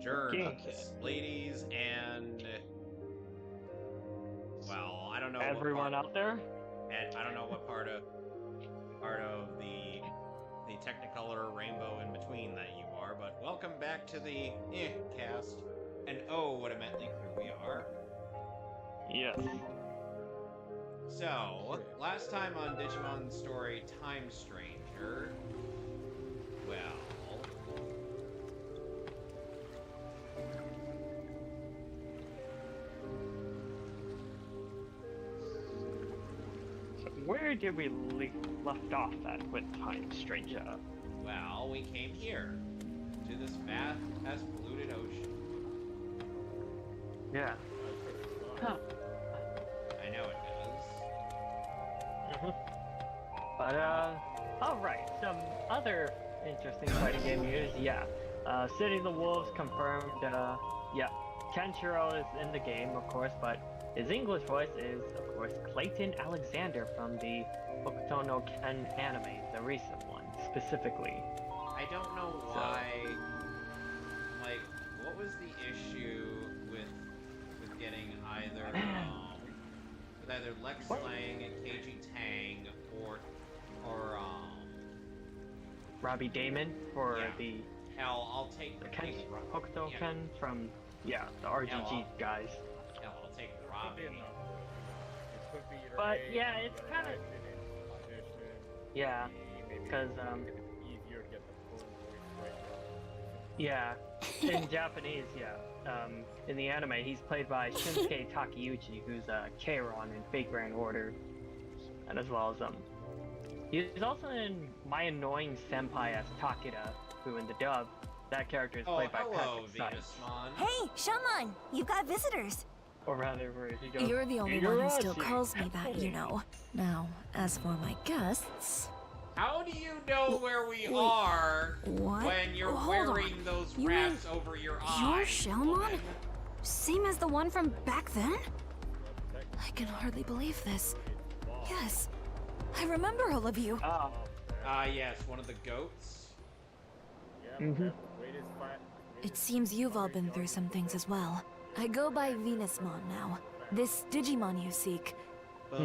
germs, ladies, and well, I don't know everyone out there. And I don't know what part of the Technicolor rainbow in between that you are, but welcome back to the Mehcast. And oh, what a motley crew we are. Yes. So, last time on Digimon Story Time Stranger, well, So where did we left off at with Time Stranger? well, we came here to this vast, polluted ocean. Yeah. Huh. I know it does. But alright, some other interesting fighting game news, yeah. City of the Wolves confirmed, yeah, Kenshiro is in the game, of course, but his English voice is, of course, Clayton Alexander from the Hokuto no Ken anime, the recent one, specifically. I don't know why, like, what was the issue with getting either, Lex Lang and KG Tang or Robbie Damon for the... Hell, I'll take the Ken, Hokuto Ken from, yeah, the RGG guys. Hell, I'll take Robbie. But, yeah, it's kind of... Yeah, because, yeah, in Japanese, yeah. In the anime, he's played by Shinsuke Takeuchi, who's Keiron in Fate Grand Order, and as well as he's also in My Annoying Senpai as Takeda, who in the dub, that character is played by Patrick Sykes. Hey, Shaman, you've got visitors. Or rather, where he goes, You're the only one who still calls me that, you know. Now, as for my guests... How do you know where we are when you're wearing those wraps over your eyes? You're Shelmon? Same as the one from back then? I can hardly believe this. Yes, I remember all of you. Yes, one of the goats. It seems you've all been through some things as well. I go by Venusmon now. This Digimon you seek.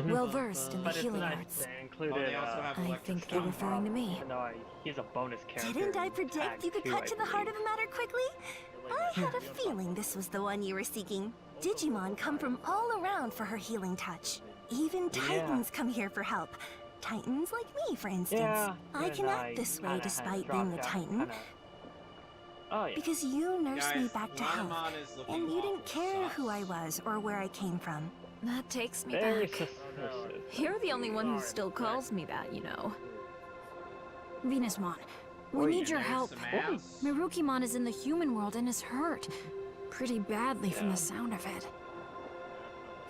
Well versed in the healing arts. I think they're referring to me. No, he's a bonus character. Didn't I predict you could cut to the heart of the matter quickly? I had a feeling this was the one you were seeking. Digimon come from all around for her healing touch. Even Titans come here for help. Titans like me, for instance. I can act this way despite being a Titan. Because you nursed me back to health, and you didn't care who I was or where I came from. That takes me back. You're the only one who still calls me that, you know. Venusmon, we need your help. Mirukimon is in the human world and is hurt. Pretty badly from the sound of it.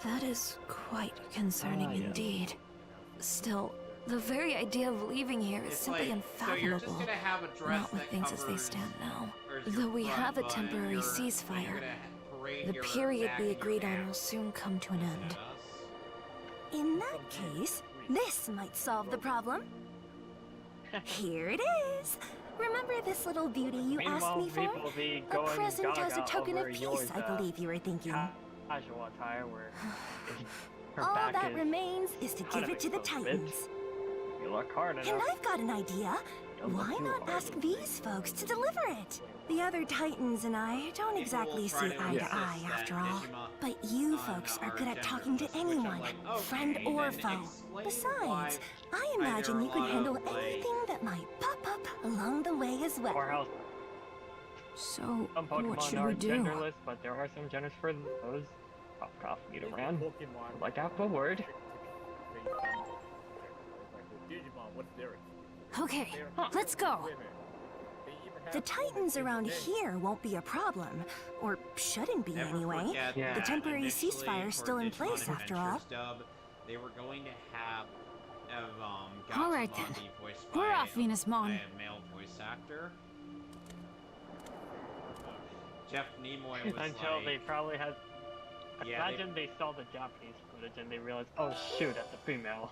That is quite concerning indeed. Still, the very idea of leaving here is simply unfathomable. Not with things as they stand now. Though we have a temporary ceasefire, the period we agreed on will soon come to an end. In that case, this might solve the problem. Here it is! Remember this little beauty you asked me for? A present as a token of peace, I believe you were thinking. Casual attire where all that remains is to give it to the Titans. You look hard enough. And I've got an idea. Why not ask these folks to deliver it? The other Titans and I don't exactly see eye to eye, after all. But you folks are good at talking to anyone, friend or foe. Besides, I imagine you could handle anything that might pop up along the way as well. So, what should we do? Genderless, but there are some genders for those. Cough, Nidoran. I'd like to have a word. Okay, let's go. The Titans around here won't be a problem, or shouldn't be anyway. The temporary ceasefire's still in place after all. They were going to have Alright then, we're off, Venusmon. Male voice actor. Jeff Nimoy was until they probably had. Imagine they saw the Japanese footage and they realized, oh shoot, that's a female.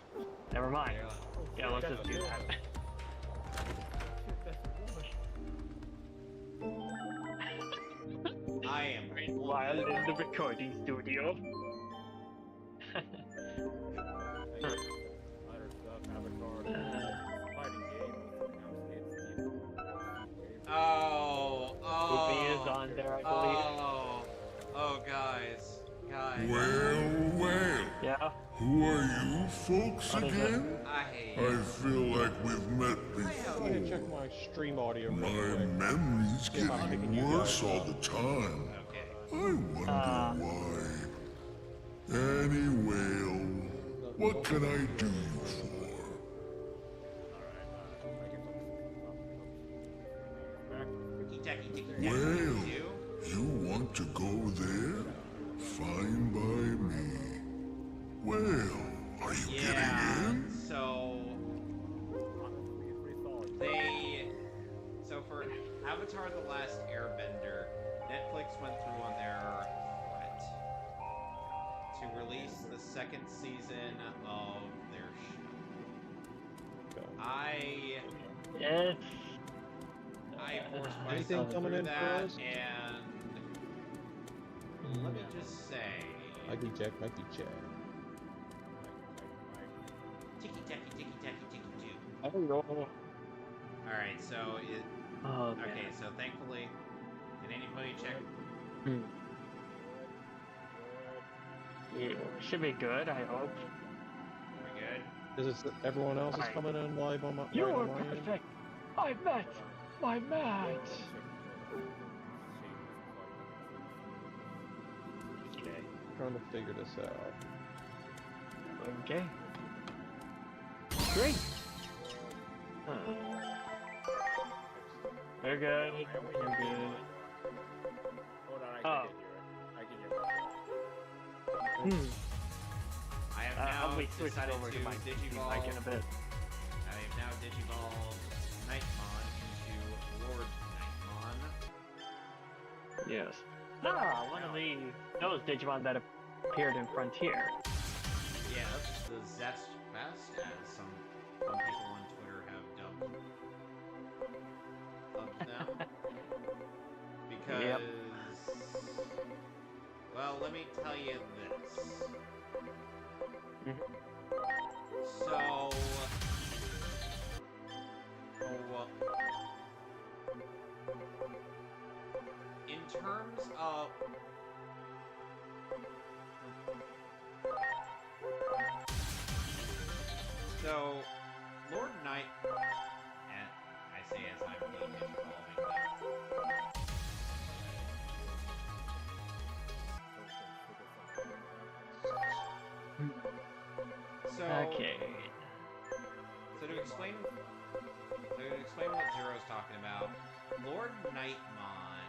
Never mind. Yeah, let's just do that. I am While in the recording studio. Movie is on there, I believe. Oh, guys. Well. Yeah. Who are you folks What is it? again? I I feel like we've met I'm gonna check before. my stream audio real My quick. memory's See if I'm picking getting you worse guys all up. the time. Okay. I wonder why. Anyway, what can I do you for? Well, you want to go there? Fine by me. Well, are you getting in? So for Avatar: The Last Airbender, Netflix went through on their threat to release the second season of their show. I forced Anything myself coming through in for that, us? and let me just say, Mikey check. ticky tacky too. I don't know. All right, so okay, so thankfully, did anybody check? Yeah, should be good, I hope. We good? Is this everyone else is Alright. coming in live on my You right are on my end? perfect! I met my match! Okay. Trying to figure this out. Okay. Great! We're good. We're good. I can I have I'll now be switching decided over to to my Digivolve. mic in a bit. I have now Digivolved Nightmon into Lord Nightmon. Yes. One of those Digimon that appeared in Frontier. Yes, the Zest Fest, as some people on Twitter have dubbed them. Because, well, let me tell you this. So, in terms of Lord Knight, I say as I'm being evolving, so Okay. So to explain what Zero's talking about, Lord Nightmon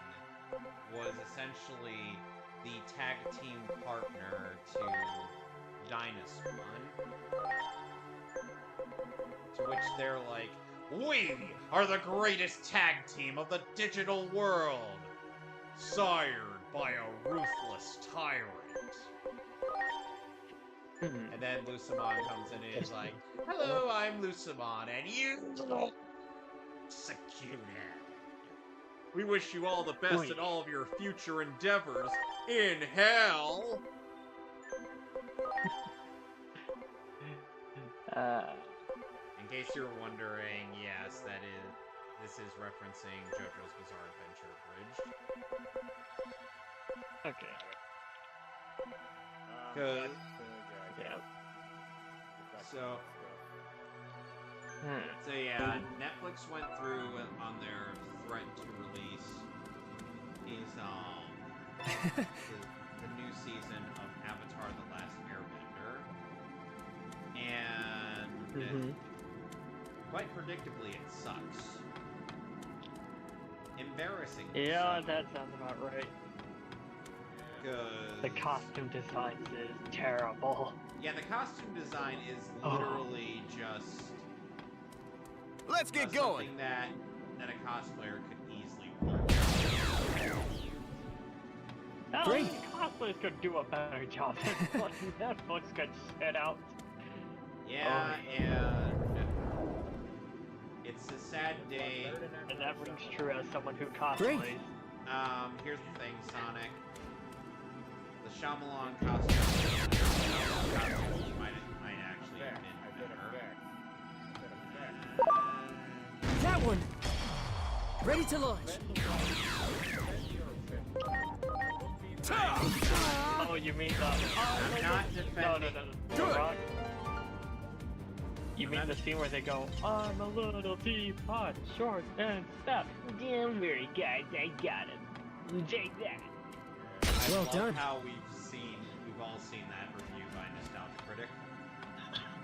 was essentially the tag team partner to Dynasmon, to which they're like, "We are the greatest tag team of the digital world, sired by a ruthless tyrant." And then Lucimon comes in and is like, "Hello, I'm Lucimon, and you executed. We wish you all the best in all of your future endeavors in hell." In case you're wondering, yes, this is referencing JoJo's Bizarre Adventure Bridge. Okay. Cause Yeah. So yeah, Netflix went through on their threat to release the new season of Avatar: The Last Airbender, and quite predictably, it sucks. Embarrassing. Yeah, that sounds about right. Because The costume design is terrible. yeah, the costume design is literally just. Let's get going. Something that a cosplayer could easily pull. Great. Cosplayers could do a better job than what Netflix could set out. Yeah, and it's a sad day. And that rings true as someone who cosplays. Here's the thing, Sonic. The Shyamalan costume might actually have been better. That one! Ready to launch! Oh, you mean the... I'm not defending. No. Good. Rock. You mean the scene where they go, I'm a little teapot, short and fat. Don't worry, guys, I got it. Take that. I Well love done. how we've all seen that review by Nostalgia Critic.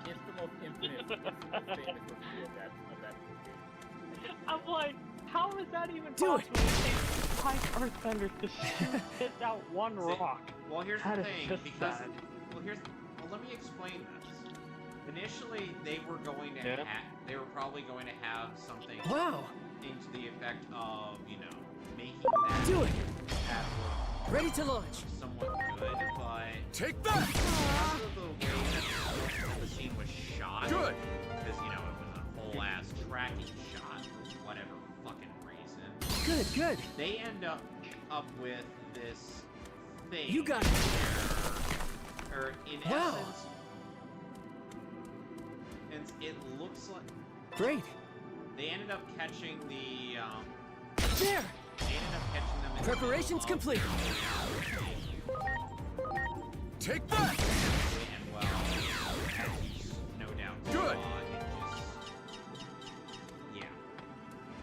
It's the most famous review of that movie. I'm like, how is that even Do it. possible? It takes 5 Earthbenders to hit out one rock. Well, here's That the is thing, just because sad. let me explain this. Initially, they were going to Yeah. they were probably going to have something Wow! into the effect of, making that Do it! that look Ready to launch! somewhat good, but Take that! because of the way that the scene was shot, Good. because it was a whole ass tracking shot for whatever fucking reason. Good, good! They end up with this thing. You got it! Or in Wow. essence, it looks like Great! they ended up catching the. There! They ended up catching them. In Preparations the middle of complete. Take that! And well, as you no doubt saw, Good. yeah.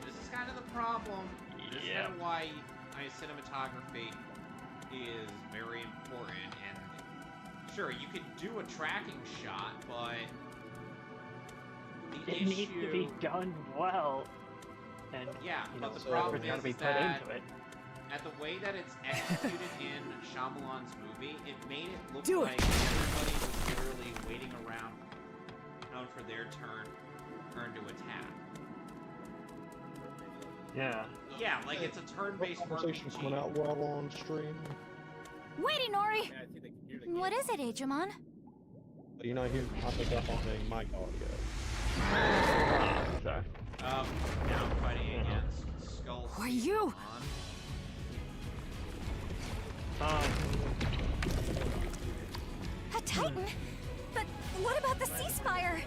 This is kind of the problem. This is kind of why cinematography is very important. And sure, you could do a tracking shot, but the It issue needs to be done well. And, Yeah, you but know, the problem effort's gotta be is put that into it. at the way that it's executed in Shyamalan's movie, it made it look Do it. like everybody was literally waiting around for their turn to attack. Yeah. Yeah, like it's a turn-based Conversations coming RPG. out while on stream. Wait, Inori! Yeah, I think they can hear the What is it, Digimon? You're not hearing. I think I'm on a mic audio. So, Now fighting against Skull. Who are you? A Titan? But what about the ceasefire?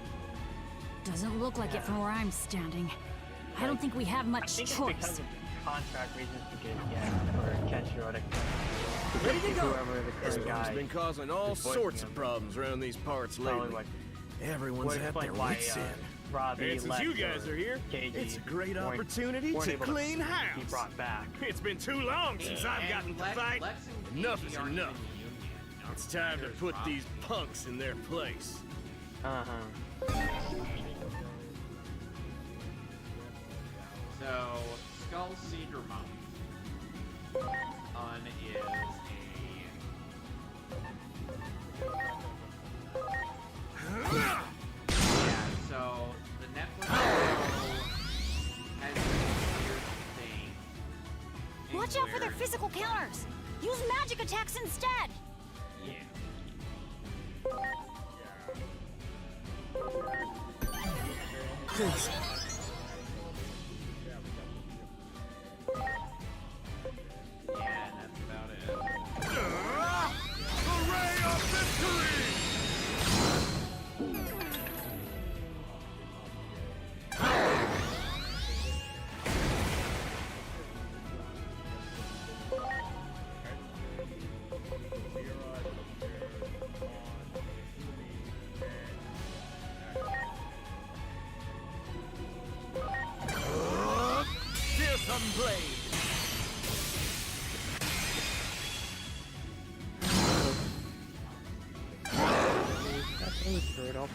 Doesn't look like it from where I'm standing. I don't think we have I much think it's choice. because of contract reasons or Kenshiro to Ready to go! whoever the This current one's guy been causing all is voicing sorts him. of problems around these parts Probably lately. like Everyone's would at their explain why wits' end. Robbie And since left you guys or are here, KG it's a great weren't- opportunity weren't to able clean be house. brought back. It's been too long since I've gotten to fight. Enough is enough. It's time to put these punks in their place. So, Skull Seedramon is yeah, so the Netflix show has this weird thing. Watch out for their where- physical counters! Use magic attacks instead! Yeah. Please. Yeah, that's about it. The ray of victory! Fearsome blade. That's only straight up.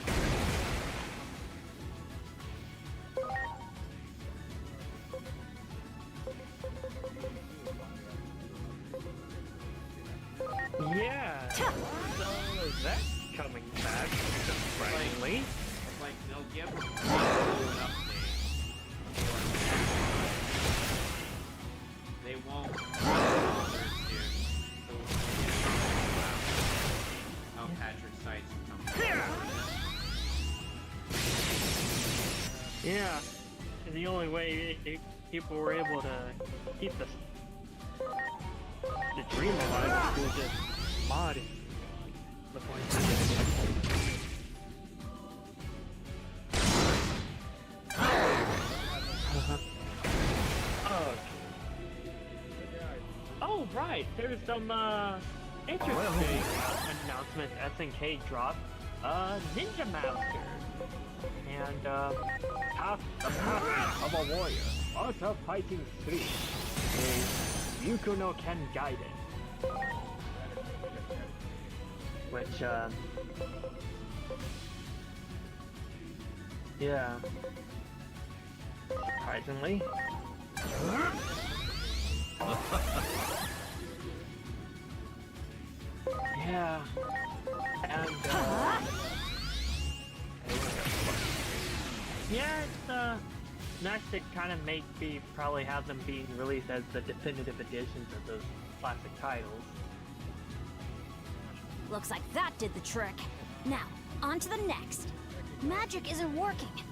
Yeah. So is that coming back? Surprisingly. It's like they'll give an update. They won't bother to how Patrick Sites come. Yeah. And the only way people were able to keep the the dream of life is just modding the point. Oh, right. There's some interesting announcement SNK dropped. Ninja Master and half the power of a warrior. Also fighting 3 is Yuko no Ken Gaiden, which yeah, surprisingly. Yeah, and yeah, it's next it kind of make me probably have them being released as the definitive editions of those classic titles. Looks like that did the trick. Now, on to the next. Magic isn't working.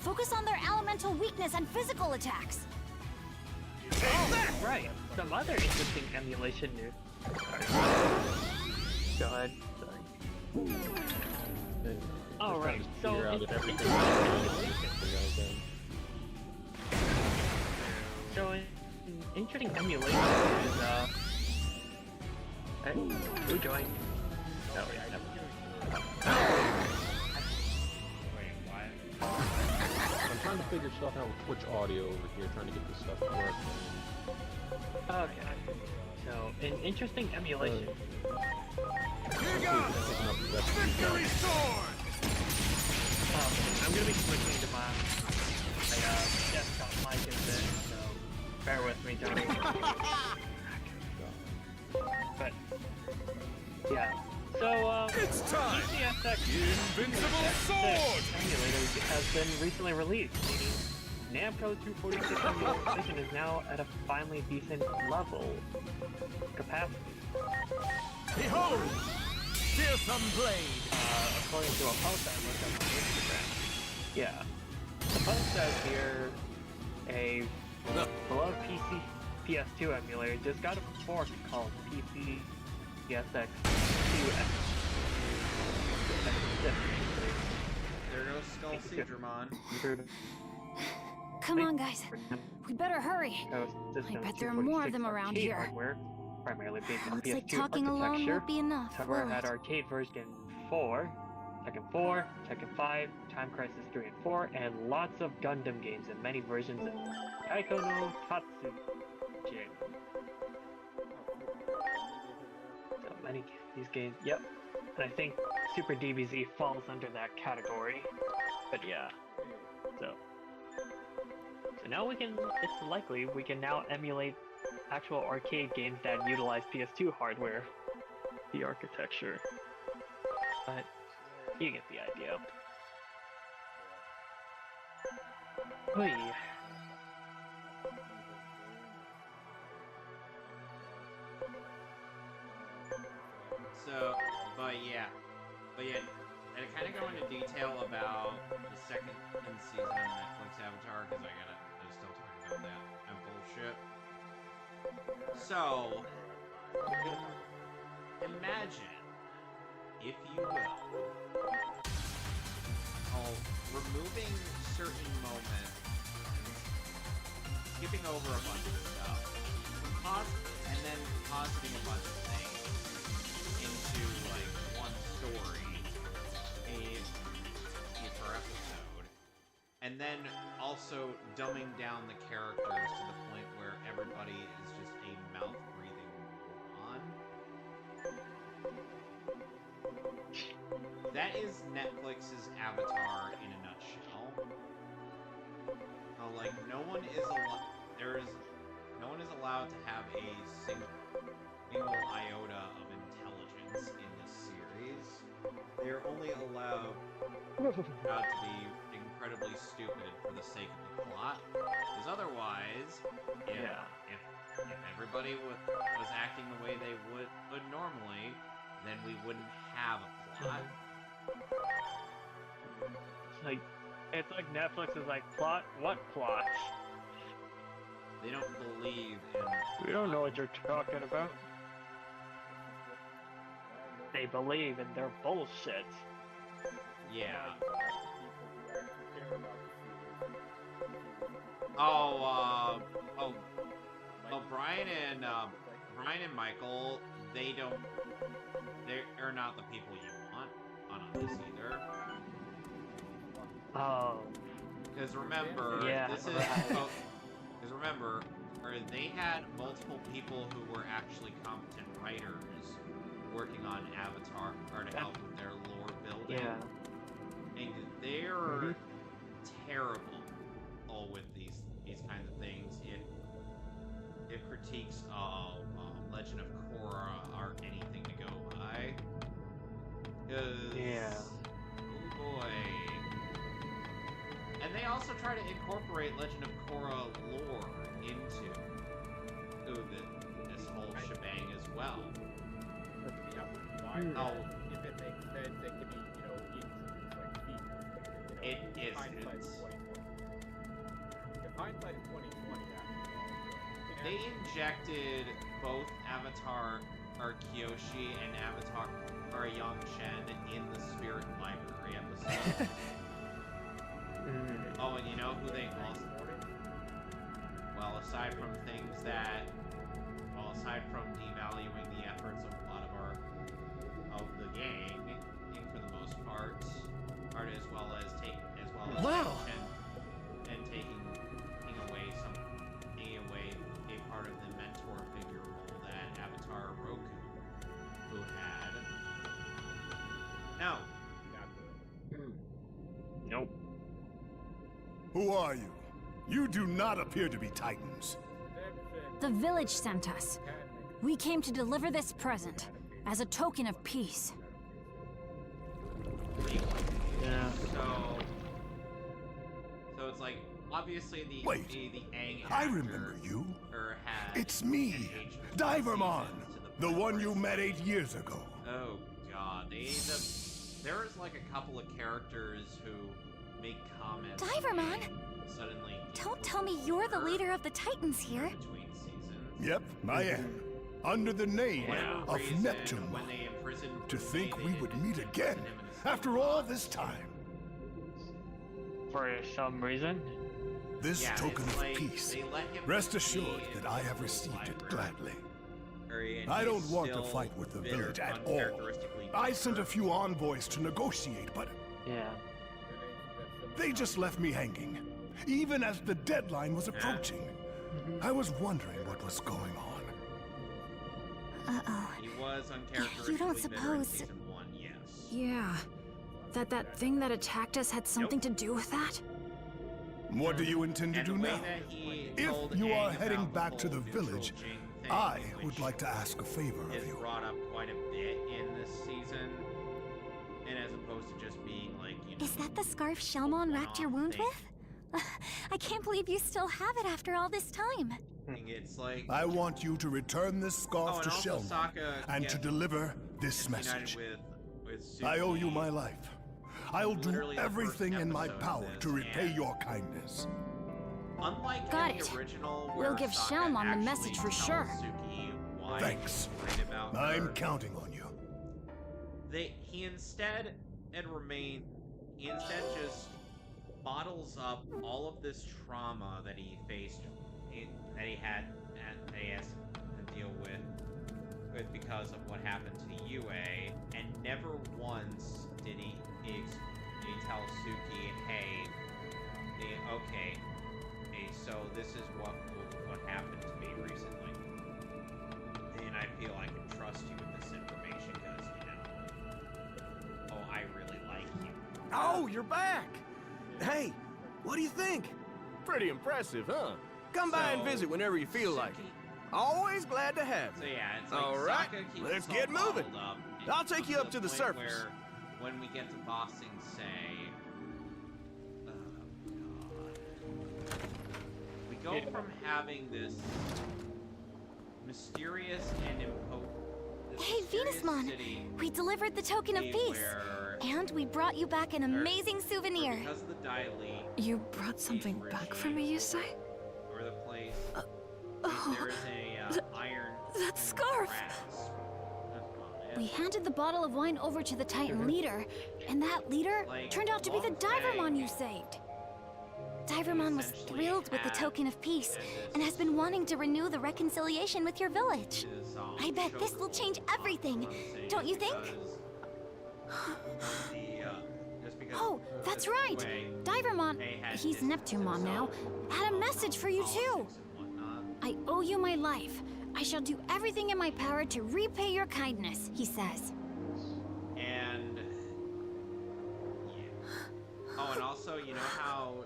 Focus on their elemental weakness and physical attacks. Oh, right. Some other interesting emulation news. Sorry. Go ahead. Sorry. All right. So interesting emulation is hey, who joined? No, yeah, never. Wait, what? I'm trying to figure stuff out with Twitch audio over here, trying to get this stuff to work. Okay. So, an interesting emulation. Here goes! Victory sword! I'm gonna be switching to my desktop mic in a bit, so bear with me, Johnny. But yeah, so It's time! PCSX Invincible sword! emulator has been recently released, meaning Namco 246 emulation is now at a finally decent level capacity. Behold! Fearsome blade! According to a post I looked up on Instagram. Yeah. The post says here a beloved PC PS2 emulator just got a fork called PC PSX 2X. There goes Skull Seedramon. Come on, guys. We better hurry. I bet there are more of them around here. Hardware, primarily based on Looks PS2 like talking alone architecture. won't be enough, Hardware will had it? arcade version 4, Tekken 4, Tekken 5, Time Crisis 3 and 4, and lots of Gundam games and many versions of Taiko no Tatsujin. So many of these games, yep. And I think Super DBZ falls under that category. But yeah. So now we can, it's likely we can now emulate actual arcade games that utilize PS2 hardware, the architecture. But you get the idea. Oy. So, but yeah, and I kind of go into detail about the second season of Netflix Avatar because I'm still talking about that and bullshit. So, imagine, if you will, removing certain moments, skipping over a bunch of stuff, and then positing a bunch of things into like one story, per episode, and then also dumbing down the characters to the point where everybody is just a mouth-breathing moron. That is Netflix's Avatar in a nutshell. Like no one is allowed to have a single iota of intelligence in this series. They're only allowed to be incredibly stupid for the sake of the plot. Because otherwise, if everybody was acting the way they would normally, then we wouldn't have a plot. It's like Netflix is like, plot? What plot? They don't believe in... We don't know what you're talking about. they believe in their bullshit. Yeah. Oh, Brian and Michael, they're not the people you want on this either. Oh. Because remember, Yeah, this is right. because remember, they had multiple people who were actually competent writers working on Avatar or to help with their lore building. Yeah. And they're terrible all with these kinds of things. It critiques Legend of Korra aren't anything to go by. Yeah. Oh boy. And they also try to incorporate Legend of Korra lore into this whole shebang as well. Oh. If it makes sense, it can be, It is. If hindsight is 2020, They injected both Avatar Kyoshi and Avatar Young Shen in the Spirit Library episode. Oh, and you know who they also... Well, aside from devaluing the efforts of a lot of the gang, for the most part, as well as Wow. and taking away a part of the mentor figure role that Avatar Roku, who had. No. Nope. Who are you? You do not appear to be Titans. The village sent us. We came to deliver this present as a token of peace. Yeah. So it's like obviously the Wait, the Aang I actor, remember you. Had It's me, engaged with Divermon, the the one you Predators. met 8 years ago. Oh god, there is like a couple of characters who make comments. Divermon? Suddenly. Don't tell me you're the leader of the Titans here. Between seasons. Yep, I am. Under the name Whatever of reason, Neptune. when they imprisoned To think Ruby, we they would didn't meet imprison again him in the same after all box. this time. For some reason. This Yeah, token it's of like peace. they let him Rest be assured in that I the have received it library. gladly. And I he's don't want to still fight with the bitter, village at all. uncharacteristically I sent a bitter. few envoys to negotiate, but Yeah. they just left me hanging, even as the deadline was approaching. I was wondering what was going on. Uh-oh. He was uncharacteristically You don't bitter in suppose- season 1, yes. Yeah. That thing that attacked us had something to do with that? What do you intend to And do the way now? that he If told you are Aang heading about back to whole the neutral village, Jing thing, I which would like to ask a favor is of you. brought up quite a bit in this season, and as opposed to just being like, Is that the scarf Shelmon wrapped your wound with? I can't believe you still have it after all this time. It's like I want you to return this scarf and to also Shelmon Sokka and to gets- deliver this gets united message. with I owe you Suki. my life. I'll do Literally the first everything in my episode of power this, to repay and- your kindness. Unlike Got in it. the original, We'll where give Sokka Shelmon the actually message for tells sure. Suki why Thanks. he's worried about I'm her. counting on you. He instead just bottles up all of this trauma that he faced, that he has to deal with because of what happened to Yue, and never once did he tell Suki, hey, so this is what happened to me recently, and I feel I can trust you with this information because I really like you. Oh, you're back! Hey, what do you think? Pretty impressive, huh? Come by and So, visit whenever you feel like it. Always glad to have So you. yeah, it's like All right, Sokka keeps let's himself get moving. bottled up, and I'll take you comes up to the point surface. Where, when we get to Bossing Say, oh god, we go from having this mysterious and Hey, Venusmon! We delivered the token of peace! And we brought you back an amazing souvenir! Because of the Dai You brought something back for me, you say? or the place, Oh, there is a iron that scarf! grasp on it. We handed the bottle of wine over to the Titan leader, and that leader turned out to be the Divermon you saved. Divermon was thrilled with the token of peace and has been wanting to renew the reconciliation with your village. I bet this will change everything, don't you think? Oh, that's right! Divermon, he's Neptunemon now, had a message for you too! I owe you my life. I shall do everything in my power to repay your kindness, he says. And... yeah. Oh, and also, you know how...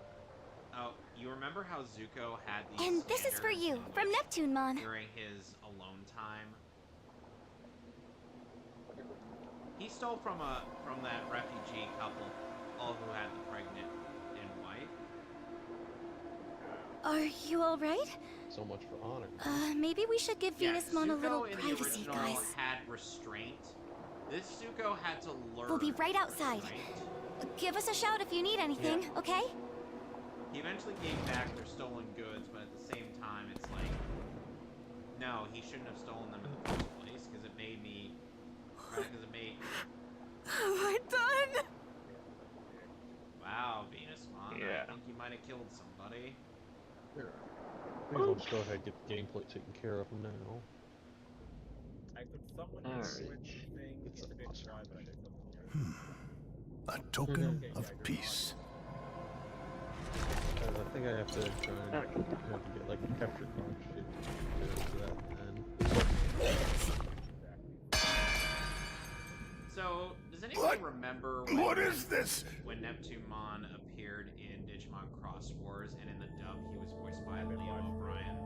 Oh, you remember how Zuko had these And this is for you, from Neptunemon. during his alone time? He stole from that refugee couple, all who had the pregnant and wife. Are you alright? So much for honor. Maybe we should give Venusmon a little Zuko in the privacy, original guys. had restraint. This Zuko had to learn. We'll be right outside. restraint. Give us a shout if you need anything, okay? He eventually gave back their stolen goods, but at the same time, it's like, no, he shouldn't have stolen them in the first place, because it made me, because it made... Have I done? Wow, Venusmon, Yeah. I think you might have killed somebody. Here. Maybe I'll just go ahead and get the gameplay taken care of now. It's A token of peace. I think I have to try and have to get like a capture card shit to that then. So, does anybody remember when, What is this? when Neptunemon appeared in Digimon Cross Wars, and in the dub he was voiced by Liam O'Brien?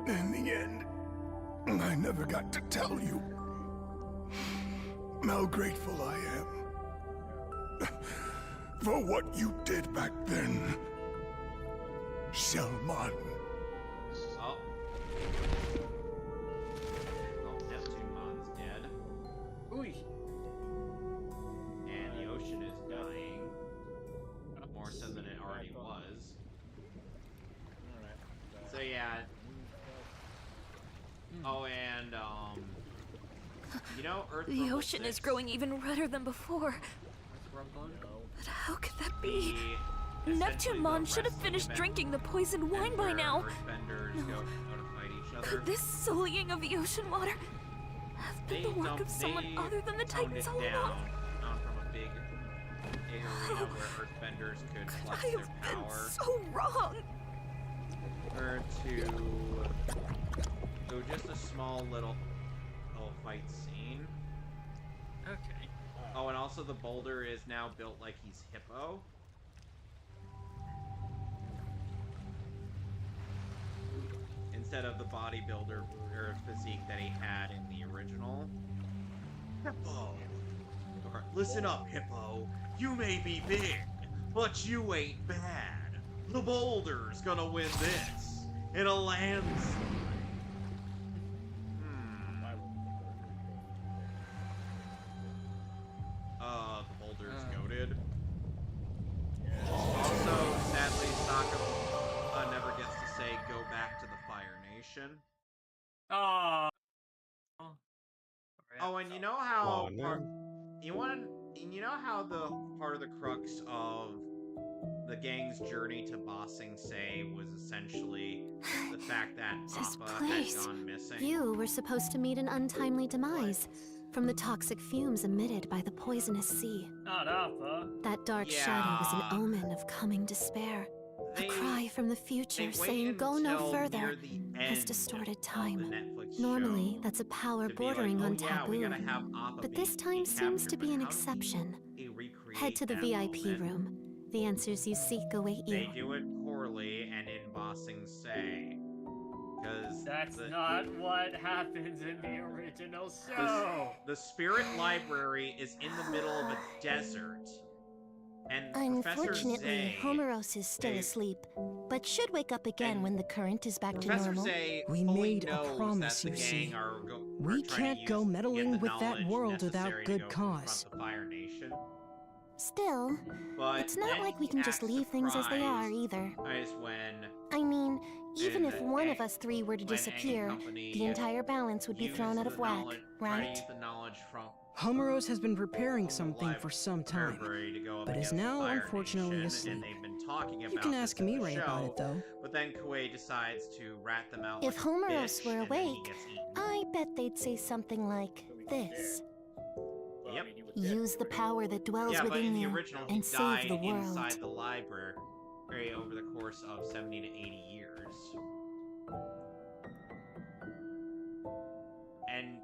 In the end, I never got to tell you how grateful I am for what you did back then, Shelmon. Oh. Oh, Neptunemon's dead. And the ocean is dying. More so than it already was. So yeah. Oh, and, you know, Earth The Level ocean 6, is growing even redder than before. But how could that be? Neptunemon should have finished drinking the poisoned wine by now. Earthbenders go out to fight each other. Could this sullying of the ocean water have been the work of someone other than the Titans all along? Down from a big arena where Earthbenders could flex I their have been power. so wrong. Or to go just a small little fight scene. Okay. Oh, and also the boulder is now built like he's Hippo. Instead of the bodybuilder or physique that he had in the original. Hippo! Or, listen up, Hippo. You may be big, but you ain't bad. The boulder's gonna win this in a landslide. The boulder's goated. Also, sadly, Sokka never gets to say go back to the Fire Nation. Oh. Oh, and you know how Oh, part, no. you know how the part of the crux of the gang's journey to Bossing Say was essentially the fact that This Appa had place. gone missing. You were supposed to meet an untimely demise from the toxic fumes emitted by the poisonous sea. Not Appa. That dark Yeah. shadow was an omen of coming despair. They- A cry from the they future wait saying go no until further near the has end distorted of time. the Netflix Normally, show that's a power to be bordering like, on oh, yeah, we taboo. gotta have Appa But be this time seems captured, to be but an how do exception. you recreate Head to the that VIP moment? room. The answers you seek await They you. do it poorly and in Bossing Say. Because That's not what happens in the original show. the spirit library is in the middle of a desert. And Professor Unfortunately, Zay, Homeros is still they- asleep, but should wake up again and when the current is back to Professor normal. Zay We fully made a knows promise, that the you see. gang are We trying to can't go use- meddling get the with that knowledge world without necessary to good go confront cause. The Fire Nation. Still, But it's not then like we he can just acts leave things as they are surprised either. Is when I mean, Even And if one of A- us three were to when A disappear, company the entire balance would be uses thrown out the of whack, knowledge- try to right? use the knowledge from Homeros has been preparing the something for some time, library to go up but is against the now Fire unfortunately Nation, asleep. and they've been talking about You can this ask in the Mirai about show, it, though. but then Koei decides to rat them out If like a Homeros bitch, were and then he awake, gets eaten. I bet they'd say something like this. Yep. Use the power that dwells Yeah, but in within the you original, he and save died the world. inside the library over the course of 70 to 80 years. And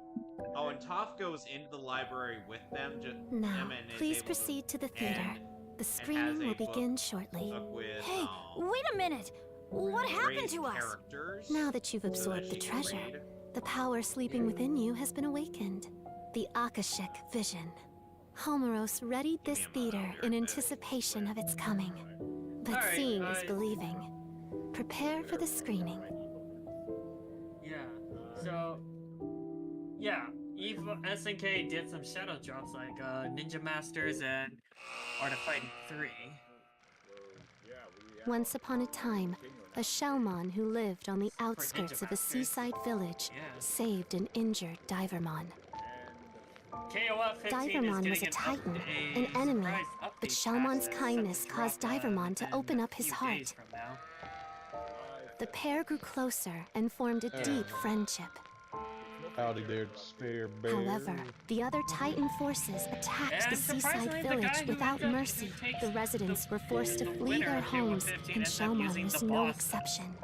and Toph goes into the library with them. Now, and is please able proceed to the theater. and- The has screening a will book- begin shortly. book with, Hey, wait a minute! What happened great to us? characters Now that you've so that absorbed the she can treasure, read. the power sleeping within you has been awakened. The Akashic Vision. Homeros readied this Give me a theater moment, in here it is. anticipation of its coming. But Alright, seeing is believing. Prepare for the screening. Yeah. So, yeah, Eve SNK did some shadow drops like Ninja Masters and Art of Fighting 3. Once upon a time, a Shellmon who lived on the outskirts of a seaside village Yeah. saved an injured Divermon. KOF 15 is Divermon was getting a Titan, a an enemy, surprise but update Shellmon's patch kindness set to caused drop, Divermon to in open a up his few heart. days from now. The pair grew closer and formed a deep friendship. Howdy there, despair bear. However, the other Titan forces attacked the And surprisingly, seaside the village guy who without ends up- mercy. who takes The residents were forced to the flee winner their of KOF homes, 15 and ends up Shellmon using was the no boss. exception.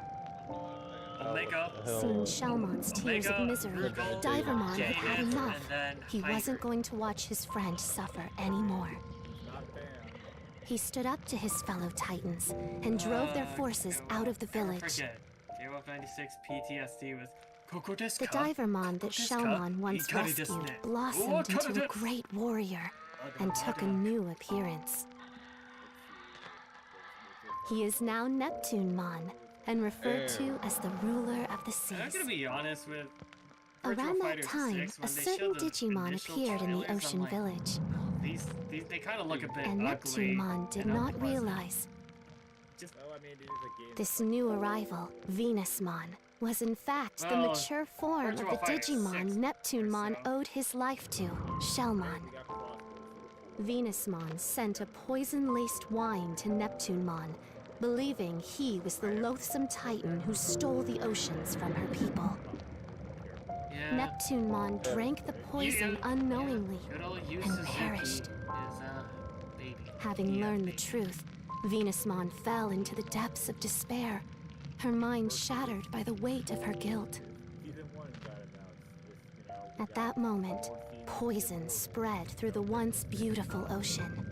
Omega, Seeing Shellmon's tears of Omega, misery, Virgil, Divermon had had Jadis, enough. and then He Hydra. wasn't going to watch his friend suffer anymore. He stood up to his fellow Titans and drove their forces out of the Never village. forget, KOF 96 PTSD with Koko desu The ka? Divermon that Koko desu ka? Shellmon once Hikari rescued desu ne. blossomed Wakaru into a desu. great warrior and took a new appearance. He is now Neptunemon and referred to as the ruler of the I'm gonna seas. be honest with Virtua Around that Fighter time, 6, a when they certain showed the Digimon initial appeared in the trailers, I'm ocean like, village, These they kind of look a bit and ugly. Neptunemon did and not unpleasant. realize Just, this new arrival, Venusmon, was in fact the Well, mature form of Virtua the Fighter Digimon 6 Neptunemon so. owed his life to, Shellmon. Venusmon sent a poison-laced wine to Neptunemon, believing he was the loathsome Titan who stole the oceans from her people. yeah. Neptunemon drank the poison unknowingly Good old Yu and Suzuki perished. is baby. Having Yeah, learned the baby. truth, Venusmon fell into the depths of despair, her mind shattered by the weight of her guilt. At that moment, poison spread through the once beautiful ocean,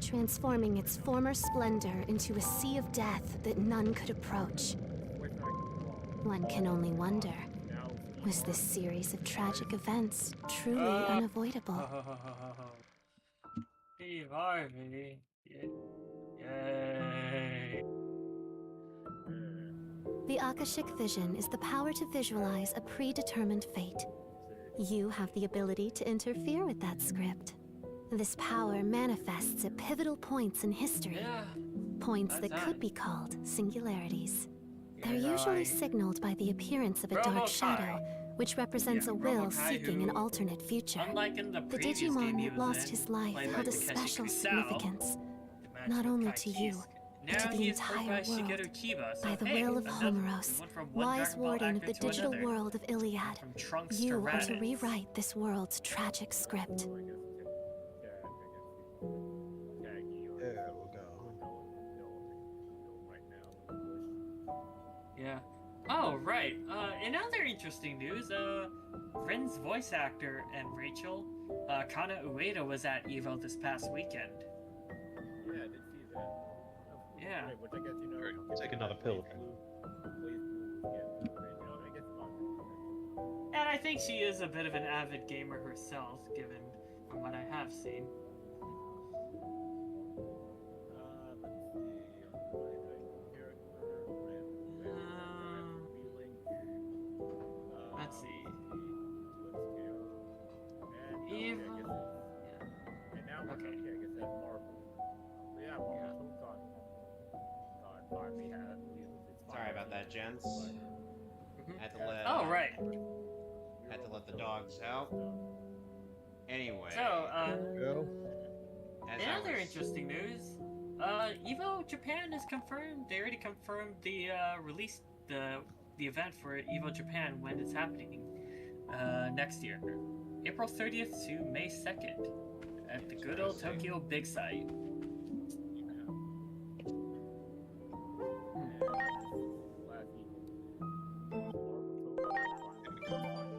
transforming its former splendor into a sea of death that none could approach. One can only wonder, was this series of tragic events truly unavoidable? Hey, Harvey. Yay. The Akashic Vision is the power to visualize a predetermined fate. You have the ability to interfere with that script. This power manifests at pivotal points in history, Yeah. points that That's could it. be called singularities. They're Yeah, usually I- signaled by the appearance of a dark Robo-Kai. shadow, which represents Yeah, a will Robo-Kai seeking an who, alternate future. Unlike in the The previous game Digimon he that was lost in, his life played by held a Takeshi special Kusao, significance, the match not with only Kai to Kiske. you, but to Now the he is played entire by Shigeru world. Kiba, so By the hey, will of another- we Homeros, went from one wise Dragon Ball warden of actor the to digital another. world of Iliad, From Trunks to you are to Raditz. rewrite this world's tragic script. Yeah, we'll go. Yeah. Oh, right. In other interesting news, Ren's voice actor and Rachel, Kana Ueda was at EVO this past weekend. Yeah, I did see that. Yeah. Which I guess, you know... Take another pill. And I think she is a bit of an avid gamer herself, given from what I have seen. Let's see. Eve. Okay. I guess that's Marvel. Yeah, Marvel. Thought Barbie had Sorry about that, gents. Had to let. Oh, right. Had to let the dogs out. Anyway. So, Go. as in I other was- interesting news, Evo Japan is confirmed. They already confirmed the release, the event for Evo Japan when it's happening next year, April 30th to May 2nd, at the good old Tokyo Big Site.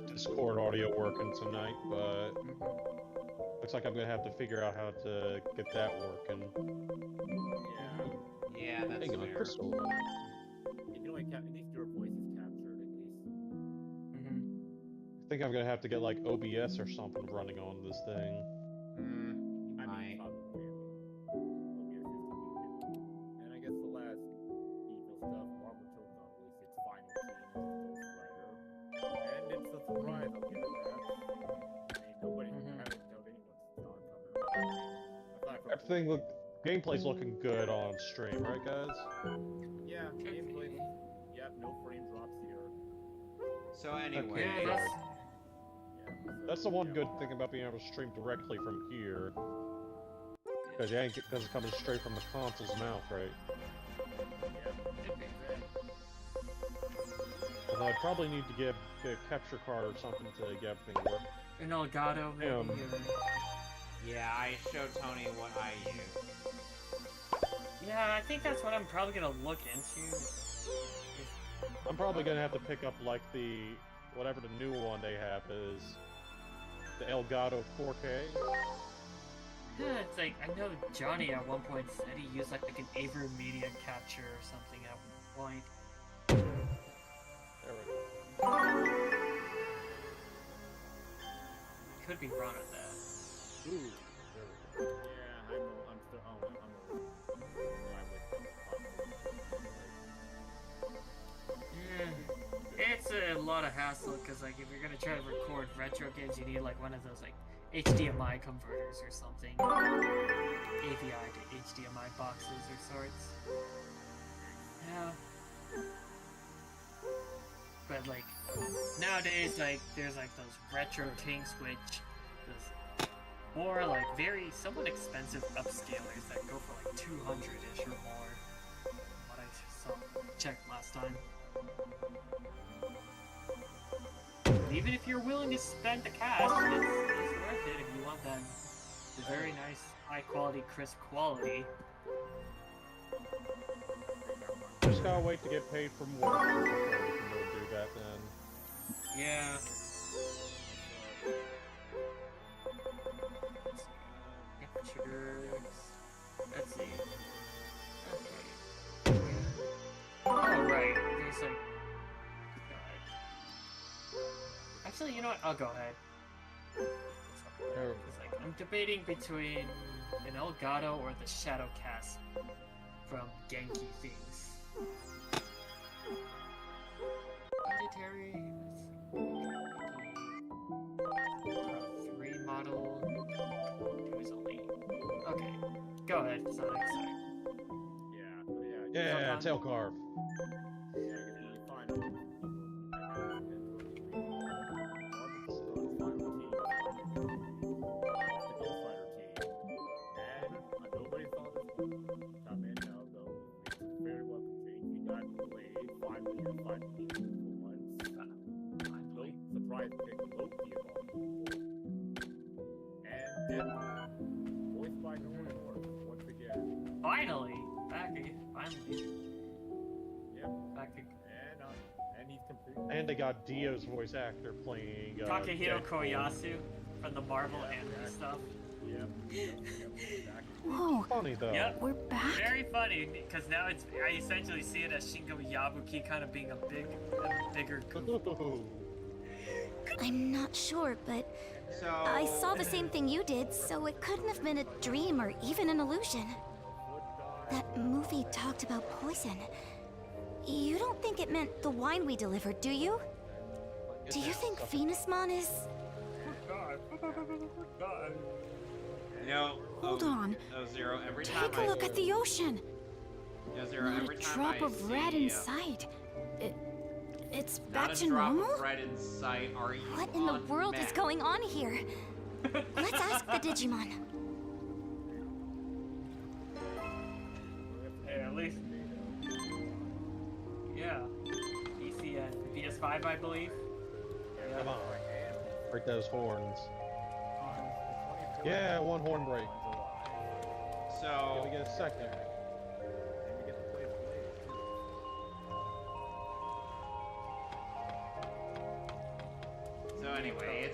Discord audio working tonight, but looks like I'm gonna have to figure out how to get that working. Yeah, that's Hang on, fair. Crystal. You can only at least your voice is captured, at least. I think I'm gonna have to get like OBS or something running on this thing. You I might. mean, probably. OBS is convenient. And I guess the last evil stuff, Marvel Token released its final team as the Ghost Rider. And it's a surprise, I'll give it that. I mean, nobody hasn't told anyone it's not coming. Aside from Everything look gameplay's looking good on stream, right guys? yeah, gameplay. Yep, no frame drops here. So anyway, Okay. Yeah, That's the one good thing about being able to stream directly from here. Because it ain't doesn't come straight from the console's mouth, right? Although I'd probably need to get a capture card or something to get everything work. an Elgato, maybe. yeah, I showed Tony what I use. Yeah, I think that's what I'm probably gonna look into. I'm probably gonna have to pick up like the whatever the new one they have is. The Elgato 4K. Yeah, it's like, I know Johnny at one point said he used like an AverMedia capture or something at one point. There we go. Could be wrong with that. Ooh, there we go. Yeah, I'm still, It's a lot of hassle because like if you're gonna try to record retro games, you need like one of those like HDMI converters or something, AVI to HDMI boxes or sorts. Yeah. But like nowadays, like there's like those retro King Switch, those more like very somewhat expensive upscalers that go for like 200-ish or more. What I saw checked last time. Even if you're willing to spend the cash, it's worth it if you want that very nice, high quality, crisp quality. Just gotta wait to get paid from work before we can go do that then. Yeah. Temperatures. Let's see. Okay. Oh, right. There's like. Actually, you know what? I'll go ahead. It's like, I'm debating between an Elgato or the Shadowcast from Genki Things. Budgetary. Three model. Two is only. Okay. Go ahead, Sonic. Sorry. Yeah, tail carve. Finally! Back again. Finally. Yep. Back again. And he's complete. And they got Dio's voice actor playing Takehiro Deadpool. Koyasu from the Marvel anime stuff. Whoa. Funny though. Yep. We're back? Very funny, because now I essentially see it as Shingo Yabuki kind of being a bigger goofball. I'm not sure, but So I saw the same thing you did, so it couldn't have been a dream or even an illusion. That movie talked about poison. You don't think it meant the wine we delivered, do you? Do you think Venusmon is... You know, Hold on. Zero. Every time Take a look at the ocean. Not every a time drop I of red see, in sight. It's not back a to drop normal? of red in sight. Are you What in the on world is meth? going on here? Let's ask the Digimon. Hey, at least. Yeah. PC and PS5, I believe. Come on. Break those horns. Yeah, one horn break. So. Can we get a second? So anyway,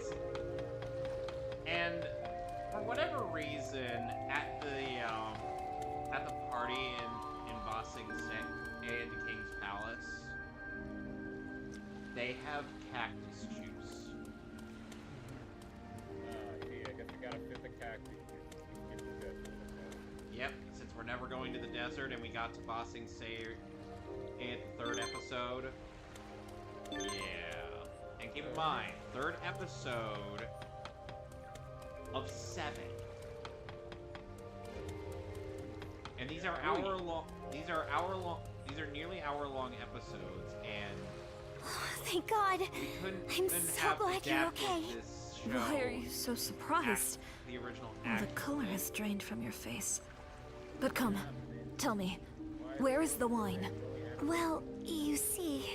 and for whatever reason, at the party in Ba Sing Se and the King's Palace, they have cactus juice. I guess we gotta fit the cactus. Yep, since we're never going to the desert and we got to Ba Sing Se in the 3rd episode. Yeah. And keep in mind, 3rd episode of 7. And these are nearly hour-long episodes, and Thank God. I'm so have glad you're adapted okay. this show Why are you so surprised? the original The act. color has drained from your face. But come, tell me, where is the wine? Well, you see...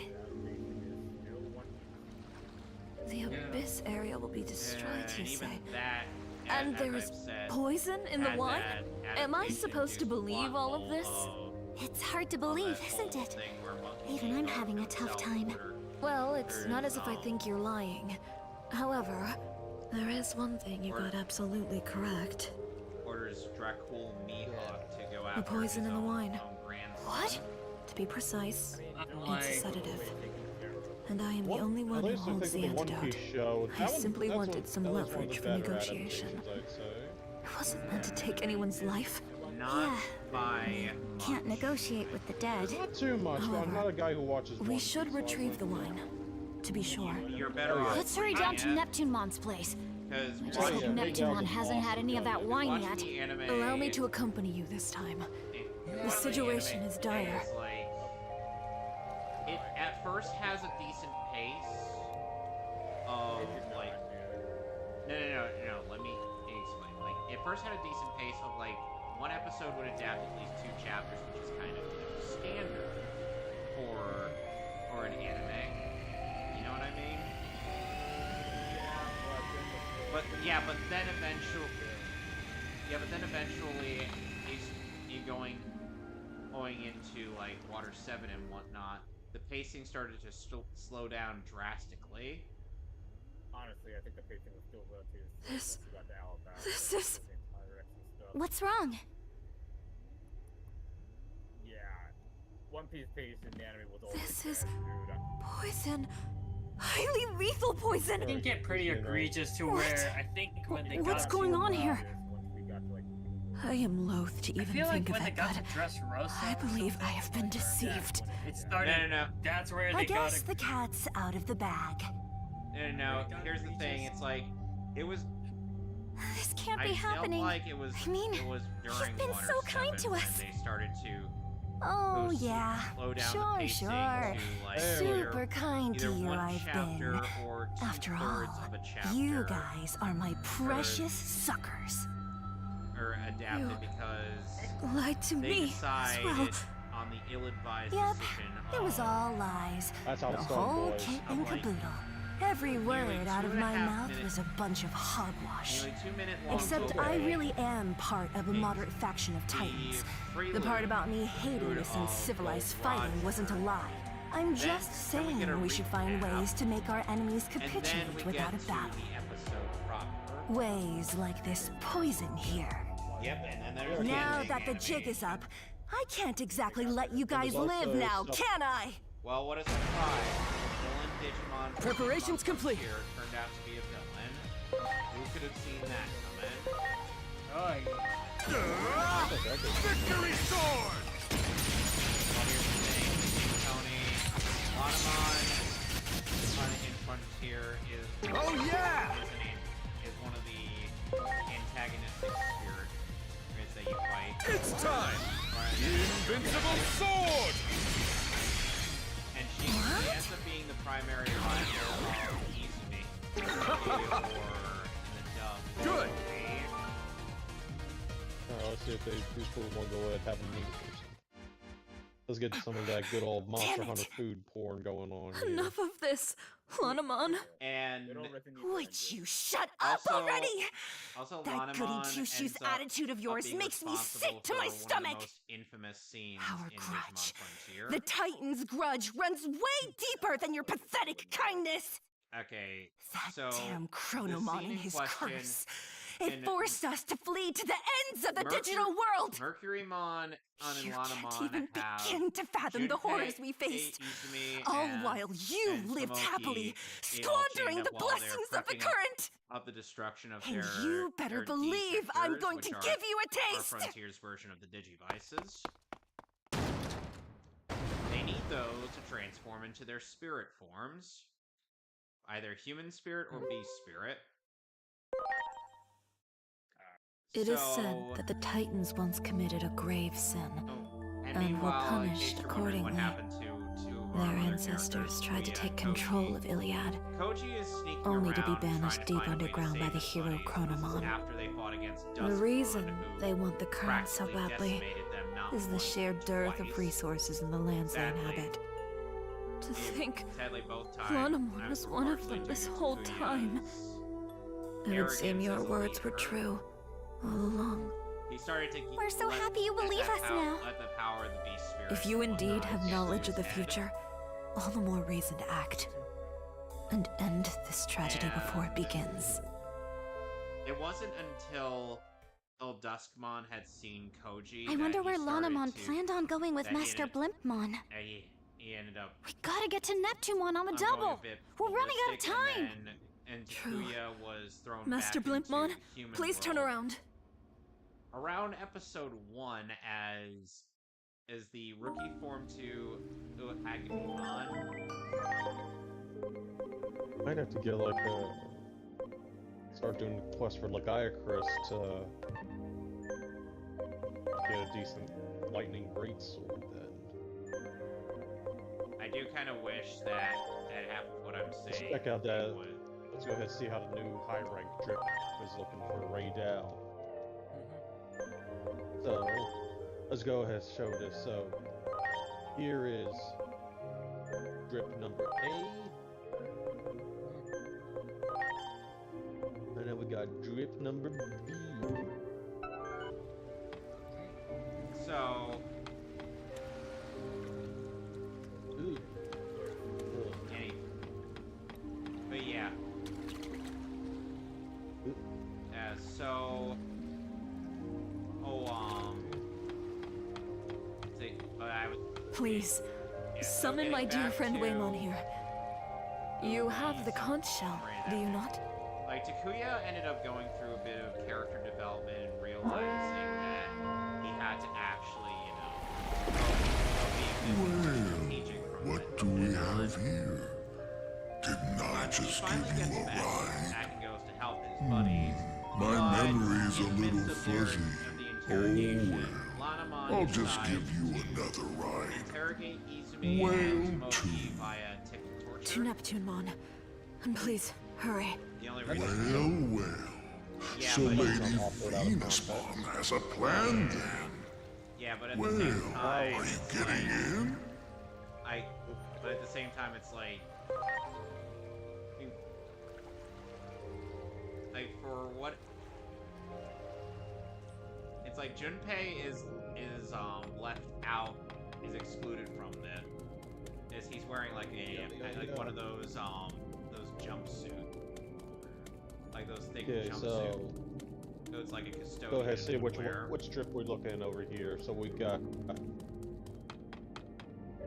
The abyss area will be destroyed, And you even say. that, And as there I've is said, poison in the had wine? that Am I adaptation supposed to juice believe plot all of this? hole It's hard to of believe, that isn't whole it? thing where monkeys Even I'm go having a through tough time. self-order. Well, it's not as if I There's, think you're lying. However, there is one thing you got absolutely correct. Orders Dracul Mihawk to go The after poison his in the own wine. grandson. What? To be precise, it's a sedative. And I am the What? only one At who least I holds the think with the One antidote. Piece show, I that one- simply that's wanted one- some that was one of the leverage for better negotiation. adaptations, I'd say. It wasn't meant to take anyone's life. Not Yeah. by Can't negotiate with the dead. Not too much, but I'm not a guy who watches We One should Piece, so I retrieve the wouldn't- wine. To be sure. You're better off. Let's hurry down to Neptunemon's place. Because I just hope yeah, Big Neptunemon Al's hasn't had any of that wine watching yet. the anime. Allow me to accompany you this time. The situation is dire. Like, it at first has a decent pace of like. No. Let me explain. Like, it first had a decent pace of like one episode would adapt at least 2 chapters, which is kind of standard for an anime. You know what I mean? But then eventually, you going into like Water 7 and whatnot, the pacing started to slow down drastically. Honestly, I think the pacing was still relative. This- You got the Alabama, this the is- same Pyrex and stuff. What's wrong? Yeah, One Piece pace in the anime was always This is bad, dude. poison. Highly lethal poison. It can get pretty egregious to What? where I think when they What's got going to, on here? Once we got to like I am loath to I even feel think like when of they it, got but to Dressrosa, I believe I have been deceived. it started. No. That's where they I got guess the cat's out of the bag. No. Here's the thing. It's like it was. This can't I be felt happening. like it was. I mean, it was during you've been Water so kind 7 to when us. They started to. Oh, yeah. Slow down Sure, the pacing sure. to like Super kind either to you, one I've chapter been. or After 2/3 all, of a chapter. you guys are my precious suckers. Or adapted because Lied to they me as decided well. on the ill-advised Yep, decision it was of all lies. That's how The it started, whole boys. kit Of and like caboodle. Every word out of 2.5 my mouth minutes. was a bunch of hogwash. nearly 2-minute long. Except I really am part of a moderate faction of Titans. The part about me hating this uncivilized fighting wasn't a lie. I'm just then we saying get a we should find recap. ways to make our enemies And then we capitulate get without a to battle. the episode proper. Ways like this poison here. Yep, and then there's the Now ending that the anime. jig is up, I can't exactly let you guys also live now, some- can I? Well, what a surprise! The villain Digimon from Preparations Digimon complete. Frontier turned out to be a villain. Who could have seen that coming? Oh, Victory sword! Well, here's the thing. Tony, Watamon in Frontier is Oh, yeah! is one of the antagonistic spirits that you fight. It's time! Whereas Invincible sword! And she ends up being the primary rival of Izumi. Or the dub. Good! Let's see if these people want to go ahead and have a meeting. Let's get some of that good old Monster Hunter food porn going on here. Enough of this, Lanamon. And Would you shut up already? Also, That goody two-shoes attitude of yours makes me sick to my stomach. One of the most infamous scenes Our in grudge. Digimon Frontier. The Titan's grudge runs way deeper than your pathetic kindness. Okay, That so damn the Chronomon scene and in his question curse. It in forced us to flee to the ends of the digital world. Mercurymon and You can't Lanamon even have begin to fathom the Junpei, horrors we faced. Izumi, All and, while you and lived Tomoki, happily, they all squandering teamed the up while they're blessings of the prepping up- current. Up the destruction of And their you better their believe I'm D-sectors, going to which are give you a our taste. Frontier's version of the Digivices. They need those to transform into their spirit forms. Either human spirit or beast spirit. It is said that the Titans once committed a grave sin, and were meanwhile, in punished case you're wondering what accordingly. happened to our Their other ancestors characters, tried to Kuya take and control Koji. of Iliad, Koji is sneaking only to be around banished trying to deep find a way to underground by save the his hero buddies. This is Chronomon. after they fought against The Duskmon, reason who they want the current so practically badly decimated them not is the once, sheer but dearth twice. of resources in the lands they Sadly, inhabit. To think Sadly, both times, Lanamon was one of them this whole time. It would seem your words were true all along. He started to We're so happy you believe us now. Let the power of the beast spirit. If you indeed have get knowledge to of the his head. future, all the more reason to act. And end this tragedy before it begins. It wasn't until Duskmon had seen Koji. I wonder that where he started Lanamon to- planned on going with that he Master ended- Blimpmon. He ended up. We gotta get to Neptunemon on the going double. a bit We're running out of ballistic, time. And True. Takuya was thrown Master back into Blimpmon, human please turn world. around. Around episode 1, as the rookie form to Agumon. Might have to get like start doing the quest for Lagiacrus to get a decent lightning greatsword then. I do kind of wish that half of what I'm Let's saying. check out that. would- Let's go ahead and see how the new high rank drip is looking for Ray Dow. So let's go ahead and show this. So here is drip number A. And then we got drip number B. So, Ooh. but yeah. So, I was. Please, Yeah, so summon getting my dear back friend to Waymon here. You have the conch shell, do you not? Like, Takuya ended up going through a bit of character development and realizing that he had to actually, Well, what do we have here? Didn't I just give you a ride? back and goes to help his buddies. My But memory's a in the little midst of their- fuzzy. of the interrogation, Oh Lanamon well, I'll just decides give you to another ride. interrogate Izumi Well, and Tomoki too. via tick To torture. Neptunemon. And please, hurry. The only reason Well, Yeah, so but- Lady Venusmon has a plan then. Yeah, but at Well, the same time, are you getting in? but at the same time, it's like for what? It's like Junpei is left out, is excluded from this. Is he's wearing like one of those jumpsuit, like those thick Okay, jumpsuit. so It's like a custodian. go ahead and see would wear. which strip we're looking over here. So we got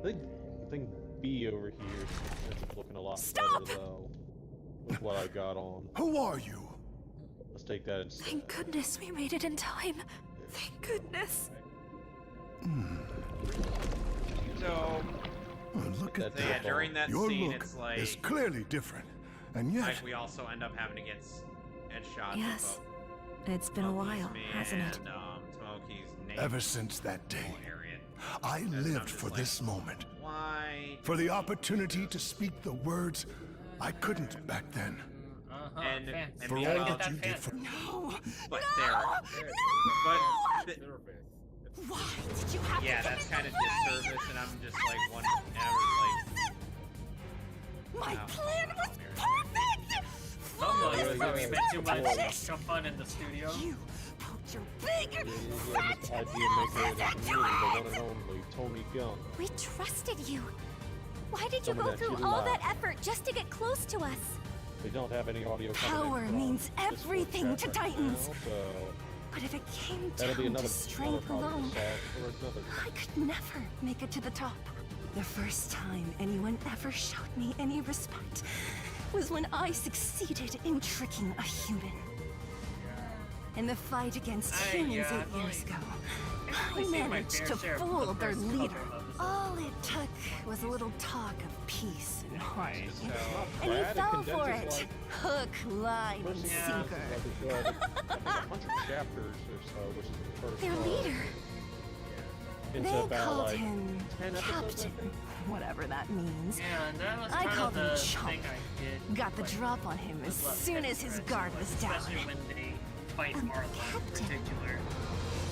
I think B over here is looking a lot better though with what I got on. Who are you? Let's take that instead. Thank goodness we made it in time. Thank goodness. So, Oh, look at So yeah, that. during that Your scene, look it's like is clearly different, and yet like we also end up having to get headshots Yes. of It's been a while, Izumi hasn't it? and Tomoki's name ever since that day, I lived for this moment. Why? For the opportunity to speak the words I couldn't back then. And For all beyond that you did for No! But No! but Why did you have yeah, to that's give me kind of the flame? disservice, and I'm just I like was one. so And I was close! My Wow. plan was perfect! Somebody was Flawless having a bit too much perfection! fun in the studio. You poked your big, fat This idea maker in the noses into community, the one it! and only Tony Gunn. We trusted you. Why did you Someone go that through you all love. that effort just to get close to us? They don't have any audio coming in Power from means Discord everything chat to right Titans. now, so But if it came that'll be down another to strength problem alone, to solve for another. I could never make it to the top. The first time anyone ever showed me any respect was when I succeeded in tricking a human. In the fight against humans 8 years ago, I managed to fool their leader. All it took was a little talk of peace and harmony. And he fell for it. Hook, line, and sinker. Like 100 chapters or so, which is the first Their leader. into They about called like him 10 episodes, I Captain, think. whatever that means. Yeah, and that was I kind called of him the Chump. thing I did. Got the like, drop on him as with Love soon as his Express, guard was down. Especially when they fight Arlo in particular.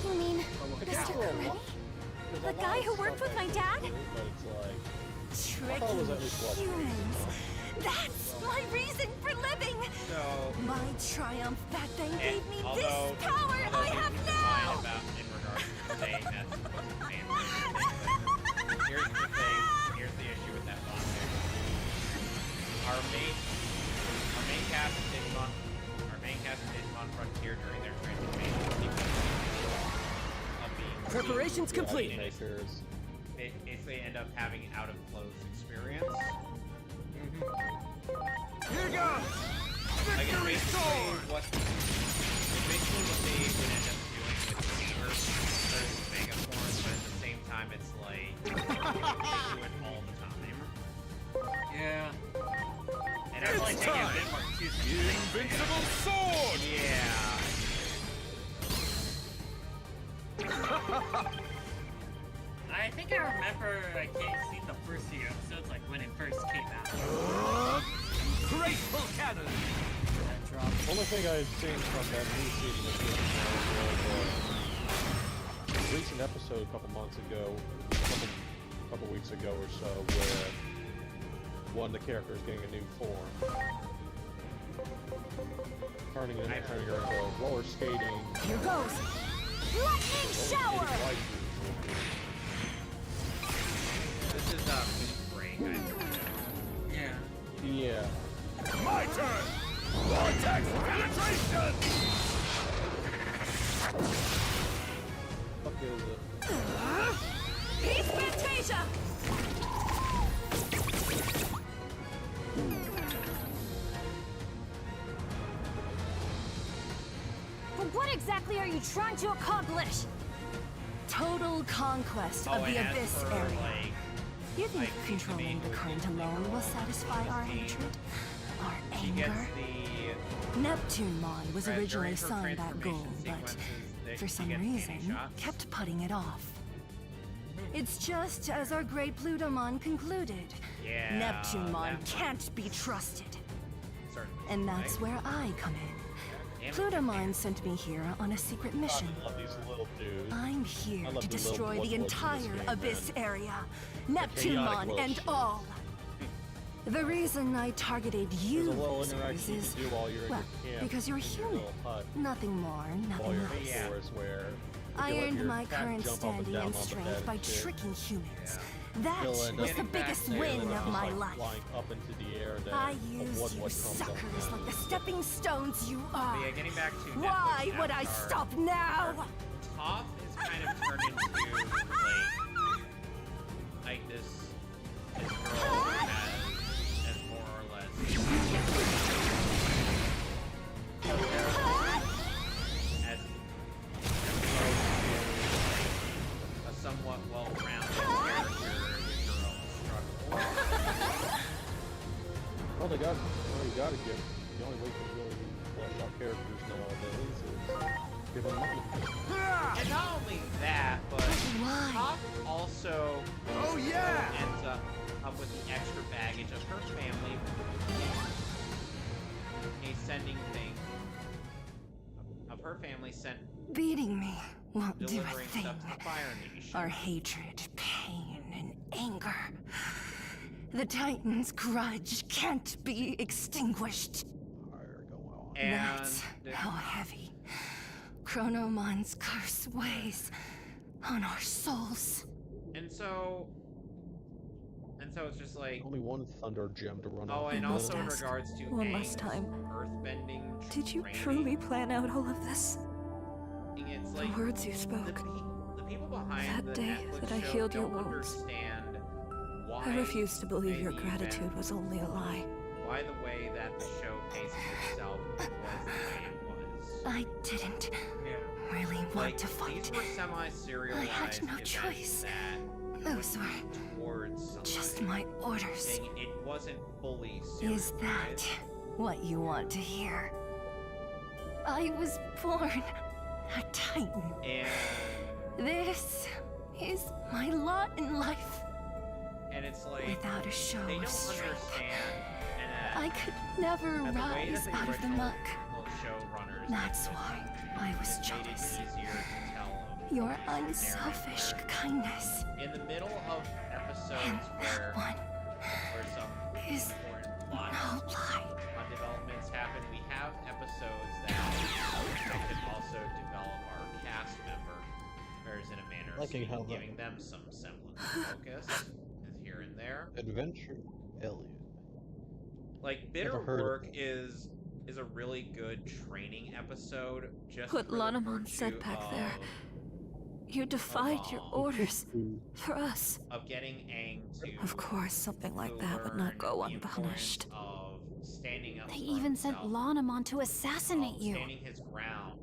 You mean Look Mr. out. Coretti? There's a The lot guy of who stuff worked with that my you dad? do, but it's like, I thought it Tricking was at least one humans. That's my reason for living. So, My triumph back then and gave me this although power I you have can now. lie about in regards to saying that's supposed to be but here's the thing. Here's the issue with that logic. Our main cast of Digimon Frontier during their transformation sequence of being Preparations seen complete. in it, they basically end up having out of close experience. Here goes! Like it's basically what they would end up doing with Saber versus Mega Form, but at the same time it's like they do it all the time. Yeah. And I feel like they get a bit more too Invincible sword! Yeah. I think I remember I can't see the first few episodes, like when it first came out. Graceful cannon! That drop. only thing I've seen from that new season of Digimon was a recent episode a couple months ago, couple weeks ago or so, where one of the characters getting a new form. Turning her into roller skating. Here goes. Lightning shower! This is break, I think. Yeah. Yeah. My turn! Vortex penetration! Fuck is it? Peace Fantasia! But what exactly are you trying to accomplish? Total conquest of the and as Abyss for, area. like, You think like, controlling the current alone will satisfy our hatred? Our she gets anger? the Neptunemon was during originally her signed that goal, transformation but sequences, for she some gets reason, candy shots. kept putting it off. It's just as our great Plutomon concluded. Yeah, Neptunemon that's can't be trusted. certainly And that's right? where I come in. Damn it. Plutomon sent me here on a secret mission. I love these little dudes. I'm here I love to the little destroy blood the looks in this entire game, Abyss man. area. chaotic Neptunemon little and shit. all. The reason I targeted There's you, a little visitors, interaction you is, can do while you're in well, your camp. because you're in your human. little hut, Nothing more, while nothing you're in less. the forest where I you let earned your my cat current jump up standing down and on the strength bed by and shit. tricking humans. Yeah. That You'll end was up the Getting back biggest to, win just of my like life. flying up into the air then I of used what you comes up suckers like the down. stepping stones you are. But yeah, getting back to Why Netflix would I Avatar, stop now? Toph is kind of turned into like this girl who has more or less as a somewhat well-rounded character with her own struggles. Well, you gotta give. The only way to really flesh out characters nowadays is give him money. And not only that, but Why? Hawk also ends up with the extra baggage of her family. A sending thing of her family sent Beating me won't do a delivering thing. stuff to the Fire Nation. Our hatred, pain, and anger. The Titan's grudge can't be extinguished. And That's how heavy Chronomon's curse weighs on our souls. And so it's just like Only one thunder gem to run oh, off. and also in Mehcast, regards to one Aang's last time. earthbending Did you training, truly plan out all of this? it's The like words you spoke. the people behind That the day Netflix that I show healed your don't wounds. understand why I refuse to believe your the gratitude event- was only a lie. why the way that the show paces itself was the way it was. I didn't really want Like, to fight. these were semi-serialized I had no events choice. that Those were towards somebody, just my orders. saying it wasn't fully Is that what you want to hear? I was born a Titan. And This is my lot in life. it's like Without a show they of don't strength, understand I could never that the way rise that the out of the original muck. showrunners That's why I was made it jealous. easier to tell Your narrative unselfish where kindness. in the middle of episodes And where that one some is important plot no lie. developments happen, we have episodes that can also develop our cast members in a manner of Liking how giving them some semblance of focus here and there. Adventure Elliot. Like Bitter Never heard of Work that. is a really good training episode. Just What for the Lanamon said virtue back of, there. You defied your orders for us. of getting Aang to Of course, something like that would not go unpunished. of standing up They for even sent himself, Lanamon to assassinate you. standing his ground.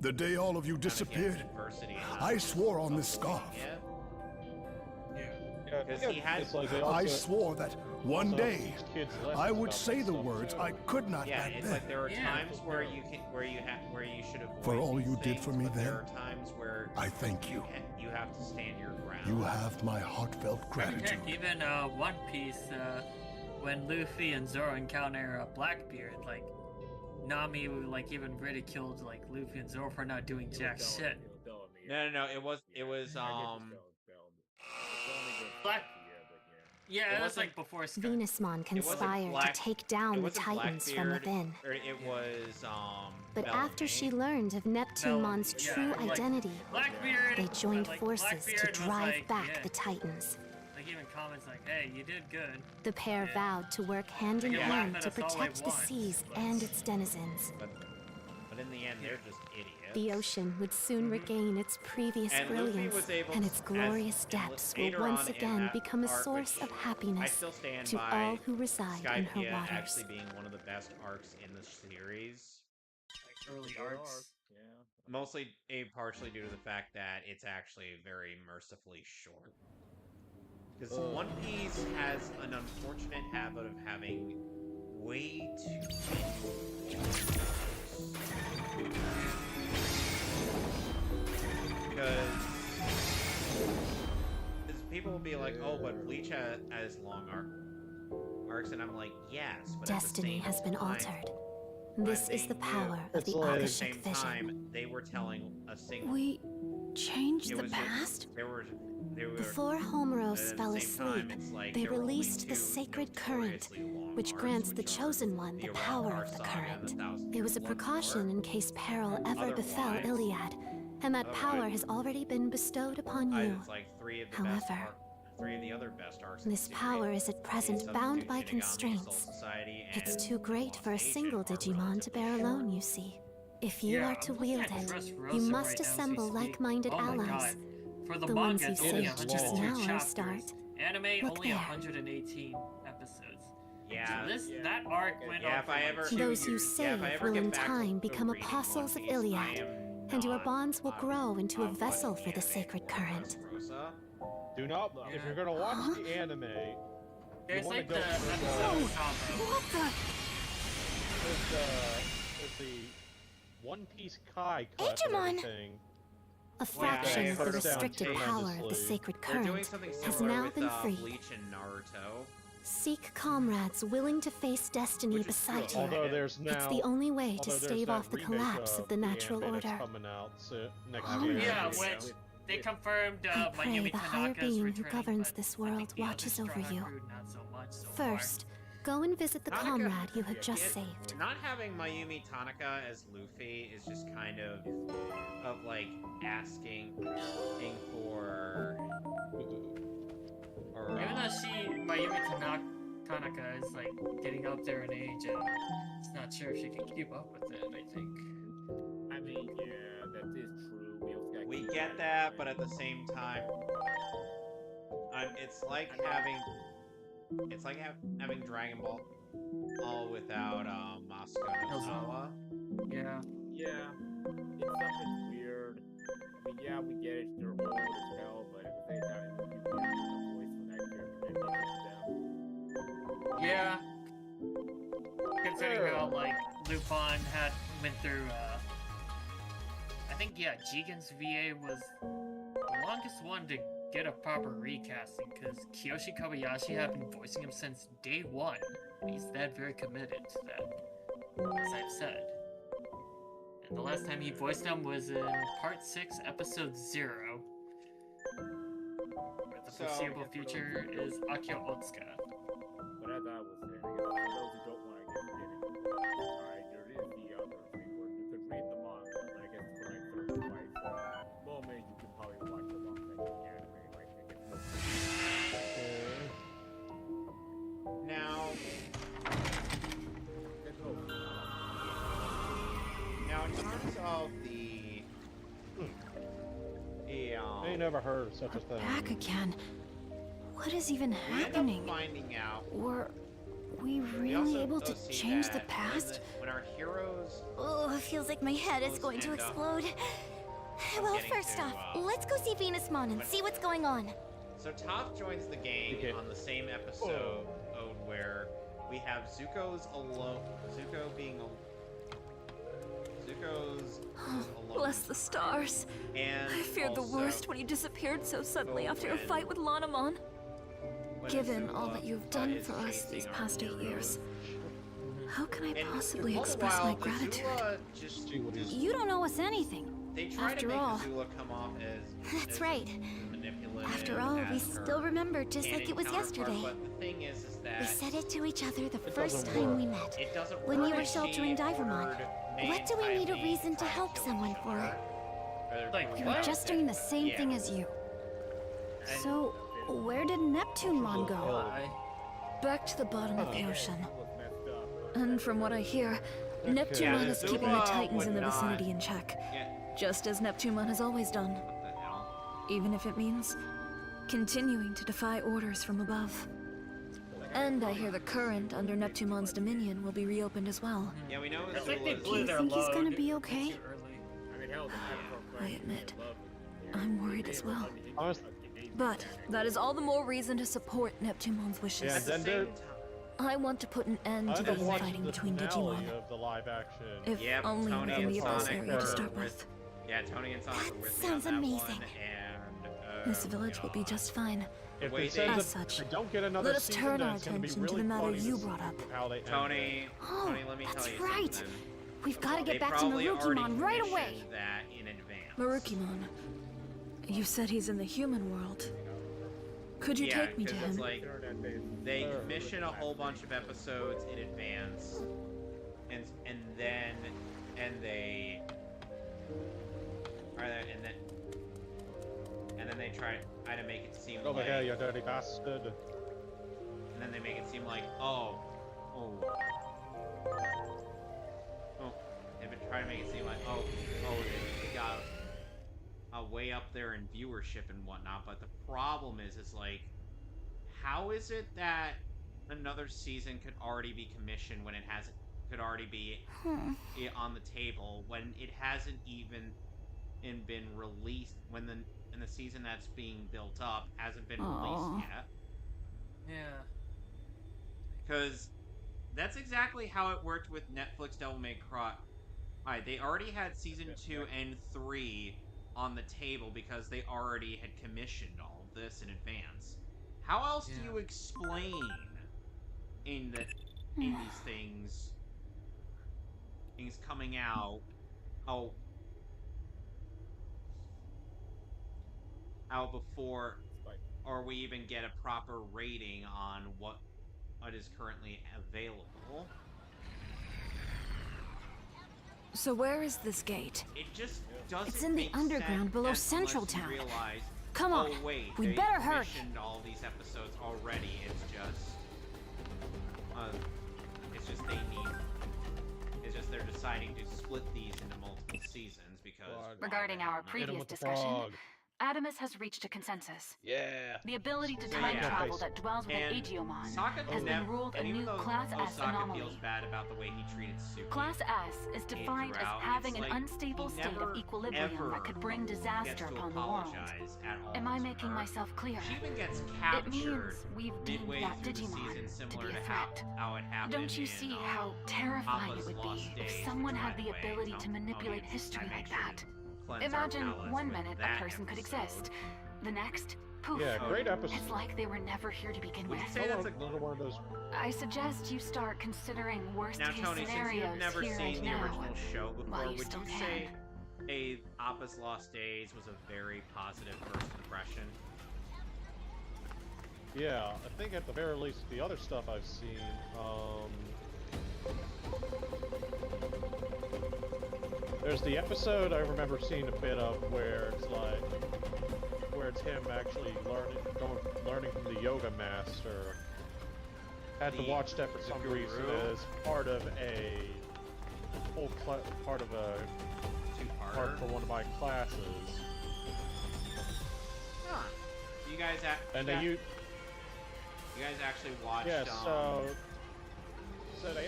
The day all of you disappeared, I swore on this scarf. Because he had It's like they I also, swore that one also day teach kids lessons I would about say this the stuff, words too. I could not yeah, back it's then. like there are times where you should avoid For all these you did things, for me but then, there are times where I thank you. you have to stand your ground. You have my heartfelt gratitude. Heck, even One Piece, when Luffy and Zoro encounter Blackbeard, like Nami like even ridiculed like Luffy and Zoro for not doing jack shit. No. It was Black. Yeah, It that's wasn't- like before Sky. Venusmon conspired to take down the Titans from within. Or it was But after Bellamy. she learned of Neptunemon's Yeah, true like, identity, Blackbeard, they joined like, forces to Blackbeard was drive like, back yeah. the Titans. Like even comments like, "Hey, you did good." The pair Yeah. vowed to work hand in They can hand laugh to at us all they protect the want, seas but- and its denizens. But in the end, they're just idiots. The ocean would soon regain its previous And Luffy brilliance, was able and to- its glorious as- depths will later once on in again that become a arc, source which of happiness I still stand to by all who reside in her Skypiea waters. actually being one of the best arcs in the series. Like early arcs. Mostly partially due to the fact that it's actually very mercifully short. Because One Piece has an unfortunate habit of having way too many. Because people will be like, "Oh, but Bleach has long arcs," and I'm like, "Yes, but Destiny at the same has been time, altered. This is the power of It's the like- At the Akashic same vision. time, they were telling a single. We changed it the was past? They were. Before at Homeros the fell same asleep, time, it's like they there were only released the two sacred current, notoriously long which arcs, grants the which are chosen one the the power Around of the Saga and current. the Thousand It was a Year War. precaution in case peril ever befell Otherwise- Iliad, and that power has already been bestowed upon you. It's like three of the However, three of the other best arcs. in the this series. power is at present Substitute bound by Shinigami, constraints. Soul Society, It's and too great for a Lost single Agent are Digimon to bear relatively alone, short. you see. If you Yeah, are to I'm looking wield at it, Dressrosa you right must now as we assemble speak. like-minded Oh my allies. God. For the The manga, ones you it's only saved just 102 now are a chapters. start. Anime Look only there. 118 episodes. Yeah. So that arc went Yeah, on if for I like ever- 2 Those you years. save if I ever will get in back to time become reading apostles One of Piece, I Iliad, am and your not bonds will grow into a on vessel the for the anime sacred for current. Dressrosa. Do not. If you're gonna watch the anime, There's wanna like go the with, episode combo. What the? there's the One Piece Kai cut and Digimon! everything. A fraction of the cuts down restricted power of the tremendously. sacred They're doing current something has similar now with been freed. Bleach and Naruto. Seek comrades willing to face destiny beside you. Although there's now, It's the only way to although there's stave that off the remake collapse of the natural anime that's order. coming out next Oh, year. Yeah, yes. which they confirmed I pray Mayumi the higher Tanaka's being who returning, governs but this I world think the other watches over strong you. crew, not so much so far. First, go and visit the Tanaka- comrade you had just saved. Not having Mayumi Tanaka as Luffy is just kind of like asking for. Or, Even though Mayumi Tanaka is like getting up there in age, and it's not sure if she can keep up with it. I think. I mean, yeah, that is true. We also got we get that, but at the same time, it's like having Dragon Ball all without Moscow Nozawa. Yeah. Yeah, it's something weird. I mean, yeah, we get it. They're old as hell, but at the same time, you hear the voice from that character that gives them. Yeah. Considering how like Lupin went through I think Jigen's VA was the longest one to get a proper recasting because Kiyoshi Kobayashi had been voicing him since day one. And he's that very committed to that, as I've said. And the last time he voiced him was in Part 6, Episode 0. Where the foreseeable future is Akio Otsuka. But as I was saying, I guess for those who don't want to get into it, alright, there is the other thing where you could read the manga, but I guess for like certain fights, moment you can probably watch the manga and the anime, like it gets Now, in terms of the I ain't never heard of such a thing. Back again. What is even we end happening? up finding out. Were we We really also able to see change the that past? when our heroes. Oh, it feels like my head is going to end up explode. Well, getting first to, off, let's go see Venusmon and see what's going on. So Toph joins the gang on the same episode where we have Zuko's alone. Zuko being Zuko's alone. Bless the stars. And I feared the also worst when you disappeared so suddenly after your when- fight with Lanamon. when Given all Azula that you've done is for us chasing these our past 8 years, how can I And possibly all the express while, my gratitude? Azula just You don't owe us anything. They try After to make all. Azula come off as That's right. manipulative. After all, we as still her remember just like canon it was counterpart, yesterday. But the thing is that We said it to each other the It first doesn't time work. we met. it doesn't When work you were if sheltering she Divermon. ordered What do we May need a Tylee reason to try help kill someone each for? other. Like, We were what? just doing the same Yeah. thing as you. So, where did Neptunemon go? Why? Back to the bottom of the ocean. was messed up. And from what I hear, Yeah, Neptunemon is keeping the Azula Titans would in the not- vicinity in check. Yeah, Just as Neptunemon has always done. what the hell? Even if it means continuing to defy orders from above. And I hear the current under Neptunemon's dominion will be reopened as well. Yeah, we know It's like they Azula's blew their think he's load gonna be okay? too early. I mean, hell, the Afro I Christ admit, love is- I'm worried as well. Honest- But that is all the more reason to support Neptunemon's wishes. Yeah, At the then same there- time. I want to put an end I to the ended up watching infighting the between finale Digimon. of the live action. If Yep, only Tony within and the Abyss Sonic area to were start with- with. Yeah, Tony and Sonic were with me sounds on that amazing. one, and This village will be just fine. If Wait, they say as that such, they don't get another let us season, turn then our it's gonna be attention to really the matter funny to you see brought up. how they end Tony, Oh, Tony, let me tell that's you right. something. We've got to They get back to probably already Marukimon right away. commissioned that in advance. Marukimon, you said he's in the human world. Could you Yeah, take me to 'cause it's him? like they commission a whole bunch of episodes in advance, and then they they try to make it seem Over like here, you dirty bastard. and then they make it seem like oh, they try to make it seem like they got way up there in viewership and whatnot. But the problem is like, how is it that another season could already be commissioned when it hasn't? Could already be on the table when it hasn't even been released, when the season that's being built up hasn't been released yet. Yeah. Because that's exactly how it worked with Netflix Devil May Cry Alright, they already had season 2 and 3 on the table because they already had commissioned all of this in advance. How else do you explain in these things coming out how before or we even get a proper rating on what is currently available? So where is this gate? It just doesn't It's in the make underground sense below unless Central you Town. realize, Come on, oh wait, we they better hurry. commissioned all these episodes already. It's just they're deciding to split these into multiple seasons because Regarding our previous discussion, frog. Adamus has reached a consensus. Yeah. The ability to So, time yeah. travel that dwells within And Aegeomon Sokka has been ruled a and even new though Class S Osaka anomaly. feels bad about the way he treated Suki. Class S is defined as throughout, having it's an like unstable he state never, of equilibrium ever that could bring disaster gets to upon the world. apologize at all Am I to making her. myself clear? She even gets It captured means we've deemed midway that through the Digimon season, to similar be to a threat. how it happened. Don't you in, see how terrifying Appa's it would Lost be Days, if someone which, had by the way, ability to manipulate audience, history I like made sure that? to cleanse our Imagine palates one with minute that a person could episode. exist, the next, poof. Yeah, great episode. It's like they were never here to begin Would with. you say that's another one of those? I suggest you start considering worst Now, case Tony, since scenarios you've never here seen and the now. original show before, while you would still you can. say Appa's Lost Days was a very positive first impression? Yeah, I think at the very least, the other stuff I've seen, there's the episode I remember seeing a bit of where it's him actually learning from the yoga master. Had to watch that for some reason as part of a part for one of my classes. Huh. You guys you guys actually watched So they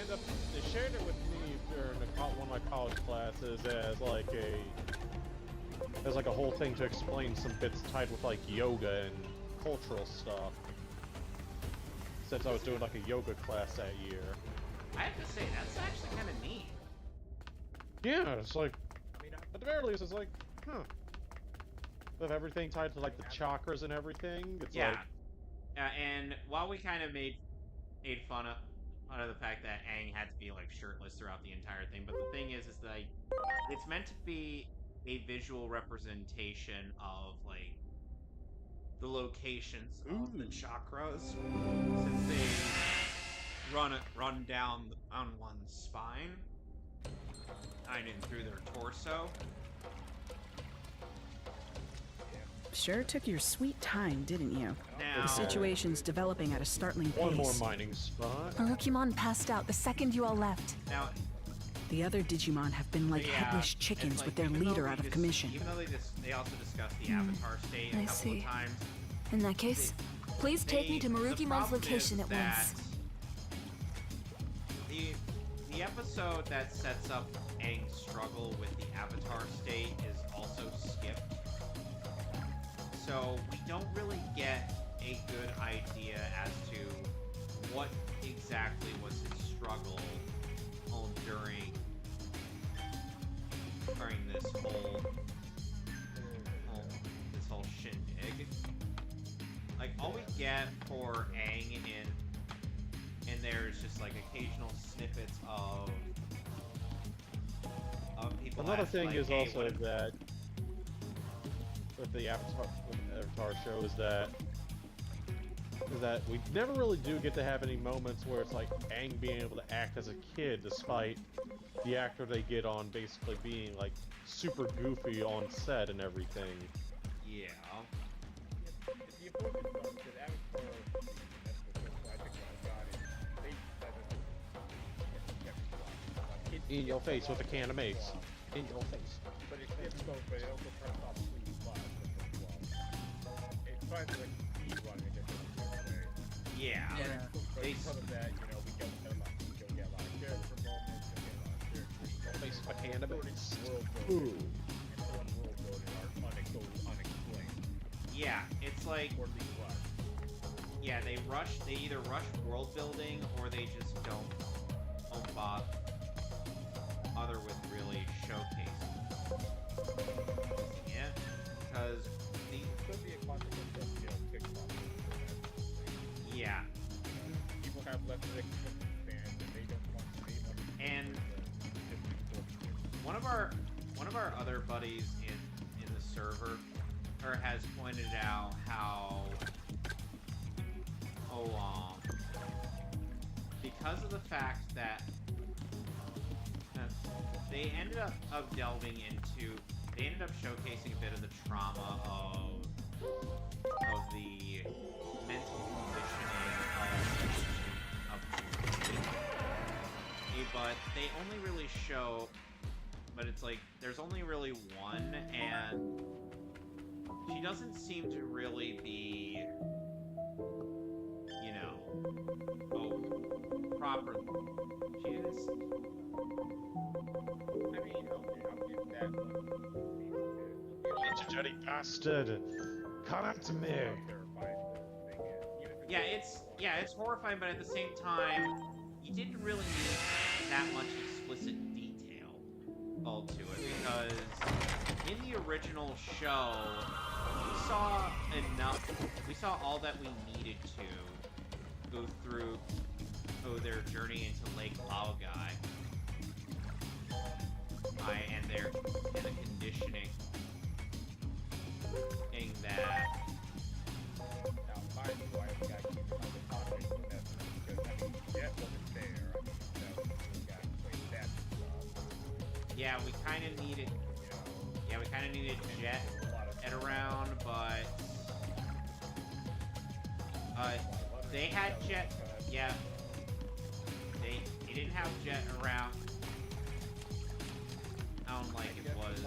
shared it with me during one of my college classes as like a whole thing to explain some bits tied with like yoga and cultural stuff. Since I was doing like a yoga class that year. I have to say, that's actually kind of neat. Yeah, it's like, at the very least, it's like, huh. With everything tied to like the chakras and everything, it's like... And while we kind of made fun of the fact that Aang had to be like shirtless throughout the entire thing, but the thing is like, it's meant to be a visual representation of like the locations of the chakras, since they run down on one's spine, and in through their torso. Sure took your sweet time, didn't you? Now, The situation's developing at a startling pace. One more mining spot. Marukimon passed out the second you all left. Now, The other Digimon have been like headless chickens like, with their even though leader we out of just- commission. Even though they also discussed the Avatar state a I couple see. of times. In that case, please take me to the Marukimon's problem location is at that once. The episode that sets up Aang's struggle with the Avatar state is also skipped. So we don't really get a good idea as to what exactly was his struggle during this whole shindig. Like, all we get for Aang in there is just like occasional snippets of people. Another ask, thing like, is hey, also what- that with the Avatar show is that we never really do get to have any moments where it's like Aang being able to act as a kid, despite the actor they get on basically being like super goofy on set and everything. Yeah. The important part is that Avatar, I think what I got is they decided In your face with a can of mace. In your face. but it also turns off sleep live as well. It tries to like speed run in a different way. Yeah. But because of that, we get a lot of character moments, we get a lot of character Face with a can of mace. world building, and some world building are unexplained. Yeah, it's like, Or at least rushed. yeah, they either rush world building or they just don't bother with really of our other buddies in the server has pointed out how because of the fact that they ended up showcasing a bit of the trauma of the mental conditioning of but they only really show, but it's like there's only really one, and she doesn't seem to really be, you know, proper. She is. I mean, okay, I'll give that one. It's a dirty bastard. Come at me. Yeah, it's horrifying, but at the same time, you didn't really need that much explicit detail all to it, because in the original show, we saw enough. We saw all that we needed to go through their journey into Lake Laogai, and the conditioning, that. Now, mind you, I got to keep it on the topic of that, because I mean, Jet wasn't there. I mean, that was the guy who played that stuff. Yeah, we kind of needed. Yeah, we kind of needed Jet at around, but they had Jet. Yeah, they didn't have Jet around. I don't like it was.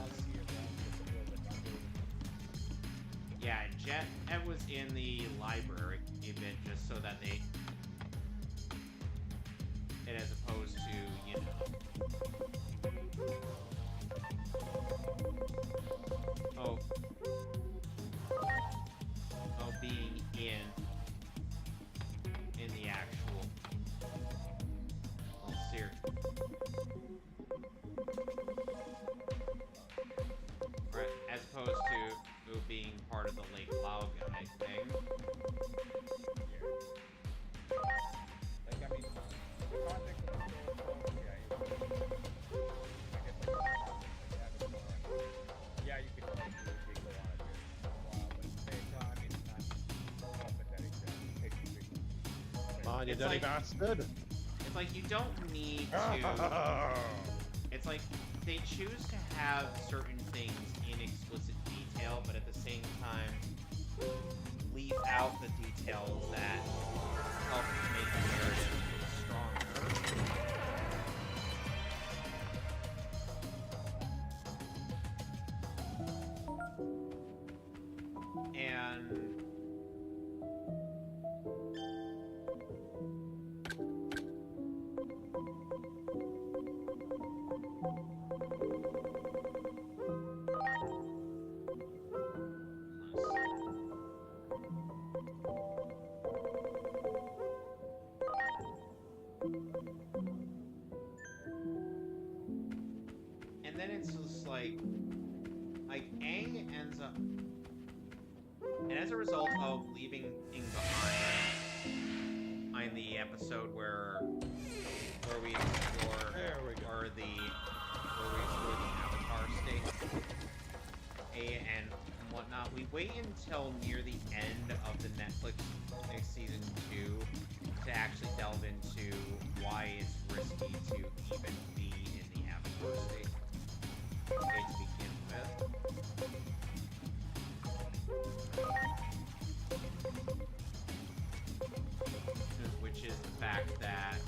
Yeah, Jet was in the library a bit, just so that they, and as opposed to, you know, being in the actual, series. Right, as opposed to being part of the Lake Laogai thing. Like, I mean, the context of the yeah, you can only do a giggle on it for a while, but at the same time, it's not something that exactly takes you big. Come on, you dirty bastard! It's like you don't need to. It's like they choose to have certain things in explicit detail, but at the same time, leave out the details that help make the narrative stronger. And then it's just like Aang ends up, and as a result of leaving Ing behind in the episode where we explore where we explore the Avatar state and whatnot, we wait until near the end of the Netflix season 2 to actually delve into why it's risky to even be in the Avatar state. To begin with. Which is the fact that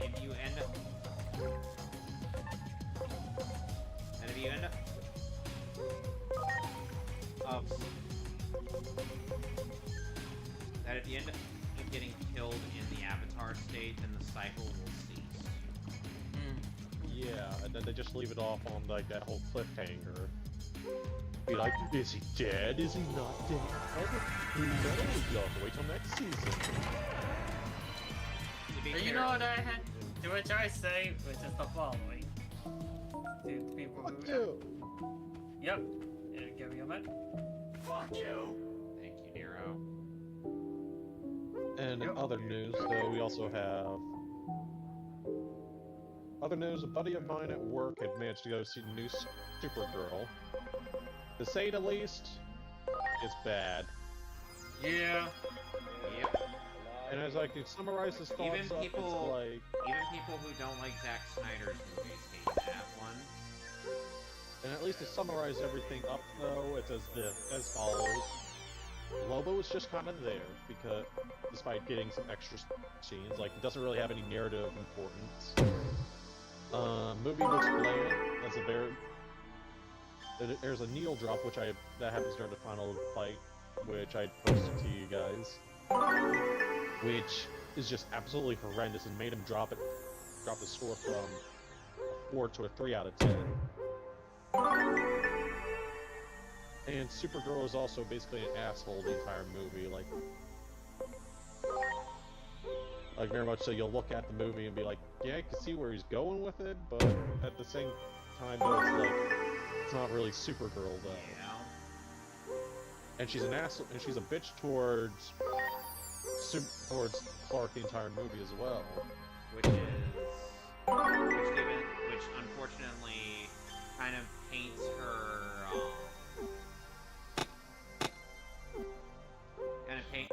if you end up getting killed in the Avatar state, then the cycle will cease. Yeah, and then they just leave it off on like that whole cliffhanger. Be like, is he dead? Is he not dead? Who knows? You'll have to wait till next season. But you know what I had? To which I say, which is the following. To people who. Yep. Give me a minute. Fuck you. Thank you, Nero. And in other news, though, we also have Other news, a buddy of mine at work had managed to go see the new Supergirl. To say the least, it's bad. Yeah. Yep. And as I could summarize his thoughts Even people who don't like Zack Snyder's movies hate that one. And at least to summarize everything up, though, it's as follows. Lobo is just kind of there, because despite getting some extra scenes, like, it doesn't really have any narrative importance. Movie looks bland. That's a very... There's a needle drop, that happens during the final fight, which I posted to you guys. Which is just absolutely horrendous and made him drop the score from a 4 to a 3 out of 10. And Supergirl is also basically an asshole the entire movie, like very much so you'll look at the movie and be like, yeah, I can see where he's going with it, but at the same time, though, it's like, it's not really Supergirl, though. Yeah. And she's an asshole, and she's a bitch towards Clark the entire movie as well. Which unfortunately kind of paints her, paints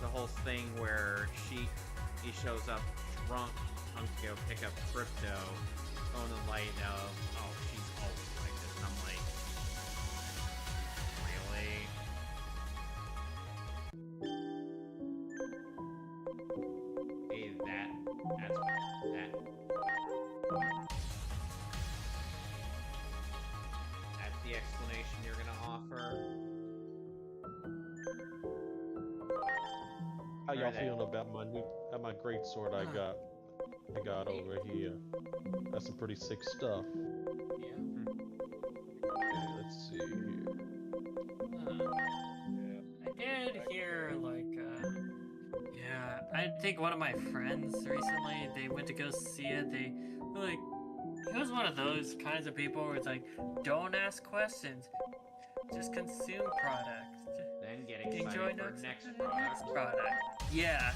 the whole thing where he shows up drunk to go pick up Crypto on the light of, oh, she's always like this, and I'm like, really? Hey, that's the explanation you're gonna offer? How y'all feeling about my great sword I got over here? That's some pretty sick stuff. Yeah. Okay, let's see here. I did hear, like, yeah, I think one of my friends recently, they went to go see it, they were like, he was one of those kinds of people where it's like, don't ask questions, just consume products. Then get excited for next product. Yeah.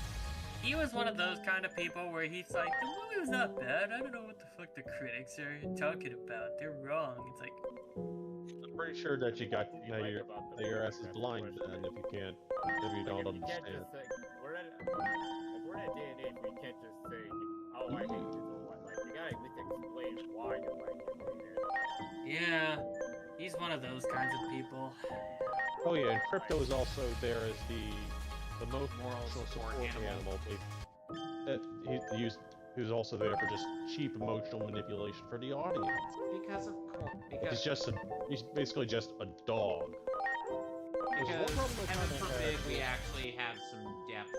He was one of those kind of people where he's like, the movie was not bad, I don't know what the fuck the critics are talking about, they're wrong. It's like, I'm pretty sure that your ass is blind then if you don't understand. We're at a day and age where you can't just say, oh, I hate this or what. Like, you gotta at least explain why you like it. yeah, he's one of those kinds of people. Oh yeah, and Crypto is also there as the most moral support animal. Who's also there for just cheap emotional manipulation for the audience. Because he's basically just a dog. Because heaven forbid we actually have some depth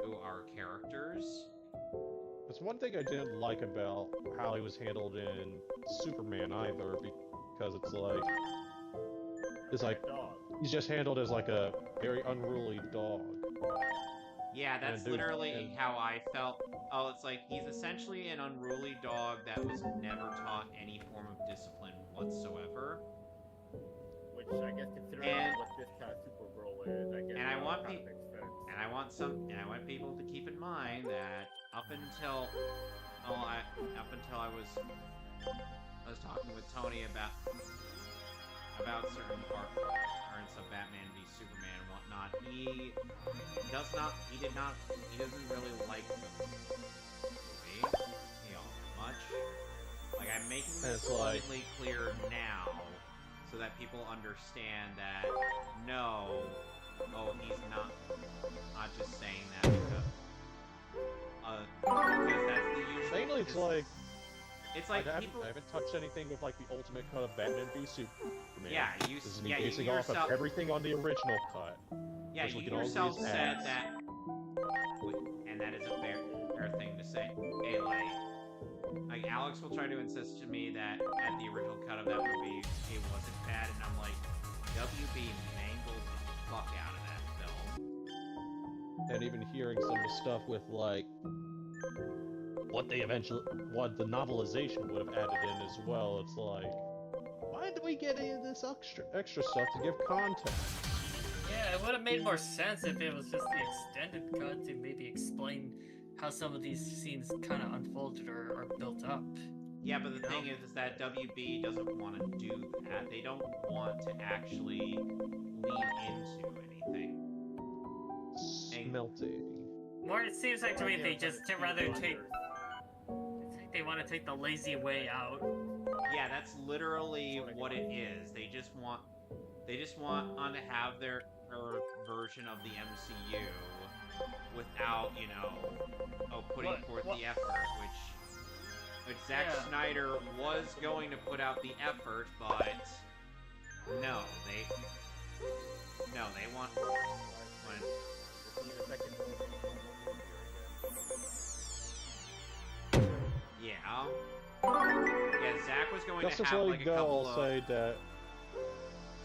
to our characters. That's one thing I didn't like about how he was handled in Superman either, because it's like he's just handled as like a very unruly dog. Yeah, that's literally how I felt. Oh, it's like he's essentially an unruly dog that was never taught any form of discipline whatsoever. Which I guess considering what this kind of Supergirl is, I guess I want people to keep in mind that up until I was talking with Tony about certain parts of Batman v Superman and whatnot. He doesn't really like the movie all that much. Like, I'm making this abundantly clear now so that people understand that he's not just saying that because that's the usual. Mainly it's like I haven't touched anything with like the ultimate cut of Batman v Superman. Yeah, basing off of everything on the original cut. Yeah, you yourself said that, and that is a fair thing to say. Hey, like Alex will try to insist to me that at the original cut of that movie it wasn't bad, and I'm like, WB mangled the fuck out of that film. And even hearing some of the stuff with like what the novelization would have added in as well. It's like, why did we get any of this extra stuff to give context? Yeah, it would have made more sense if it was just the extended cut to maybe explain how some of these scenes kind of unfolded or built up. Yeah, but the thing is that WB doesn't want to do that. They don't want to actually lean into anything. Melting. More, it seems like to me they just rather take. It's like they want to take the lazy way out. Yeah, that's literally what it is. They just want on to have their version of the MCU without, you know, putting forth the effort, which Zack Snyder was going to put out the effort, but no, they want. Yeah. Yeah, Zack was going to have like a couple of...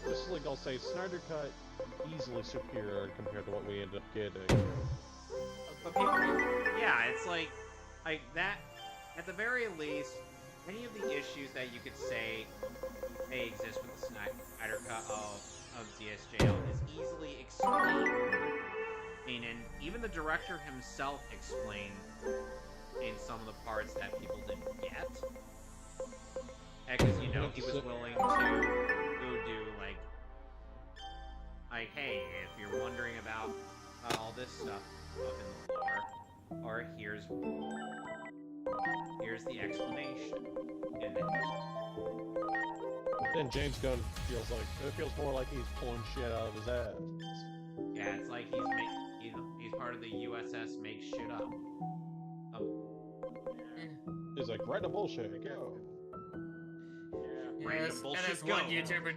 Just like I'll say, Snyder Cut easily superior compared to what we ended up getting. But people, yeah, it's like that. At the very least, any of the issues that you could say may exist with the Snyder Cut of ZSJL is easily explained. I mean, and even the director himself explained in some of the parts that people didn't get. Because, you know, he was willing to go do, like, hey, if you're wondering about all this stuff up in the lore, or here's the explanation. Then James Gunn feels more like he's pulling shit out of his ass. Yeah, it's like he's part of the USS makes shit up. He's like, write the bullshit, go. Yeah, as one YouTuber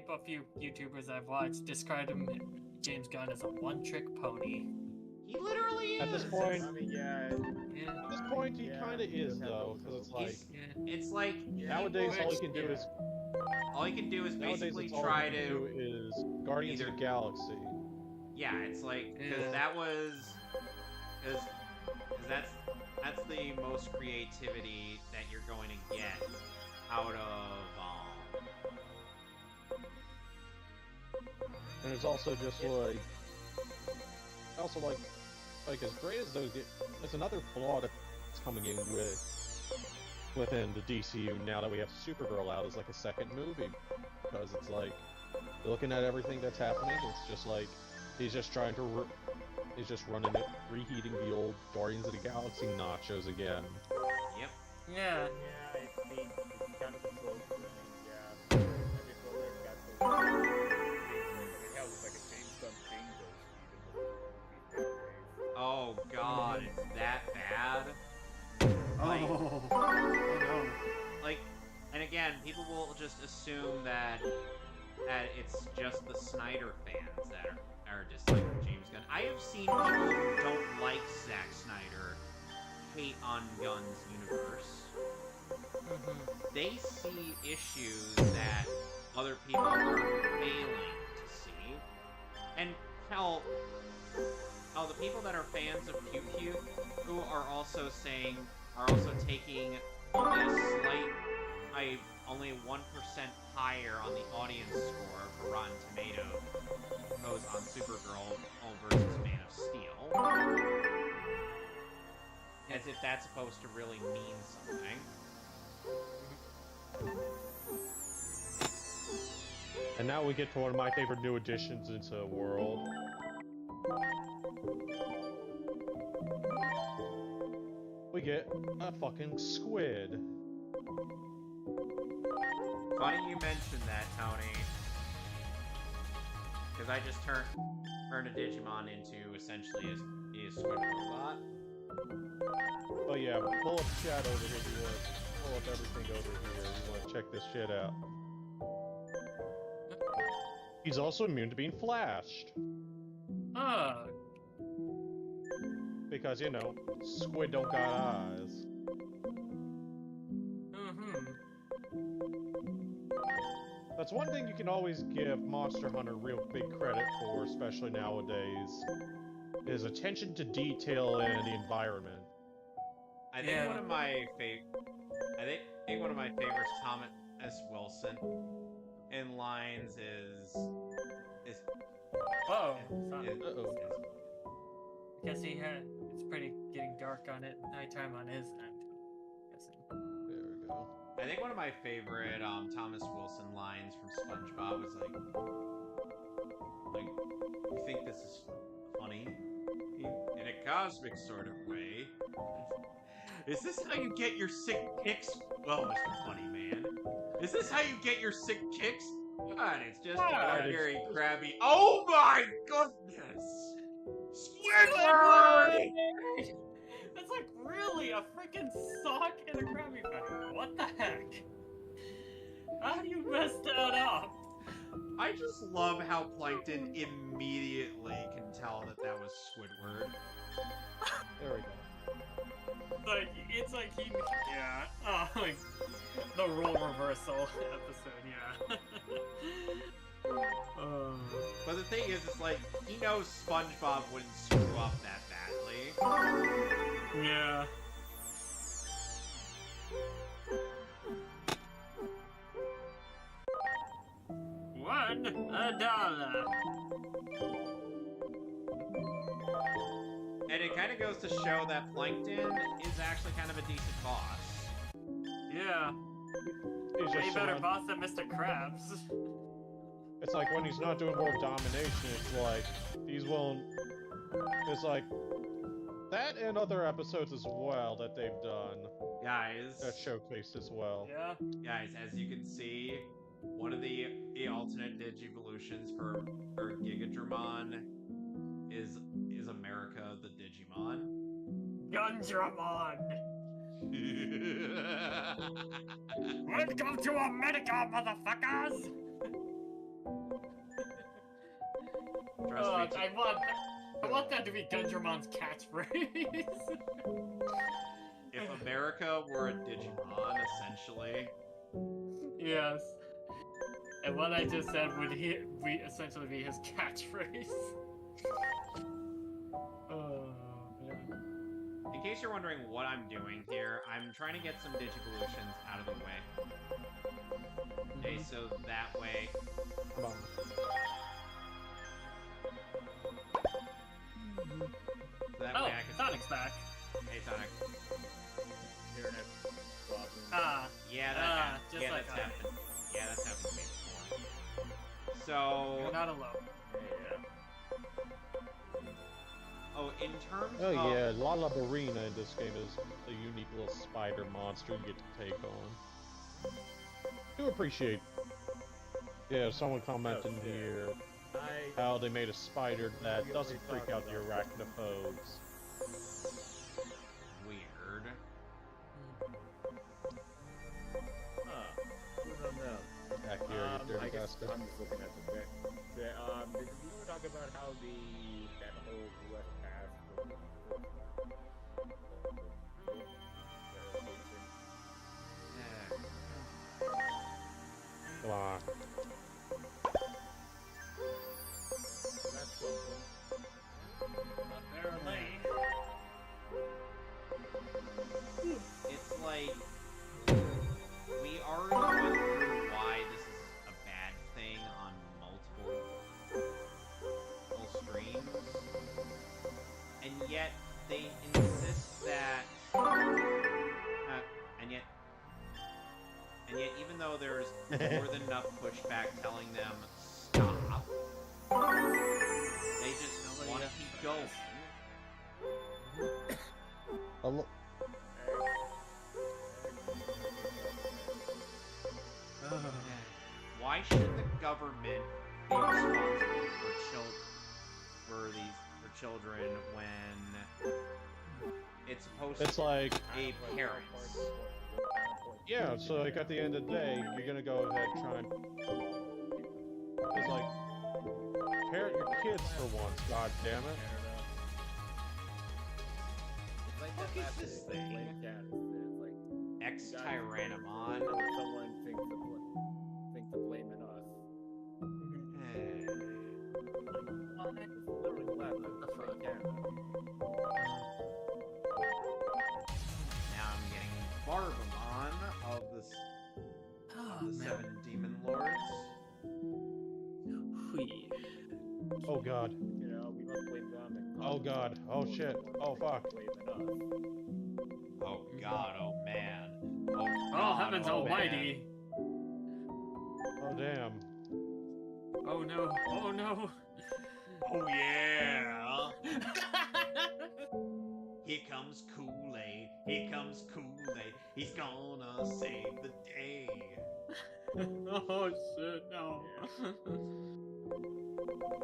a few YouTubers I've watched described James Gunn as a one-trick pony. He literally is. At this point, I mean, at this point, he kind of is though, because it's like nowadays all he can do is basically try to do is Guardians of the Galaxy. Yeah, it's like because that's the most creativity that you're going to get out of. And it's also just like as great as those get, there's another flaw that's coming in within the DCU now that we have Supergirl out as like a second movie, because it's like looking at everything that's happening, it's just like he's just running it, reheating the old Guardians of the Galaxy nachos again. Yep. Yeah. It's kind of controlled. Yeah. Oh god, it's that bad? Like, oh no. Like, and again, people will just assume that it's just the Snyder fans that are just like James Gunn. I have seen people who don't like Zack Snyder hate on Gunn's universe. They see issues that other people are failing to see. And hell, the people that are fans of QQ, who are also taking only 1% higher on the audience score for Rotten Tomatoes goes on Supergirl versus Man of Steel. As if that's supposed to really mean something. And now we get to one of my favorite new additions into the world. We get a fucking squid. Funny you mentioned that, Tony. Because I just turned a Digimon into essentially a squid robot. Oh yeah, pull up chat over here if you want. Pull up everything over here if you want to check this shit out. He's also immune to being flashed. Because, you know, squid don't got eyes. That's one thing you can always give Monster Hunter real big credit for, especially nowadays. is attention to detail in the environment. I think one of my favorites, Thomas S. Wilson, in lines is. Whoa! Uh-oh. Because it's pretty getting dark on it, nighttime on his end. There we go. I think one of my favorite Thomas Wilson lines from SpongeBob was like, you think this is funny? In a cosmic sort of way. Is this how you get your sick kicks? Well, Mr. Funny Man. Is this how you get your sick kicks? God, it's just ordinary Krabby. Oh my goodness! Squidward! That's like really a freaking sock and a Krabby Patty. What the heck? How do you mess that up? I just love how Plankton immediately can tell that was Squidward. There we go. Like, it's like he, like, the role reversal episode, yeah. But the thing is, it's like, he knows SpongeBob wouldn't screw up that badly. Yeah. $1. And it kind of goes to show that Plankton is actually kind of a decent boss. Yeah. He's Way just better boss than Mr. Krabs. It's like when he's not doing world domination, it's like he's willing. It's like that and other episodes as well that they've done. Guys. That showcased as well. Yeah. Guys, as you can see, one of the alternate Digivolutions for Gigadramon is America the Digimon. Gundramon! Welcome to America, motherfuckers! I want that to be Gundramon's catchphrase. If America were a Digimon, essentially. Yes. And what I just said would essentially be his catchphrase. Oh, man. In case you're wondering what I'm doing here, I'm trying to get some Digivolutions out of the way. Okay, so that way... Come on. That Oh, way I can... Sonic's back. Hey, Sonic. Internet problem. Yeah, just yeah, like that's happened. Yeah, that's happened to me before. So... You're not alone. Oh, in terms Oh of... yeah, Lala Barina in this game is a unique little spider monster you get to take on. Do appreciate, yeah, someone commented here how they made a spider that doesn't freak out the arachnophobes. Weird. I don't know. Back here, you I dirty guess bastard. I'm just looking at the deck. Did you talk about how that whole West Pass Come on. That's something. Apparently. It's like... We already went through why this is a bad thing on multiple streams. And yet, they insist that... And yet, even though there's more than enough pushback telling them stop, they just want to keep going. Why should the government be responsible for children when it's supposed It's to like, be parents? yeah, so like at the end of the day, you're gonna go ahead and try and... It's like, parent your kids for once, god damn it. What is this thing? Ex-Tyrannomon? Someone thinks to blame it us. Literally the last Now I'm getting Barbamon of the Seven Demon Lords. Oh god. You know, we must blame them. Oh god. Oh shit. Oh fuck. Oh god, oh man. Oh, Oh, heavens almighty. Oh damn. Oh no. Oh no. Oh yeah. Here comes Kool-Aid. Here comes Kool-Aid. He's gonna save the day. Oh shit, no.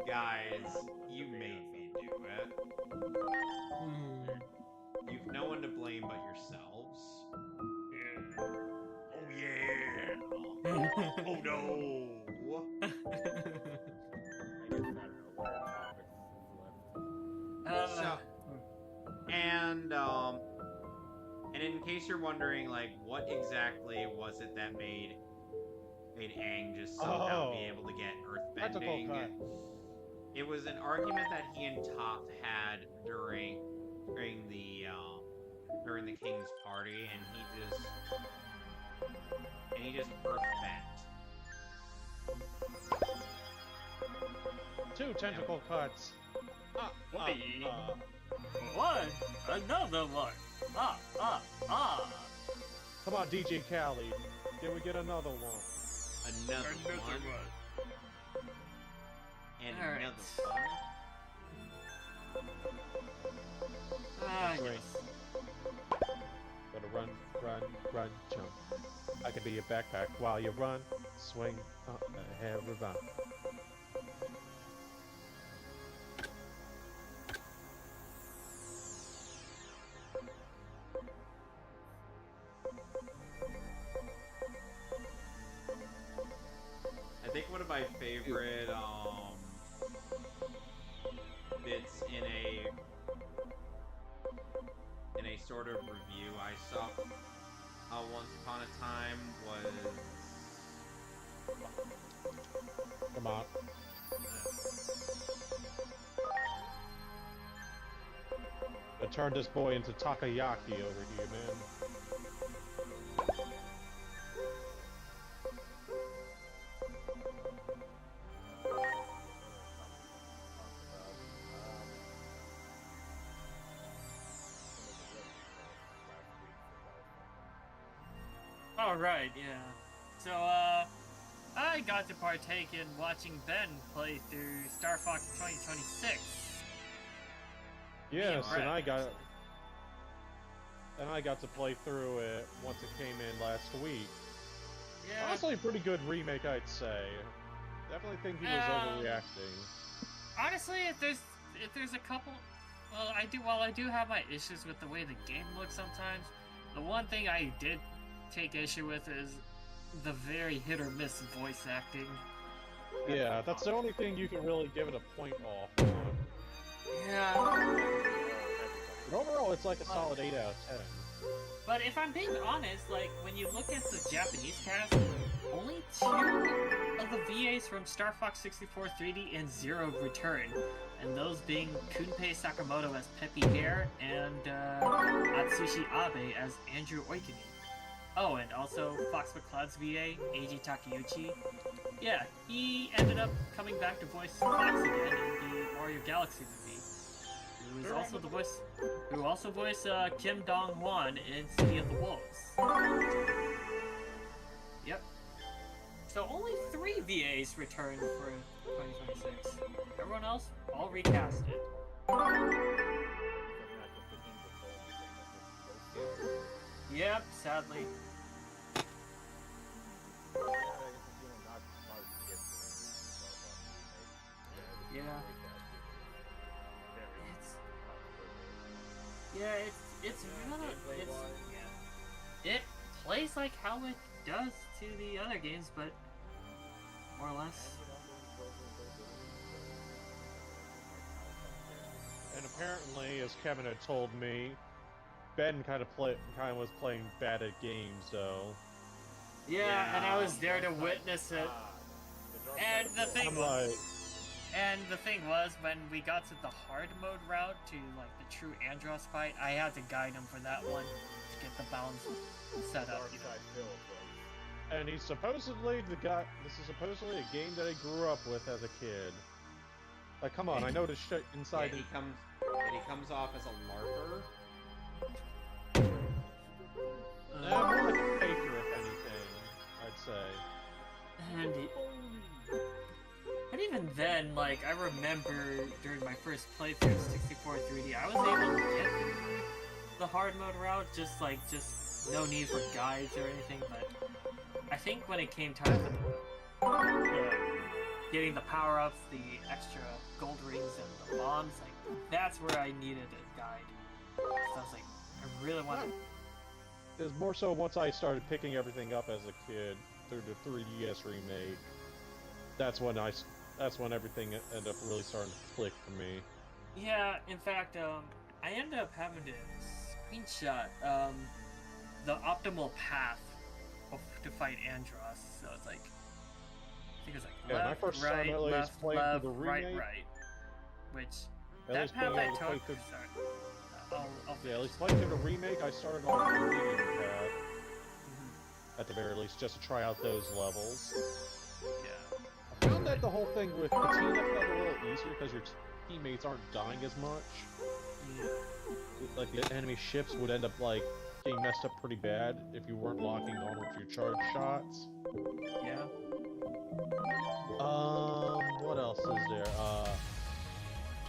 Guys, you made me do it. You've no one to blame but yourselves. Oh yeah! Oh no! And in case you're wondering, like, what exactly was it that made Aang just somehow be able to get earthbending? It was an argument that he and Toph had during the king's party, and he just earthbent. 2 tentacle cuts. One, another one. Come on, DJ Khaled. Can we get another one? Another one. And another one. Yes. Gotta run, jump. I can be your backpack while you run, swing, ahead, run. I think one of my favorite bits in a sort of review I saw once upon a time was... Come on. I turned this boy into takoyaki over here, man. Alright, yeah. So, I got to partake in watching Ben play through Star Fox 2026. Yes, and I got to play through it once it came in last week. Yeah. Honestly, a pretty good remake, I'd say. Definitely think he was overreacting. Honestly, if there's a couple, while I do have my issues with the way the game looks sometimes, the one thing I did take issue with is the very hit or miss voice acting. Yeah, that's the only thing you can really give it a point off on. Yeah. But overall, it's like a solid 8 out of 10. But if I'm being honest, like, when you look at the Japanese cast, only 2 of the VAs from Star Fox 64 3D and Zero return, and those being Kunpei Sakamoto as Peppy Hare and Atsushi Abe as Andrew Oikini. Oh, and also Fox McCloud's VA, Eiji Takeuchi. Yeah, he ended up coming back to voice Fox again in the Mario Galaxy movie. Who also voiced Kim Dong-hwan in City of the Wolves. Yep. So only 3 VAs returned for 2026. Everyone else, all recasted. Yep, sadly. Yeah. It plays like how it does to the other games, but more or less. And apparently, as Kevin had told me, Ben kind of was playing bad at games, though. Yeah, and I was there to witness it. And the thing I'm like, And the thing was, when we got to the hard mode route to like the true Andros fight, I had to guide him for that one to get the balance set up. You know. And he's supposedly the guy. This is supposedly a game that I grew up with as a kid. Like, come on, I know the shit inside. Yeah, he comes off as a LARPer. More like a faker, if anything, I'd say. And even then, like, I remember during my first playthrough of 64 3D, I was able to get the hard mode route, just no need for guides or anything, but I think when it came time for getting the power-ups, the extra gold rings, and the bombs, like, that's where I needed a guide. So I was like, I really want to... It was more so once I started picking everything up as a kid through the 3DS remake. That's when everything ended up really starting to click for me. Yeah, in fact, I ended up having to screenshot the optimal path to fight Andros. So it's like, I think it was like left, right, left, left, right, right. Which that path I took. Yeah, at least playing through the remake, I started on the medium path. At the very least, just to try out those levels. Yeah. I found that the whole thing with the team up got a little easier because your teammates aren't dying as much. Yeah. Like, the enemy ships would end up, like, getting messed up pretty bad if you weren't locking on with your charge shots. Yeah. What else is there?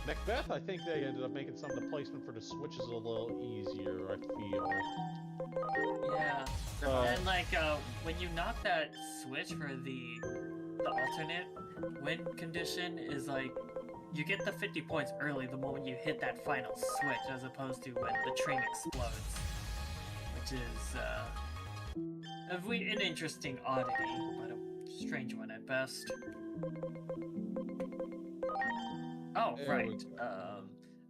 Macbeth, I think they ended up making some of the placement for the switches a little easier, I feel. Yeah. And like, when you knock that switch for the alternate win condition is like, you get the 50 points early the moment you hit that final switch, as opposed to when the train explodes. Which is, an interesting oddity, but a strange one at best. Oh, right.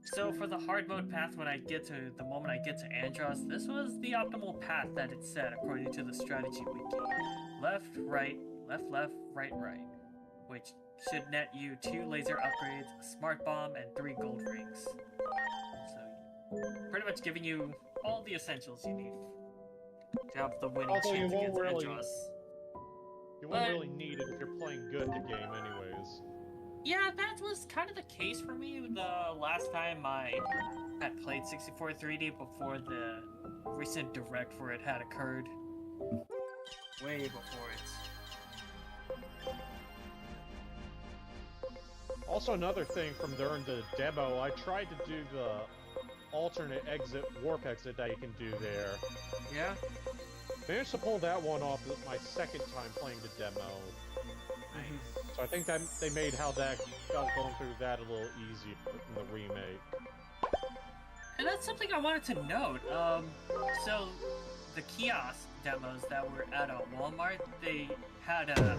So for the hard mode path, the moment I get to Andros, this was the optimal path that it said according to the strategy wiki. Left, right, left, left, right, right. Which should net you 2 laser upgrades, a smart bomb, and 3 gold rings. So, pretty much giving you all the essentials you need to have the winning chance against Andros. You won't really need it if you're playing good the game anyways. Yeah, that was kind of the case for me the last time I had played 64 3D before the recent direct for it had occurred. Way before it. Also, another thing from during the demo, I tried to do the alternate warp exit that you can do there. Yeah? Managed to pull that one off my second time playing the demo. Nice. So I think that they made how that felt going through that a little easier in the remake. And that's something I wanted to note. So the kiosk demos that were at Walmart, they had I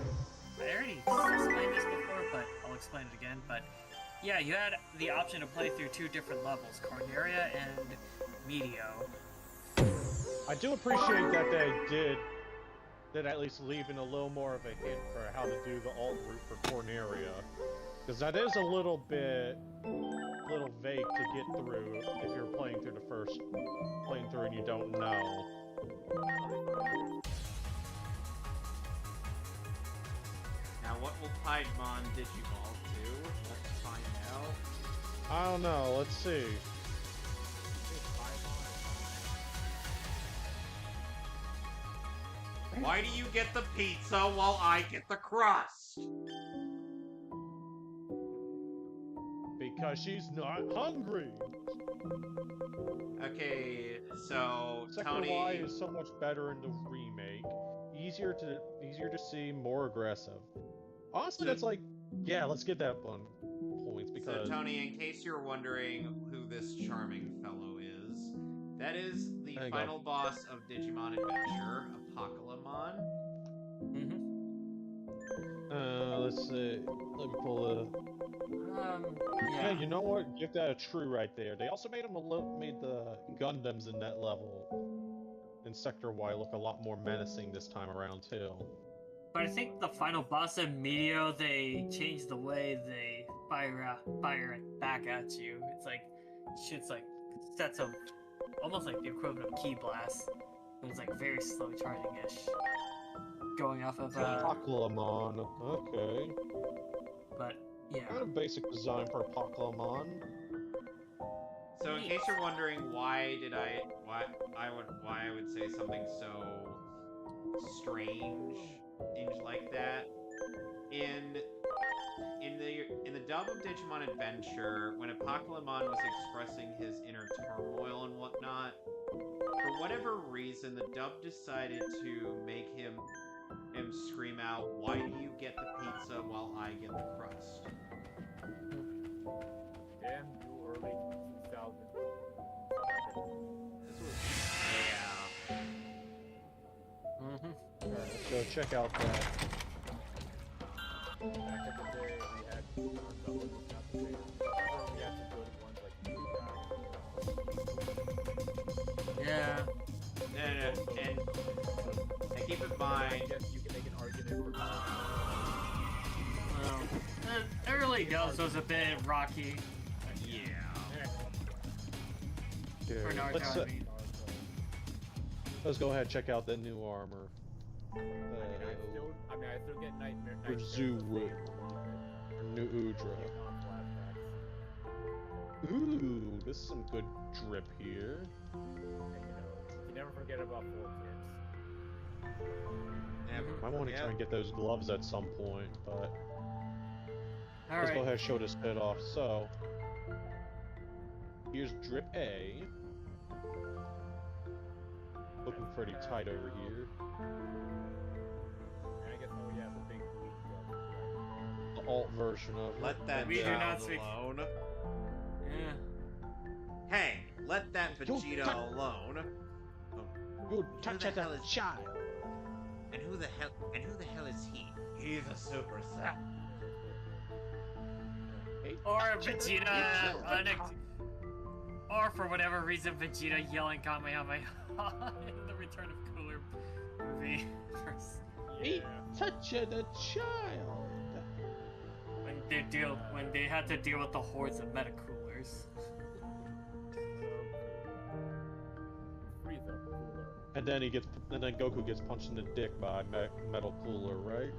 already explained this before, but I'll explain it again. But yeah, you had the option to play through 2 different levels, Corneria and Meteo. I do appreciate that they did at least leaving a little more of a hint for how to do the alt route for Corneria. Because that is a little vague to get through if you're playing through and you don't know. Now what will Piedmon Digivolve do? Let's find out. I don't know, let's see. Why do you get the pizza while I get the crust? Because she's not hungry! Okay, so Sector Tony... Y is so much better in the remake. Easier to see, more aggressive. Honestly, that's like, yeah, let's get that one points because... So Tony, in case you're wondering who this charming fellow is, that is the final boss of Digimon Adventure, Apocalypse. Let's see. Let me pull yeah. You know what? Give that a true right there. They also made the Gundams in that level in Sector Y look a lot more menacing this time around too. But I think the final boss in Meteo, they changed the way they fire it back at you. It's like shoots like sets of almost like the equivalent of key blasts. But it's like very slow charging-ish. Going off of Pokemon, okay. But yeah. Kind of basic design for Pokemon. So in case you're wondering why I would say something so strange like that, in the dub of Digimon Adventure, when a Pokemon was expressing his inner turmoil and whatnot, for whatever reason, the dub decided to make him scream out, "Why do you get the pizza while I get the crust?" Damn you, early 2000s. This was... Yeah. Alright, so check out that. Back in the day, we had not the same. We had some good ones like Yeah. And keep in mind... I guess you can make an argument for Well, the early dubs was a bit rocky. Yeah. For Naruto, I mean. Let's go ahead and check out the new armor. I still get nightmare. For Zuru. New Udra. Ooh, this is some good drip here. You never forget about 4 kids. I want to try and get those gloves at some point, but let's go ahead and show this bit off. So, here's drip A. Looking pretty tight over here. And I guess we have the big The alt version of it. Let that child alone. Yeah. Hey, let that Vegeta alone. You touch that child. And who the hell is he? He's a Super Saiyan. Or Vegeta, or for whatever reason, Vegeta yelling Kamehameha in the Return of Cooler movie. He touched the child. When they had to deal with the hordes of Metacoolers. And then Goku gets punched in the dick by Metal Cooler, right?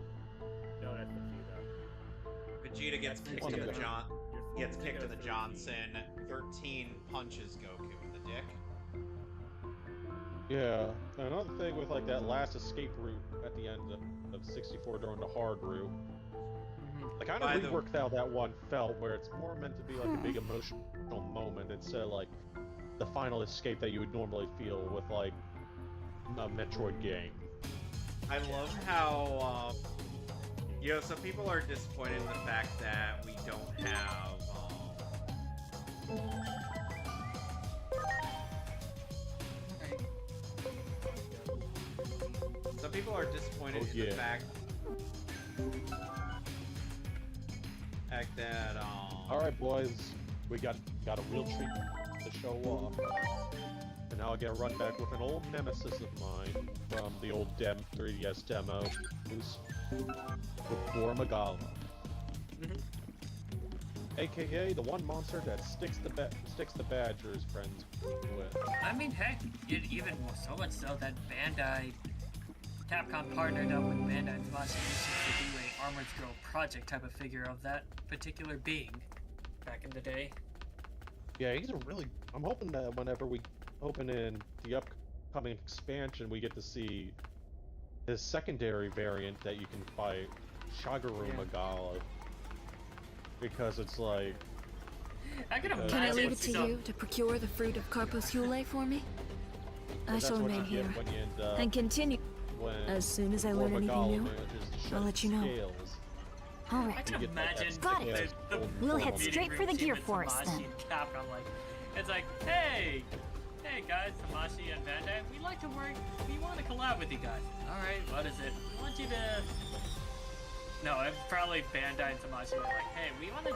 No, that's Vegeta gets kicked to the Johnson. 13 punches Goku in the dick. Yeah. Another thing with like that last escape route at the end of 64 during the hard route. I kind of reworked how that one felt, where it's more meant to be like a big emotional moment instead of like the final escape that you would normally feel with like a Metroid game. I love how, some people are disappointed in the fact that we don't have, some people are disappointed in the fact that, Alright boys, we got a real treat to show off. And now I get a run back with an old nemesis of mine from the old 3DS demo, who's with Gormagala. AKA the one monster that sticks the Badger's friends with. I mean, heck, even so much so that Capcom partnered up with Bandai and Tamashii to do a Armored Girl project type of figure of that particular being back in the day. Yeah, I'm hoping that whenever we open in the upcoming expansion, we get to see his secondary variant that you can fight, Shagaru Magala. Because it's like... Can I leave it to you to procure the fruit of Carpus Hule for me? I shall remain here and continue. As soon as I learn anything new, I'll let you know. Alright. I can imagine Got it. We'll head straight for the Gear Forest then. Capcom, it's like, hey guys, Tamashii and Bandai, we want to collab with you guys. Alright, what is it? We want you to... No, probably Bandai and Tamashii were like, hey, we want to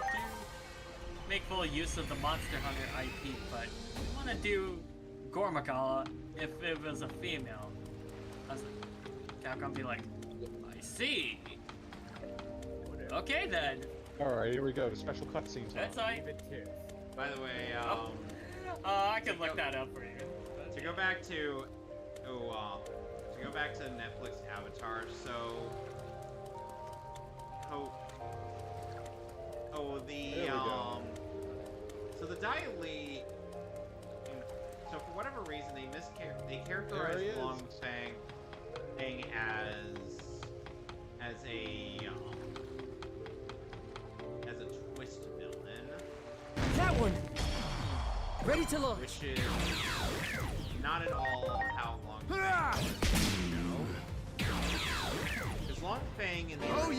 make full use of the Monster Hunter IP, but we want to do Gormagala if it was a female. I was like, Capcom be like, I see. Okay then. Alright, here we go. Special cutscene time. That's I. By the way, I can look that up for you. To go back to Netflix Avatar, so so the Dialee, so for whatever reason they characterized Long Fang as a twist villain. That one. Ready to launch. Which is not at all how Long Fang was in the show. Because Long Fang in the show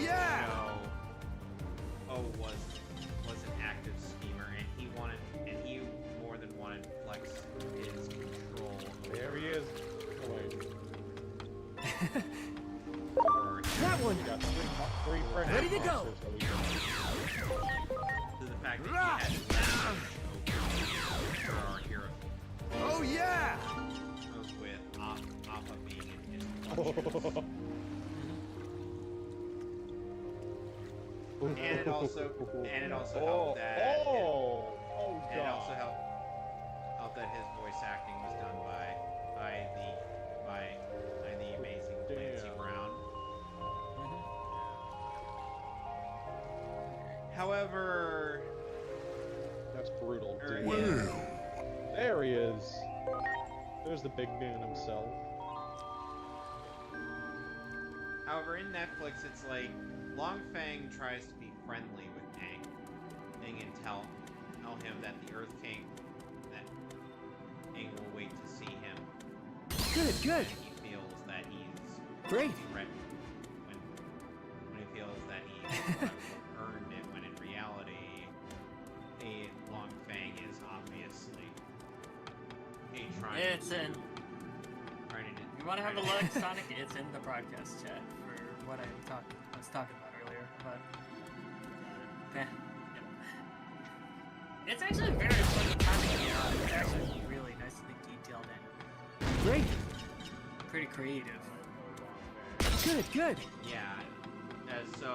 was an active schemer, and he more than wanted to flex his control. There he is. Oh, wait. That one. We got three friends. Ready to go. To the fact that he had for our hero. Oh yeah! Goes with Appa being in his clutches. And it also helped that it also helped that his voice acting was done by the amazing Clancy Brown. However, that's brutal. Well, there he is. There's the big man himself. However, in Netflix, it's like Long Fang tries to be friendly with Aang and tell him that the Earth King, that Aang will wait to see him. Good. When he feels that he's Great. when he feels that he's earned it, when in reality, Long Fang is obviously trying. It's in. You want to have a look, Sonic? It's in the broadcast chat for what I was talking about earlier. But yeah. It's actually very fun timing. It's actually really nicely detailed and Great. pretty creative. Good. Yeah. So.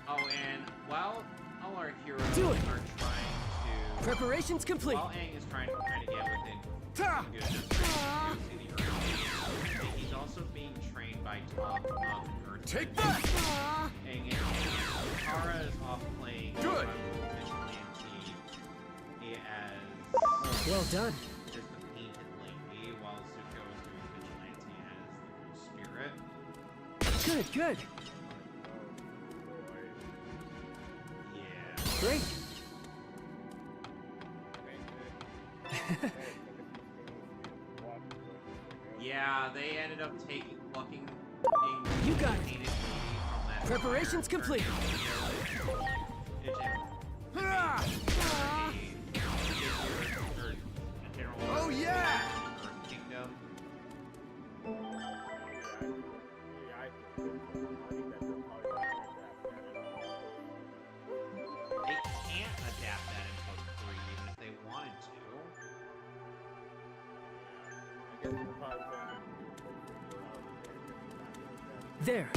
Oh, and while all our heroes Do it. are trying to. Preparations complete. While Aang is trying to get within good enough to see the Earth, he's also being trained by Tom of Earth. Take that! And Kara is off playing Good. Vigilante as Well done. the painted lady, while Zuko is doing Vigilante as the spirit. Good. Yeah. Great. Yeah, they ended up lucking You got it. painted lady from that Preparations fire complete. Oh yeah! Earth Kingdom. They can't adapt that in Book 3 even if they wanted to. There.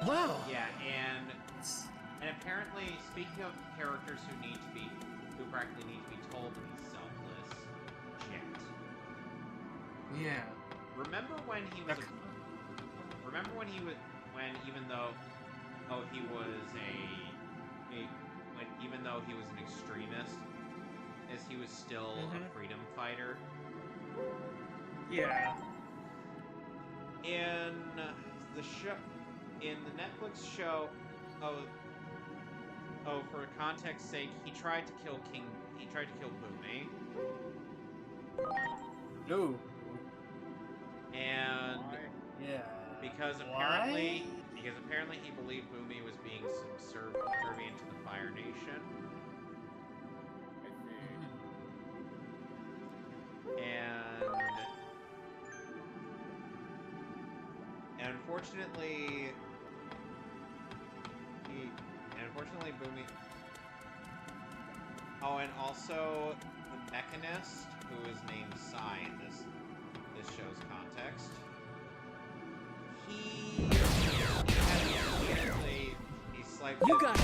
Wow. Yeah, and apparently, speaking of characters who practically need to be told to be selfless, Jet. Yeah. Remember when he was even though he was an extremist, as he was still a freedom fighter. Yeah. In the Netflix show, for context's sake, he tried to kill Boomy. Ooh. And yeah. Because apparently he believed Boomy was being subservient to the Fire Nation. And unfortunately Boomy. Oh, and also the Mechanist, who is named Sai in this show's context. He has You got it.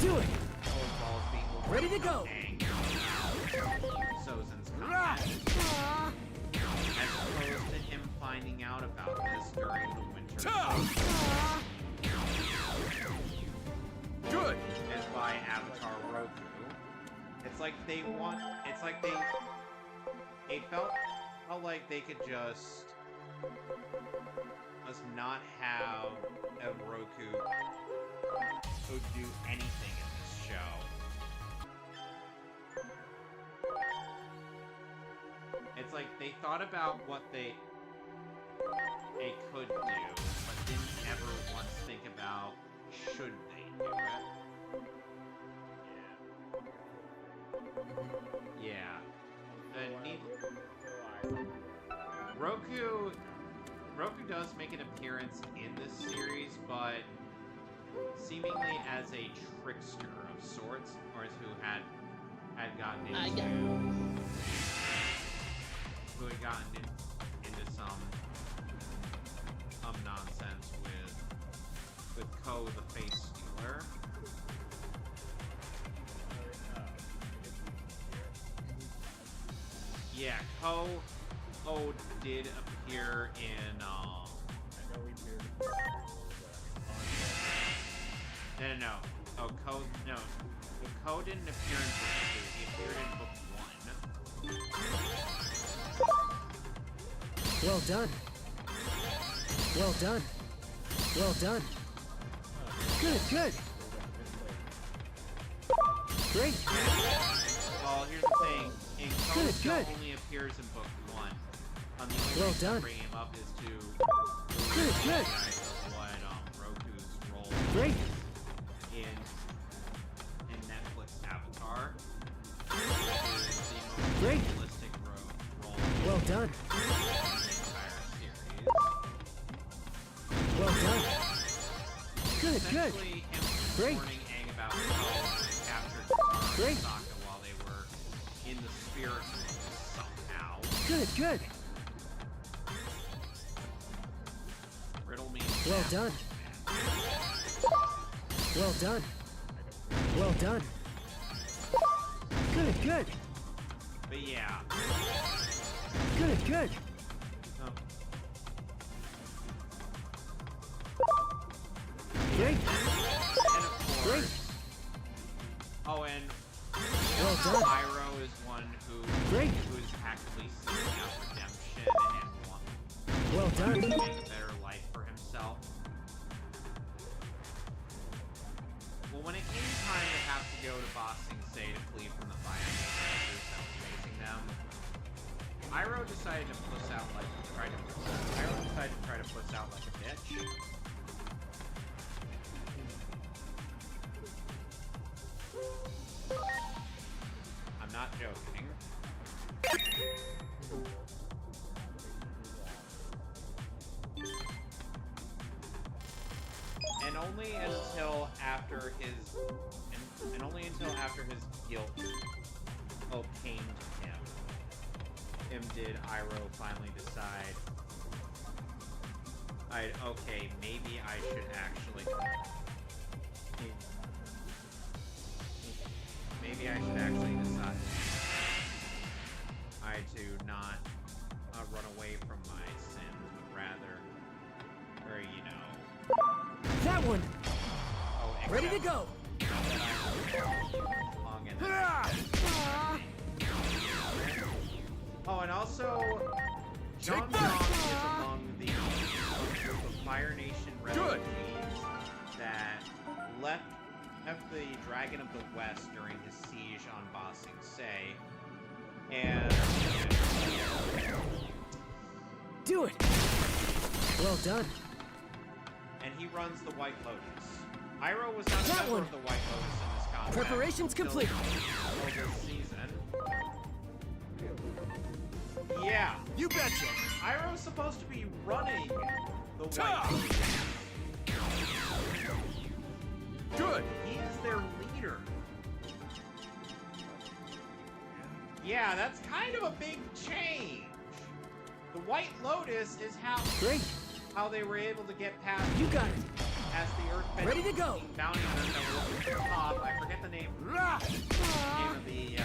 Do it. Ready to go. Sozin's comment, as opposed to him finding out about this during the winter. Good. Is by Avatar Roku. It's like they want. It's like they felt like they could just not have a Roku who do anything in this show. It's like they thought about what they could do, but didn't ever once think about should they do it. Yeah. Roku does make an appearance in this series, but seemingly as a trickster of sorts, or who had gotten into some nonsense with Ko the Face Stealer. Yeah, Ko did appear in No. Oh, Ko didn't appear in book 2, he appeared in book 1. Well done. Well done. Well done. Good, good. Great. Well, here's the thing. Ko only appears in book 1. The only reason I bring him up is to good. What Roku's role Great. in Netflix Avatar. Great. Realistic role. Well done. In the entire series. Well done. Good, good. Essentially, him Great. warning Aang about how he captured Great. Sokka while they were in the spirit world somehow. Good, good. Riddle me. Well done. Well done. Well done. Good, good. But yeah. Good, good. Great. And of course. Great. Oh, and Well done. Iroh is one who Great. is actively seeking out redemption and Well done. to make a better life for himself. Well, when it came time to have to go to Ba Sing Se to flee from the fire monsters that were chasing them, Iroh decided to puss out like a bitch. I'm not joking. And only until after his guilt came to him did Iroh finally decide, maybe I should actually decide to not run away from my sins, but rather, That one. Ready to go. Oh, and also, John is among the group of Fire Nation refugees that left the Dragon of the West during his siege on Ba Sing Se, and Do it. Well done. and he runs the White Lotus. Iroh was not a member of the White Lotus in this combat. Preparations complete. Until this season. Yeah. You betcha. Iroh's supposed to be running the White Lotus. Good. He is their leader. Yeah, that's kind of a big change. The White Lotus is how they were able to get past You got it. has the Earthbending Ready to go. bounty hunters that were looking for Pop. I forget the name of the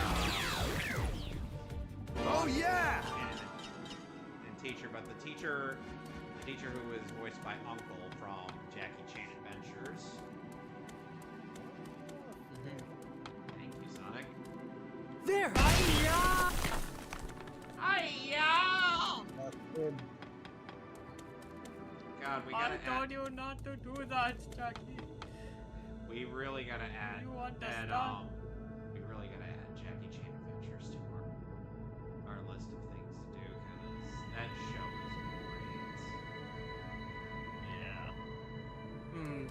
Oh yeah! and teacher, but the teacher who is voiced by Uncle from Jackie Chan Adventures. Thank you, Sonic. There! God, we gotta I told you not to do that, Jackie. We really gotta add You understand? we really gotta add Jackie Chan Adventures to our list of things to do because that show is great.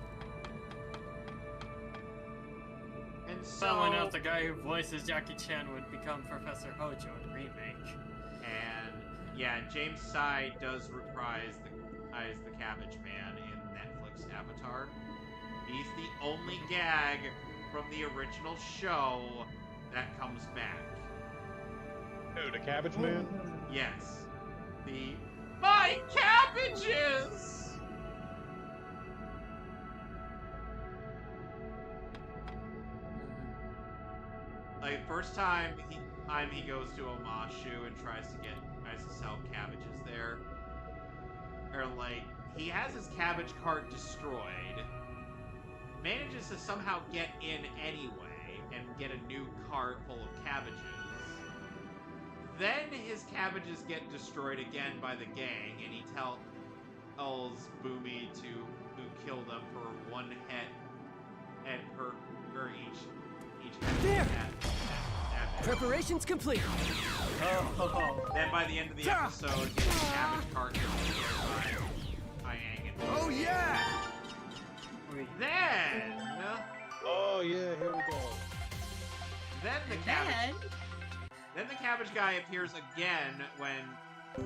And so, someone else, the guy who voices Jackie Chan would become Professor Hojo in the remake. And yeah, James Tsai does reprise the Cabbage Man in Netflix Avatar. He's the only gag from the original show that comes back. Who, the Cabbage Man? Yes. My cabbages! Like, first time he goes to Omashu and tries to sell cabbages there. Or, like, he has his cabbage cart destroyed, manages to somehow get in anyway and get a new cart full of cabbages. Then his cabbages get destroyed again by the gang, and he tells Boomy to kill them for one head per each head. There! At Preparations complete. Then by the end of the episode, his cabbage cart gets destroyed by Aang. Oh yeah! Then... Oh yeah, here we go. Then the cabbage guy appears again when the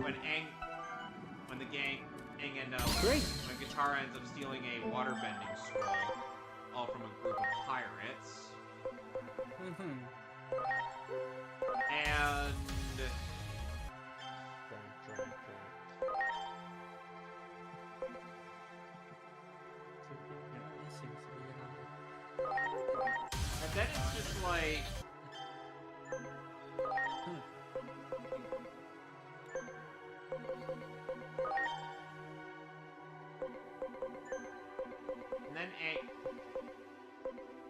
gang end up when Katara ends up stealing a waterbending scroll, all from a group of pirates. And then it's just like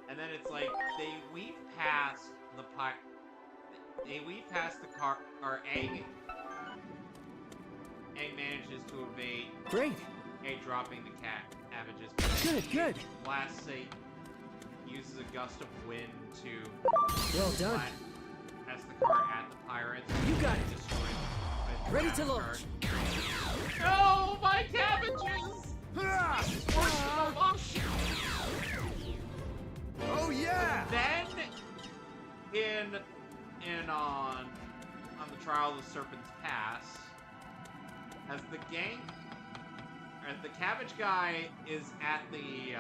and then it's like they weave past the car, or Aang manages to evade. Great. Aang dropping the cabbages. Good. Lastly, uses a gust of wind to Well done. test the car at the pirates. You got it. Destroy the Ready to cabbage launch. cart. No, my cabbages! Oh yeah! Then on the Trial of the Serpent's Pass, as the cabbage guy is at the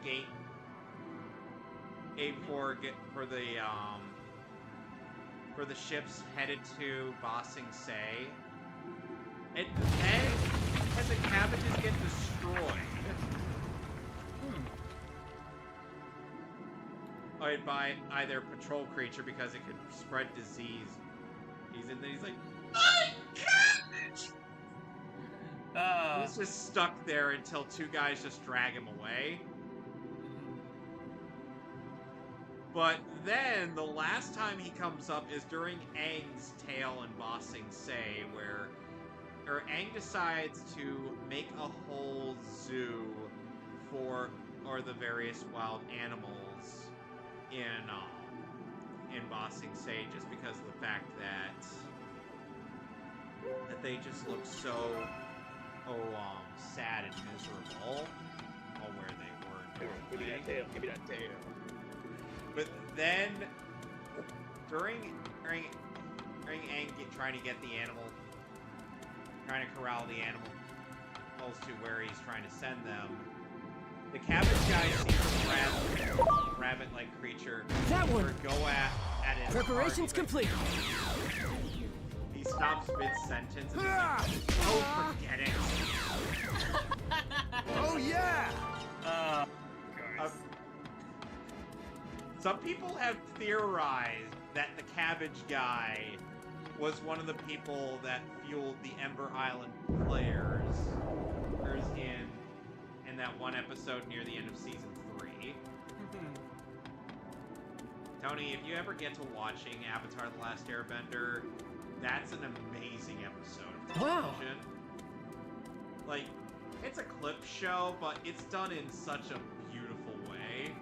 gate for the ships headed to Ba Sing Se, and then as the cabbages get destroyed by either patrol creature because it could spread disease. He's like, my cabbage! He's just stuck there until two guys just drag him away. But then the last time he comes up is during Aang's tale in Ba Sing Se, where Aang decides to make a whole zoo for the various wild animals in Ba Sing Se, just because of the fact that they just look so sad and miserable where they were. Give me that tail. But then during Aang trying to get the animal, trying to corral the animals to where he's trying to send them, the cabbage guy sees a rabbit-like creature That one. go at it. Preparations complete. He stops mid-sentence and is like, oh, forget it. yeah! Some people have theorized that the cabbage guy was one of the people that fueled the Ember Island players in that one episode near the end of season 3. Tony, if you ever get to watching Avatar: The Last Airbender, that's an amazing episode of television. Wow. Like, it's a clip show, but it's done in such a beautiful way.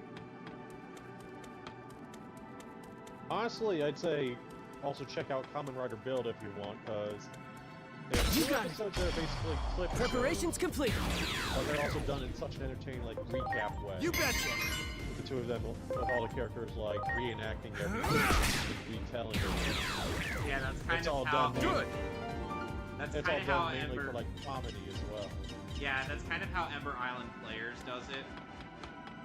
Honestly, I'd say also check out Kamen Rider Build if you want, because you got episodes that are basically clip preparations shows, complete. But they're also done in such an entertaining, like, recap way. You betcha! With the two of them, with all the characters, like, reenacting everything, retelling everything. Yeah, that's kind it's of all how... done Good! That's it's kind all of how done mainly Ember... for, like, comedy as well. Yeah, that's kind of how Ember Island Players does it.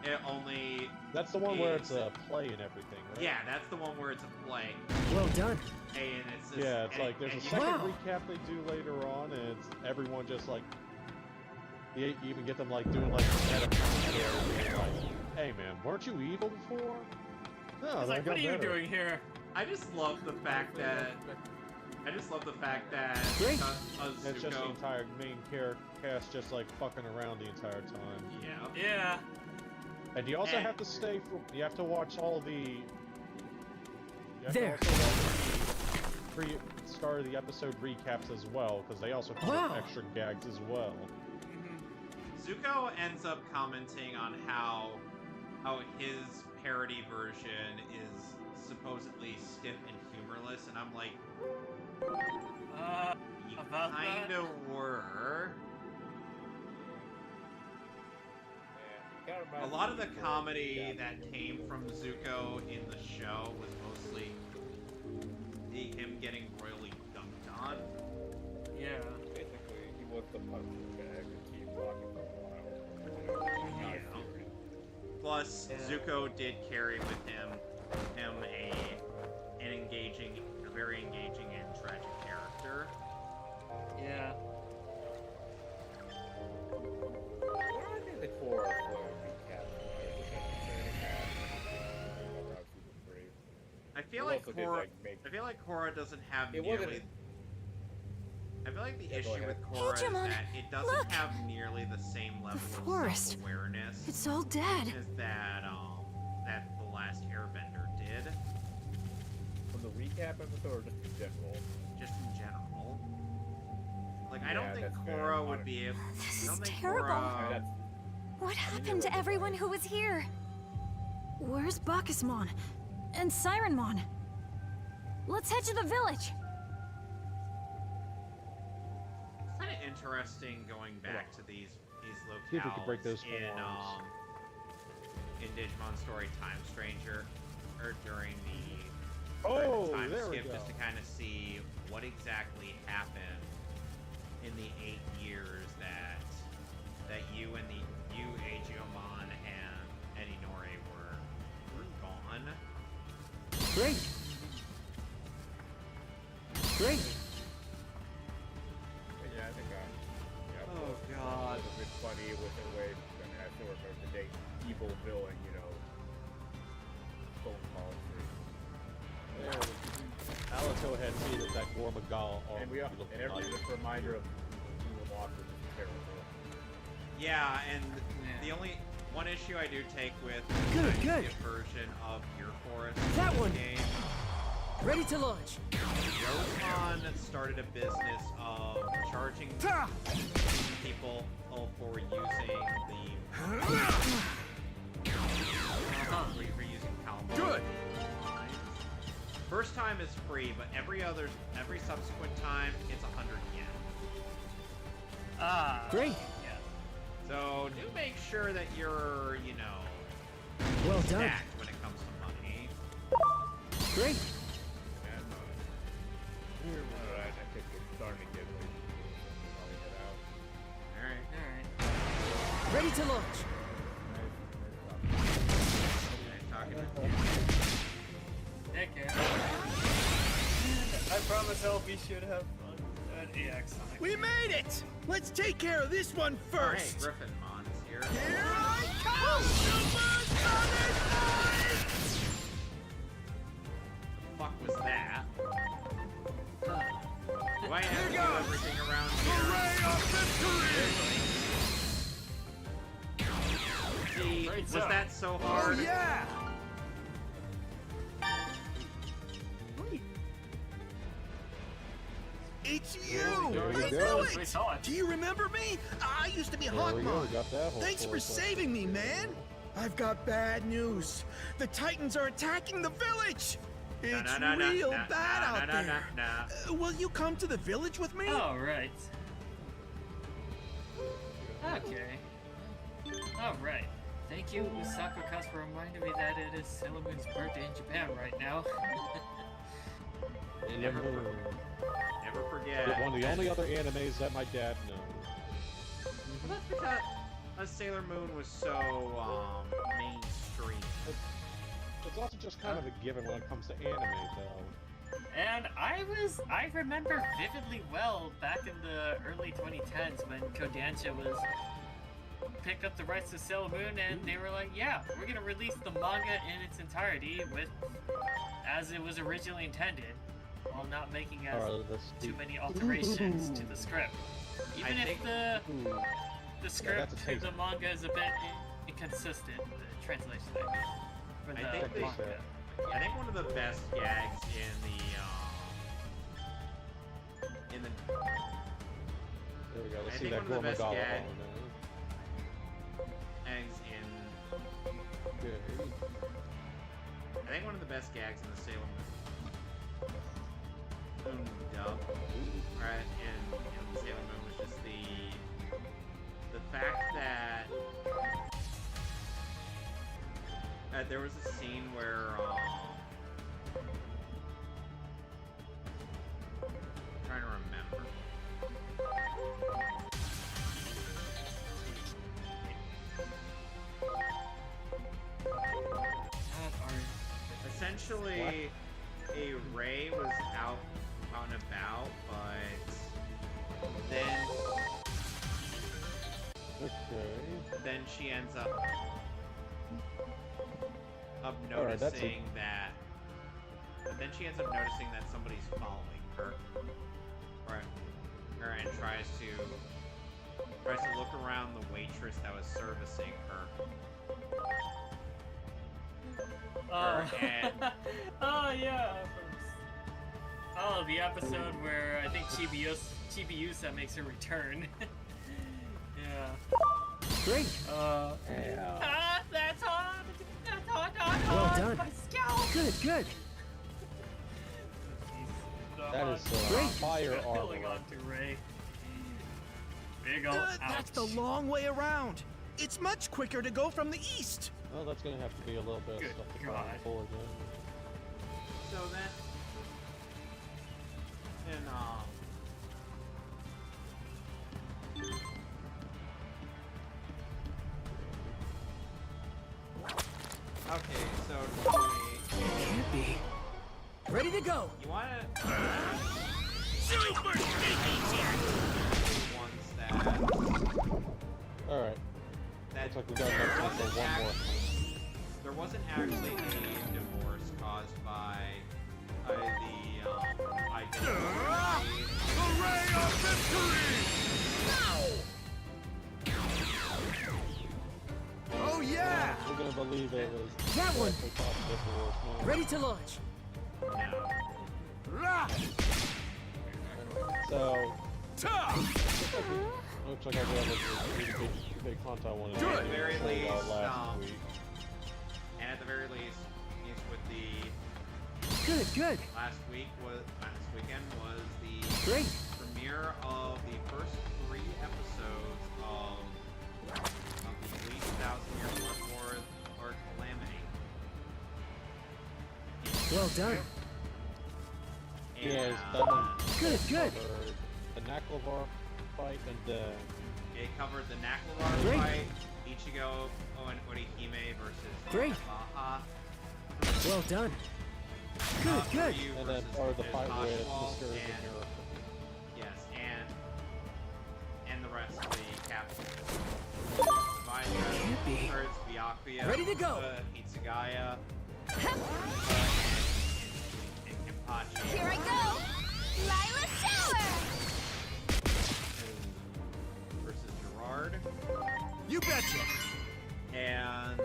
It only... That's the one where it's a play and everything, right? Yeah, that's the one where it's a play. Well done. And it's just, yeah, it's like there's a second Wow. recap they do later on, and it's everyone just like you even get them like doing like meta commentary, like, "Hey man, weren't you evil before?" No, It's like, what are you doing here? I just love the fact that Great. It's just the entire main cast just like fucking around the entire time. Yeah. Yeah. And you also have to stay for. You have to watch all the. You have There. To also watch the start of the episode recaps as well, because they also have extra gags as well. Zuko ends up commenting on how his parody version is supposedly stiff and humorless, and I'm like, you kind of were. A lot of the comedy that came from Zuko in the show was mostly him getting royally dunked on. Yeah. Basically, he was the punching bag and keep walking for a while. Yeah. Plus, Zuko did carry with him a very engaging and tragic character. Yeah. I think the core of I feel like Korra doesn't have nearly. I feel like the issue with Korra is that it doesn't have nearly the same level of self-awareness. It's all dead. As that The Last Airbender did. From the recap episode, or just in general? Just in general. Like, I don't think Korra would be able. This is terrible. What happened to everyone who was here? Where's Bacchusmon? And Sirenmon? Let's head to the village! It's kind of interesting going back to these locales See if we can break those in Digimon Story Time Stranger, or during the time skip, just to kind of see what exactly happened in the 8 years that you, Agumon, and Edinori were gone. Great! Great! Yeah, I think oh god. It was a bit funny with the way I still remember the day evil villain, phone calls. Alito had tweeted that Gormagal And everything was a reminder of who lost was terrible. Yeah, and the only one issue I do take with Good. the version of Your Forest That one. game, Ready to launch. Rosemon started a business of charging people for using for using Calmo. Good. First time is free, but every subsequent time it's 100 yen. Great. Yeah. So do make sure that you're, Well done. stacked when it comes to money. Great. Alright, I think it's starting to get late. Alright. Ready to launch. I promise I'll be sure to have fun at AX. We made it! Let's take care of this one first! Oh, hey, Griffinmon is here. Here I come! Supersonic Boy! The fuck was that? Do I have to do everything around here? See, was that so hard? Oh, yeah! It's you! I knew it! Do you remember me? I used to be Hawkmon. Thanks for saving me, man! I've got bad news. The Titans are attacking the village! It's real bad out there. Will you come to the village with me? Oh, right. Okay. Alright. Thank you, Usako-cast, for reminding me that it is Sailor Moon's birthday in Japan right now. Never forget. One of the only other animes that my dad knows. That's because Sailor Moon was so mainstream. It's also just kind of a given when it comes to anime, though. And I remember vividly well back in the early 2010s when Kodansha picked up the rights to Sailor Moon, and they were like, yeah, we're gonna release the manga in its entirety as it was originally intended, while not making too many alterations to the script. Even if the script to the manga is a bit inconsistent, the translation for the manga. I think one of the best gags in the there we go. Let's I see think that one of the best Gormagala gags Okay. I think one of the best gags in the Sailor Moon dub, right, in Sailor Moon was just the fact that there was a scene where I'm trying to remember. Essentially, a Ray was out and about, but then she ends up noticing that. But then she ends up noticing that somebody's following her, and tries to look around the waitress that was servicing her. Oh yeah. Oh, the episode where I think Chibiusa makes her return. Yeah. Great. That's hot. That's hot. Well done. My scalp. Good. That is great. Fire armor. Onto Ray. Big ol' That's the long way around. It's much quicker to go from the east. Well, that's gonna have to be a little bit of stuff to try and pull again. So then, okay, so Can't be. Ready to go. You wanna Super sneaky ones that Alright. that looks like we got enough time for one more. There wasn't actually a divorce caused by the identity. Hooray of victory! Oh yeah! We're gonna believe it was That one. divorce, no? Ready to launch. So looks like I have a big hunt I wanted to do At the very least, last week. and at the very least, with the Good. last weekend was the Great. premiere of the first 3 episodes of the Elite 1000-Year Blood War or Calamity. Well done. Yes, that one. Good. covered The Naklevar fight and it covered the Naklevar fight, Ichigo and Orihime versus Great. Baha. Well done. Good. and then part of the fight with Oswald Mr. and Miracle. yes, and the rest of the captains. Divided Akbia, Ready to go. Hitsugaya, and Kenpachi. Here I go! Lila Shower! Versus Gerard. You betcha! And...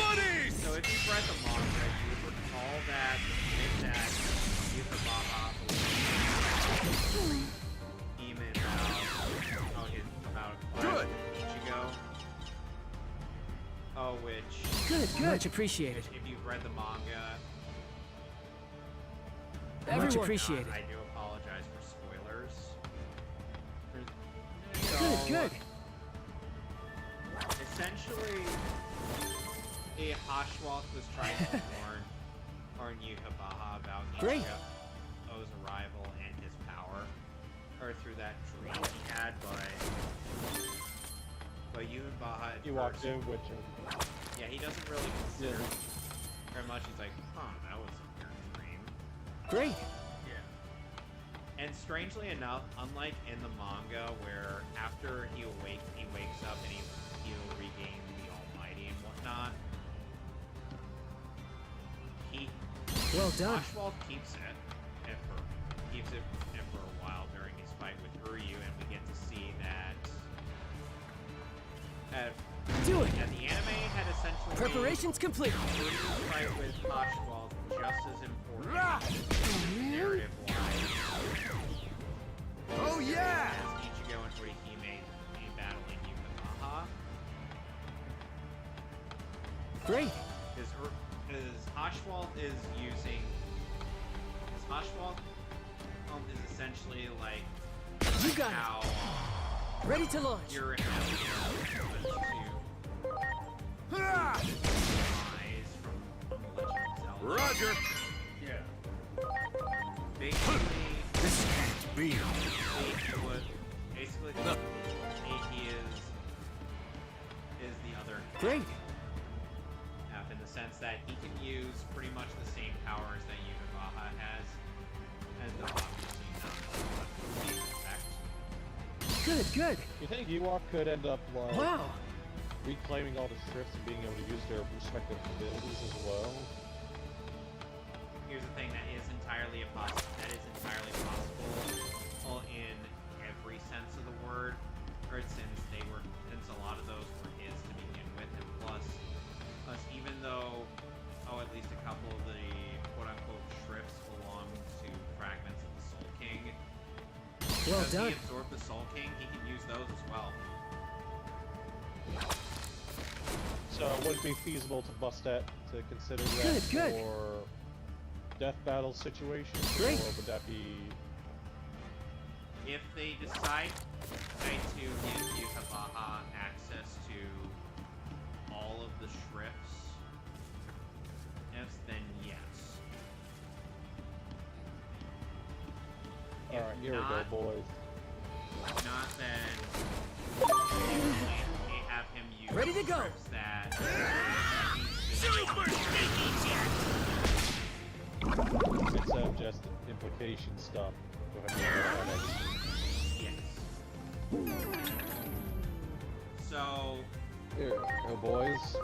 Buddies! So if you've read the manga, you would recall that the minute that Yukabaha demon about Good. Ichigo. Oh, which Good. Much appreciated. if you've read the manga, Much appreciated. I do apologize for spoilers. Good. Essentially, Hashwalk was trying to warn Yukabaha about Great. Ichigo's arrival and his power, or through that dream he had, but Yukabaha at He walks first, in with him. yeah, he doesn't really consider very much. He's like, that was a weird dream. Great. Yeah. And strangely enough, unlike in the manga, where after he wakes up and he'll regain the Almighty and whatnot, Well done. Ashwald keeps it for a while during his fight with Uryu, and we get to see that Do it. the anime had essentially Preparations complete. made Uryu's fight with Ashwald just as important narrative-wise Oh yeah! as Ichigo and Orihime battling Yukabaha. Great. Because Hashwald is using... Hashwald is essentially like You got how it. Ready to launch. you're having to Ah! rise from The Legend of Zelda. Roger! Yeah. Basically, This can't be. he is the other Great. half in the sense that he can use pretty much the same powers that Yukabaha has, and they'll obviously not all have the same effect. Good. You think Ewok could end up like Wow. reclaiming all the strips and being able to use their respective abilities as well? Here's the thing that is entirely possible in every sense of the word, or since a lot of those were his to begin with, and plus even though at least a couple of the quote-unquote strips belong to fragments of the Soul King. Well Because done. he absorbed the Soul King, he can use those as well. So it wouldn't be feasible to bust that, to consider that Good. for death battle situations? Great. Or would that be... If they decide to give Yukabaha access to all of the shrifts, then yes. Alright, here we go, boys. If not, then they have him use Ready to go. scripts that Super sneaky Instead of just implication stuff. Go ahead and do that. yes. So Here we go, boys.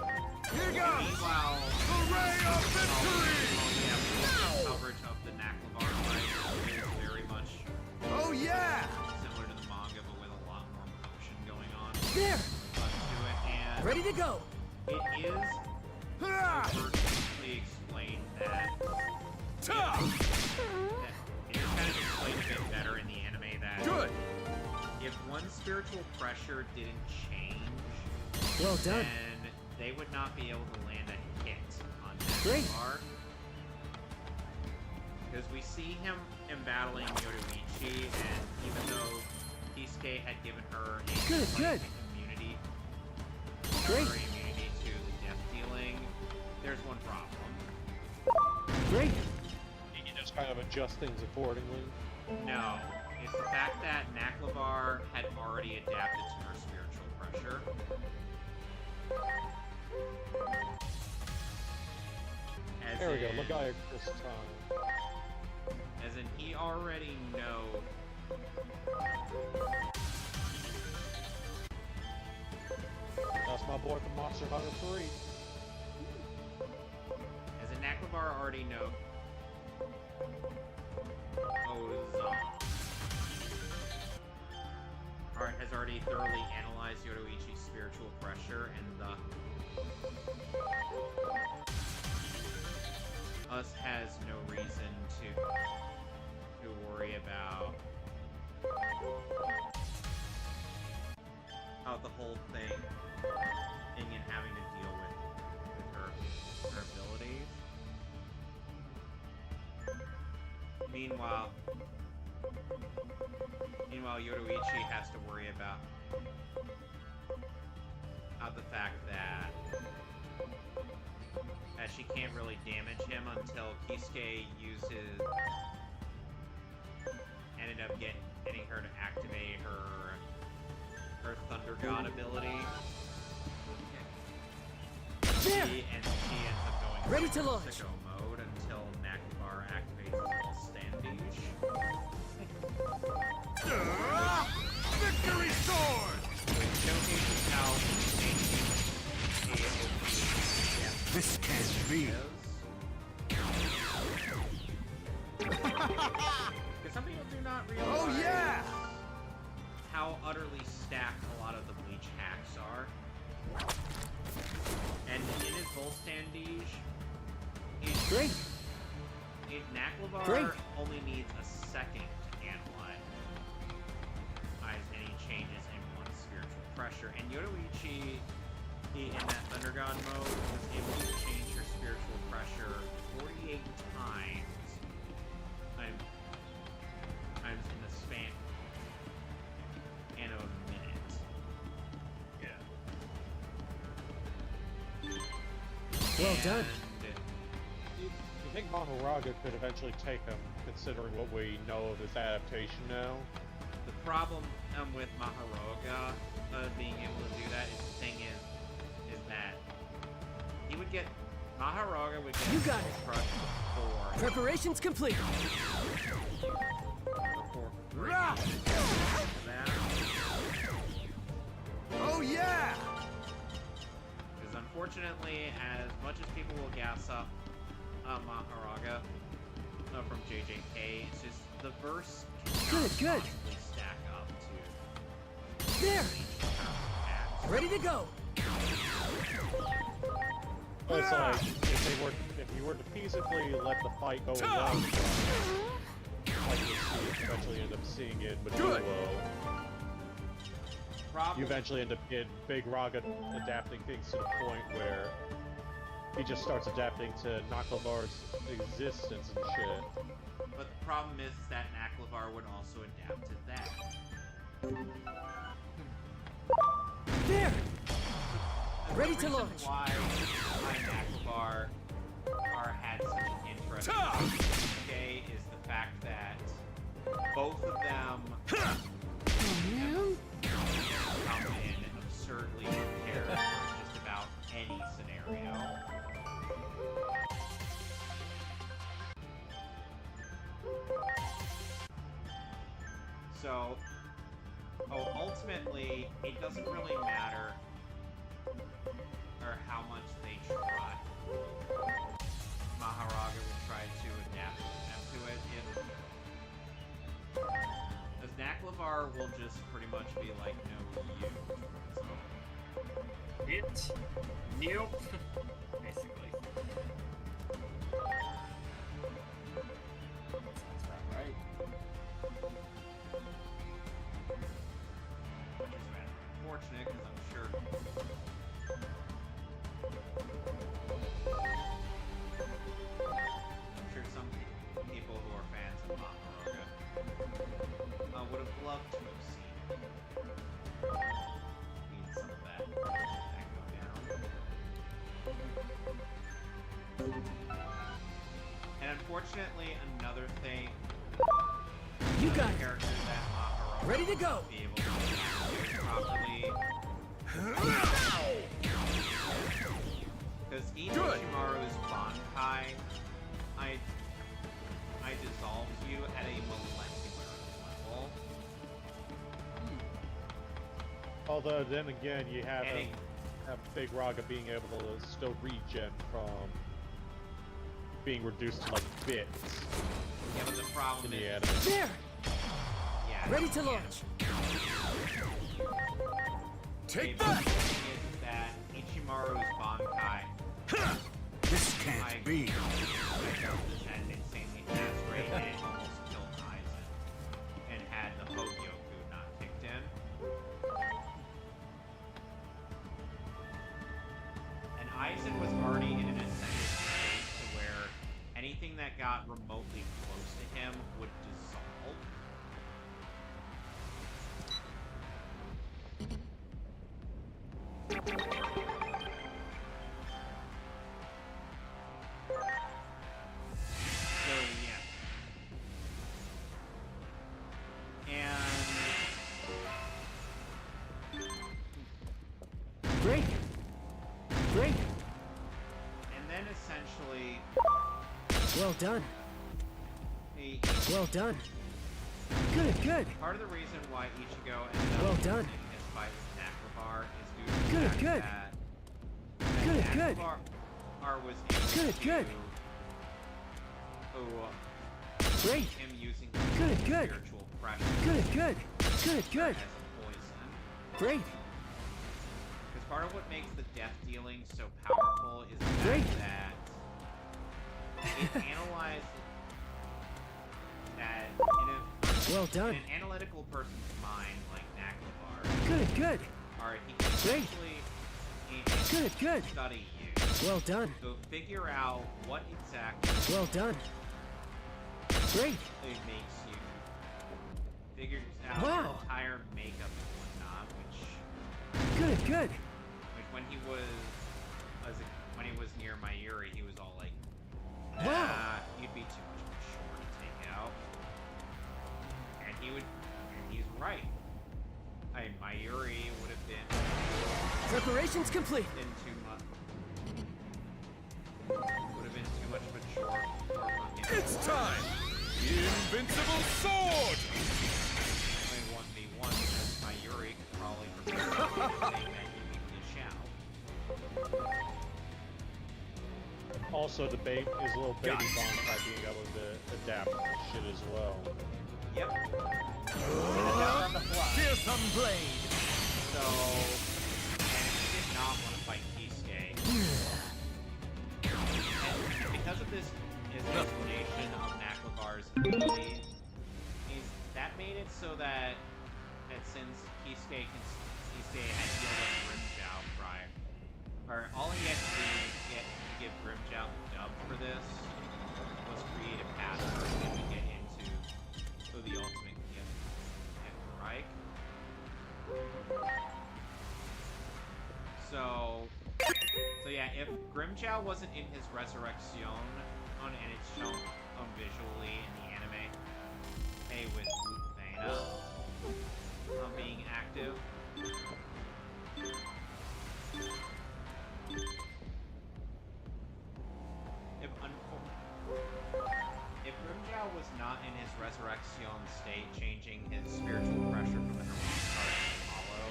Here goes! meanwhile, Hooray of victory! coverage of the Naklavar fight is very much Oh yeah! similar to the manga, but with a lot more motion going on There. to it, and Ready to go. it is Ha! perfectly explained that Tough! it is kind of explained a bit better in the anime that Good! if one spiritual pressure didn't change, Well done. then they would not be able to land a hit on Great. Nakamar. Because we see him battling Yoruichi, and even though Kisuke had given her a Good. immunity, Great. her immunity to the death dealing, there's one problem. Great. You can just kind of adjust things accordingly. No, it's the fact that Naklavar had already adapted to her spiritual pressure. As There we go, in- Magaya Chris time. As in, he already That's my boy from Monster Hunter 3. As a Naklevar already knows, has already thoroughly analyzed Yoruichi's spiritual pressure, and thus has no reason to worry about the whole thing and having to deal with her abilities. Meanwhile, Yoruichi has to worry about the fact that she can't really damage him until Kisuke ended up getting her to activate her Thunder God ability. There! She ends up going ready to launch. Sicko mode until Naklevar activates his standish. Victory sword! Which showcases how This can't be. Because some people do not realize Oh yeah! how utterly stacked a lot of the Bleach hacks are. And in his Bull Standish, Great! Naklevar only needs a second to analyze any changes in one's spiritual pressure. And Yoruichi, in that Thunder God mode, was able to change her spiritual pressure 48 times. Times in the span of a minute. Yeah. Well done. You think Mahoraga could eventually take him, considering what we know of his adaptation now? The problem with Mahoraga being able to do that is the thing is that he would get Mahoraga would get You got Soul it. Crush before. Preparations complete. Oh yeah! Because unfortunately, as much as people will gas up Mahoraga from JJK, it's just the verse cannot Good. possibly stack up to There! attacks. Ready to go. Well, it's like if you were to peaceably let the fight go along, like you eventually end up seeing in Maduo, you eventually end up in Big Raga adapting things to the point where he just starts adapting to Naklevar's existence and shit. But the problem is that Naklevar would also adapt to that. There! The Ready to reason launch. Why Naklevar had such an interesting day is the fact that both of them come in absurdly prepared for just about any scenario. So, ultimately, it doesn't really matter or how much they try. Mahoraga would try to adapt to it because Naklevar will just pretty much be like, no, you. So. Nope. Basically. Sounds about right. Which is unfortunate because I'm sure. Some people who are fans of Mahoraga would have loved to have seen some of that go down. And unfortunately, another thing. You got it. Character that Mahoraga Ready to go. be able to do properly. Because even Shimaru's Bankai, I dissolves you at a molecular level. Although then again, you have him have Big Raga being able to still regen from being reduced to like bits. Yeah, but the problem is... There! Yeah. Ready to launch! Take The that! thing is that Ichimaru's Bankai... This can't be. I felt this had an insanely fast rate and it almost killed Aizen. And had the Hogyoku not kicked in. And Aizen was already in an ascendant state to where anything that got remotely close to him would dissolve. So yeah. And Break! Break! and then essentially Well done. he Well done. Good, good. part of the reason why Ichigo ended up Well done. losing his fight with Naklabar is due to the Good, fact good. that Good, good. Naklabar was able Good, to good. Great. him using Good, his good. spiritual pressure Good, good. Good, good. as a poison. Great. Because part of what makes the death dealing so powerful is the Great. fact that it analyzes that Well in done. an analytical person's mind like Naklabar, Good, good. alright, he can Great. essentially Good, good. study you. Well done. So figure out what exactly Well done. Great. it makes you figures out Wow. your entire makeup and whatnot, which Good, good. when he was when he was near Mayuri, he was all like, Wow. you'd be too much of a chore to take out. And he's right. Mayuri would have been Preparations complete. too much. Would have been too much of a chore for fucking. It's time! Invincible sword! I mean, 1v1 because Mayuri could probably prepare anything that you need to shout. Also, the his little baby Bankai being able to adapt shit as well. Yep. Here's some blade! So, and he did not want to fight Kisuke. And because of this, his explanation of Naklabar's abilities, that made it so that since Kisuke had healed up Grimjow prior, or all he had to do to give Grimjow the dub for this was create a path for him to get into the ultimate gift, right? So yeah, if Grimjow wasn't in his Resurrection, and it's shown visually in the anime, with Vena being active. If Grimjow was not in his Resurrection state, changing his spiritual pressure from the Hermon card to Hollow,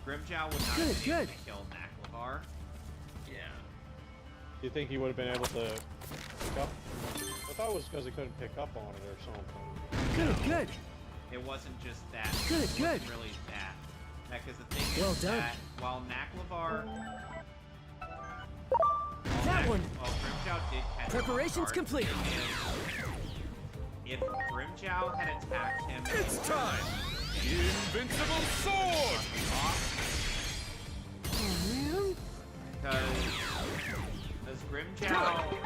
Grimjow would not have been able to kill Naklabar. Yeah. Do you think he would have been able to pick up? I thought it was because he couldn't pick up on it or something. Good, good. It wasn't just that. Good, it wasn't good. really that. Because the thing Well is done. that while Naklabar... That one. While Grimjow did catch Preparations him off guard, complete. the thing is, if Grimjow had attacked him... It's time! Invincible sword! Because Grimjow...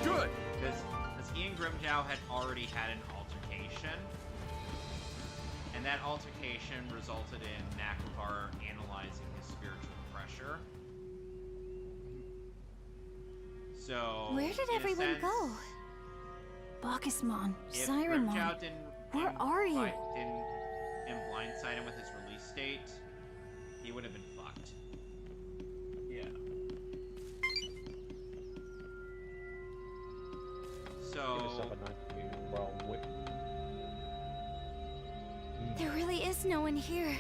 Good! Because he and Grimjow had already had an altercation. And that altercation resulted in Naklabar analyzing his spiritual pressure. So... Where did in a everyone sense, go? Bacchusmon, if Sirenmon, Grimjow didn't blindside him with his release date, he would have been fucked. Yeah. So... There really is no one here.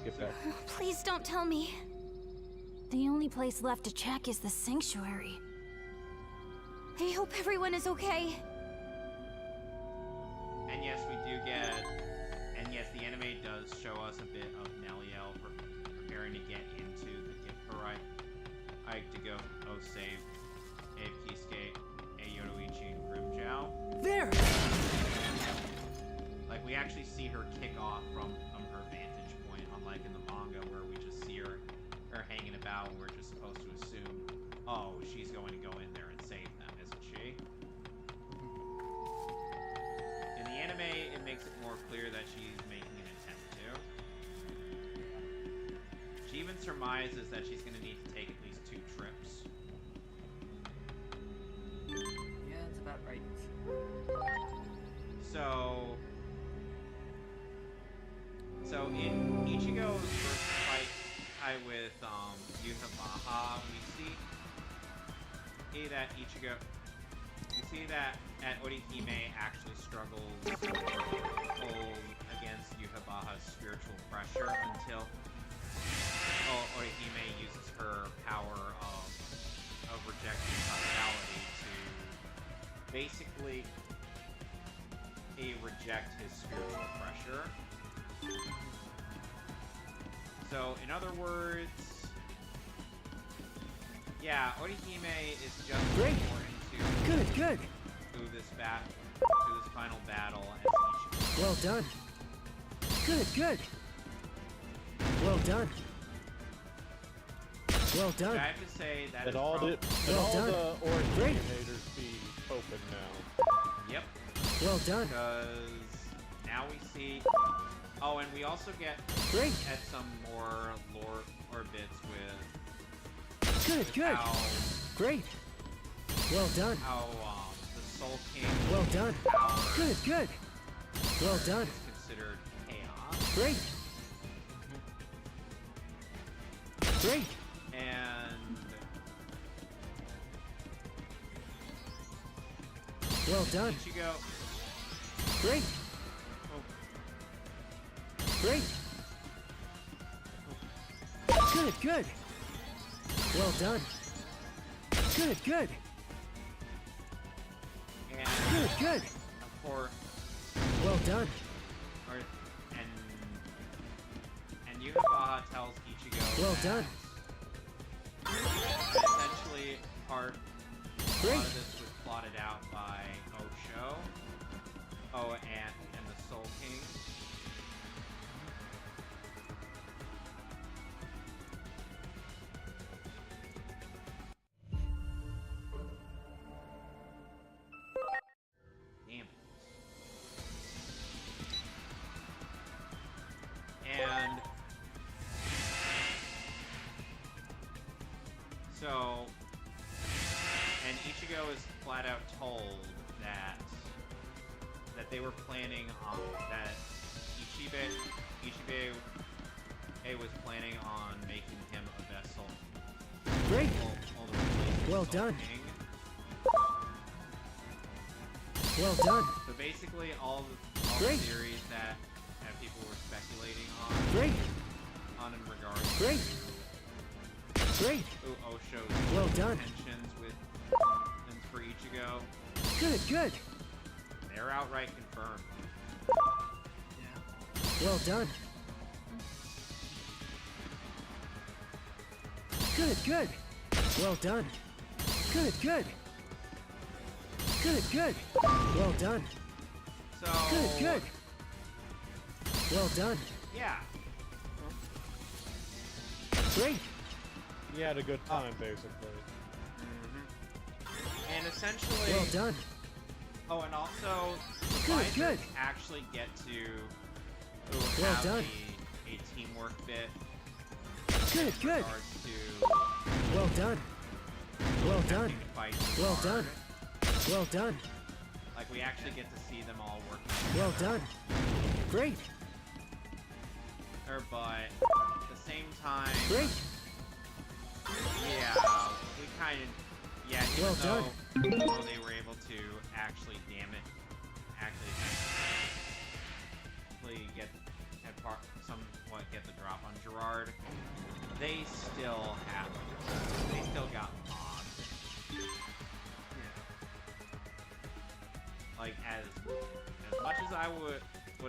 skip that. Please don't tell me. The only place left to check is the sanctuary. I hope everyone is okay. And yes, we do get... And yes, the anime does show us a bit of Neliel preparing to get into the Gipper Ike to go save Abe Kisuke, Yoruichi, and Grimjow. There! Like, we actually see her kick off from her vantage point, unlike in the manga where we just see her hanging about and we're just supposed to assume, oh, she's going to go in there and save them, isn't she? In the anime, it makes it more clear that she's making an attempt to. She even surmises that she's going to need to take at least 2 trips. Yeah, that's about right. So in Ichigo's first fight with Yutabaha, we see that Orihime actually struggles against Yutabaha's spiritual pressure until Orihime uses her power of rejecting causality to basically reject his spiritual pressure. So, in other words, yeah, Orihime is just more into Good. To this final battle as Ichigo. Well done. Good. Well done. Well done. I have to say that is all the Orihinators be open now. Yep. Well done. Because now we see... Oh, and we also get at some more lore or bits with... Good. How, Great. Well done. How the Soul King... Well done. Good. Well done. Is considered chaos. Great. And... Well done. Ichigo... Great. Good. Well done. Good. And Good. Of course... Well done. And Yutabaha tells Ichigo Well that done. Essentially, a lot Great. of this was plotted out by Osho. And the Soul King. Damn it. And Ichigo is flat out told that they were planning on that Ichibe was planning on making him a vessel. Great. Ultimately, Well Soul done. King. Well done. So basically, all the theories that people were speculating on in regards to Osho's Well done. intentions for Ichigo. Good. They're outright confirmed. Well done. Good. Well done. Good. Well done. So Good. Well done. yeah. Great. He had a good time, basically. And essentially... Well done. Oh, and also, the Good. Bison actually get to Well have done. a teamwork bit Good. in regards to Well done. Well done. having to fight so Well hard. done. Well done. Like, we actually get to see them all working Well done. Great. but at the same time... Great. Yeah, we kind of... Yeah, even Well done. though they were able to actually get the drop on Gerard, they still got mobbed. Like as much as I would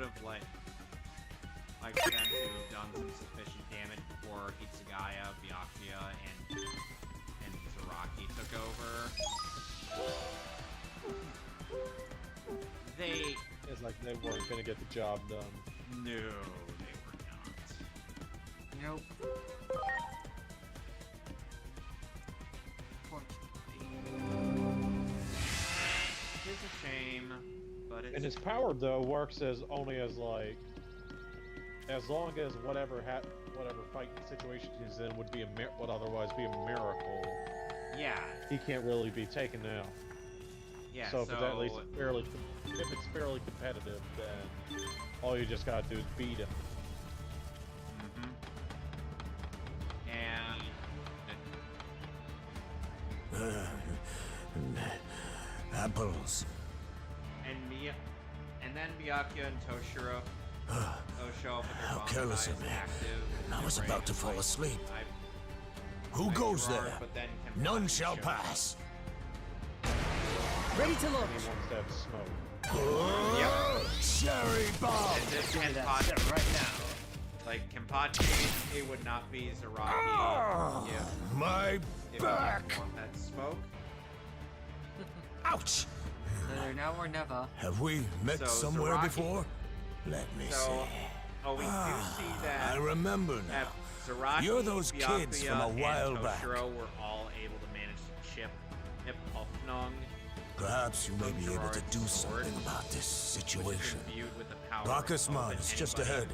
have liked for them to have done some sufficient damage before Hitsugaya, Byakuya, and Zaraki took over. It's like they weren't gonna get the job done. No, they were not. Nope. It's a shame, but it's... And his power though works as only as like, as long as whatever fight situation he's in would otherwise be a miracle. Yeah. He can't really be taken out. Yeah. So if it's at least if it's fairly competitive, then all you just gotta do is beat him. And apples. And then Byakuya and Toshiro show up with their How careless of me. I was about to fall asleep. Who goes there? None shall pass. Ready to launch. He wants to have smoke. Yep. Cherry bomb. And this Kenpachi right now. Like Kenpachi, it would not be Zaraki. My back. Want that smoke? Ouch. Either now or never. Have we met somewhere Zaraki, before? Let me see. Oh, we do see that. I remember now. Zaraki, You're those kids from a while and back. Toshiro were all able to manage to chip Hip Hofnung. Perhaps you may be able to do something about this situation. Bacchusman is just ahead.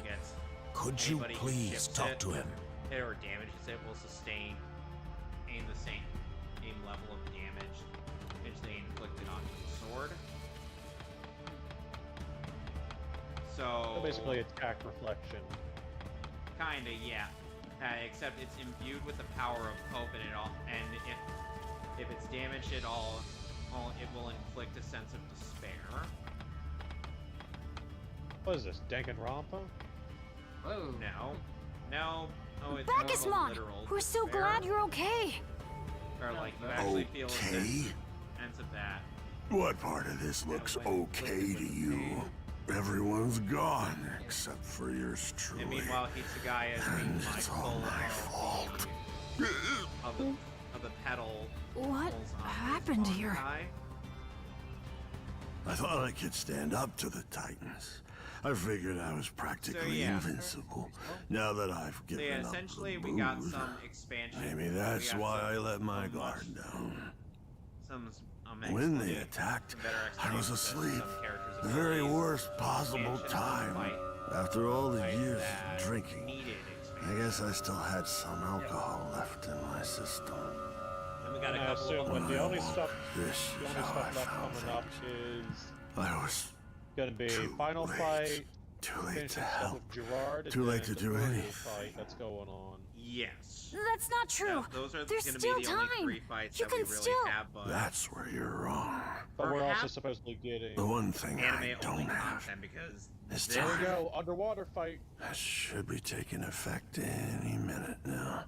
Could you please talk to him? Or damages it will sustain the same level of damage which they inflicted onto the sword. So basically attack reflection. Kinda, yeah. Except it's imbued with the power of hope and if it's damaged at all, it will inflict a sense of despair. What is this, Danganronpa? Whoa. No. Oh, it's Bacchusman! We're so glad you're okay! Or like you actually feel a sense of that. What part of this looks okay to you? Everyone's gone except for yours truly. And meanwhile, Hitsugaya is being mindful of the pedal. What happened here? I thought I could stand up to the Titans. I figured I was practically invincible. Now that I've given up essentially the we got booze, some expansion. maybe that's why I let my guard down. When they attacked, I was asleep. The very worst possible time. After all the years of drinking, I guess I still had some alcohol left in my system. And we got a couple assume when the only stuff left found coming up is I was gonna be final fight. Too late to stuff help. with Gerard, Too and late then to do the anything. fight that's going on. Yes. That's not true. Those are There's going to still be the only time. 3 fights You that we can really still. have, but That's where you're wrong. But we're also supposedly getting The one thing anime I only don't have content because is there time. we go, underwater fight. That should be taking effect any minute now.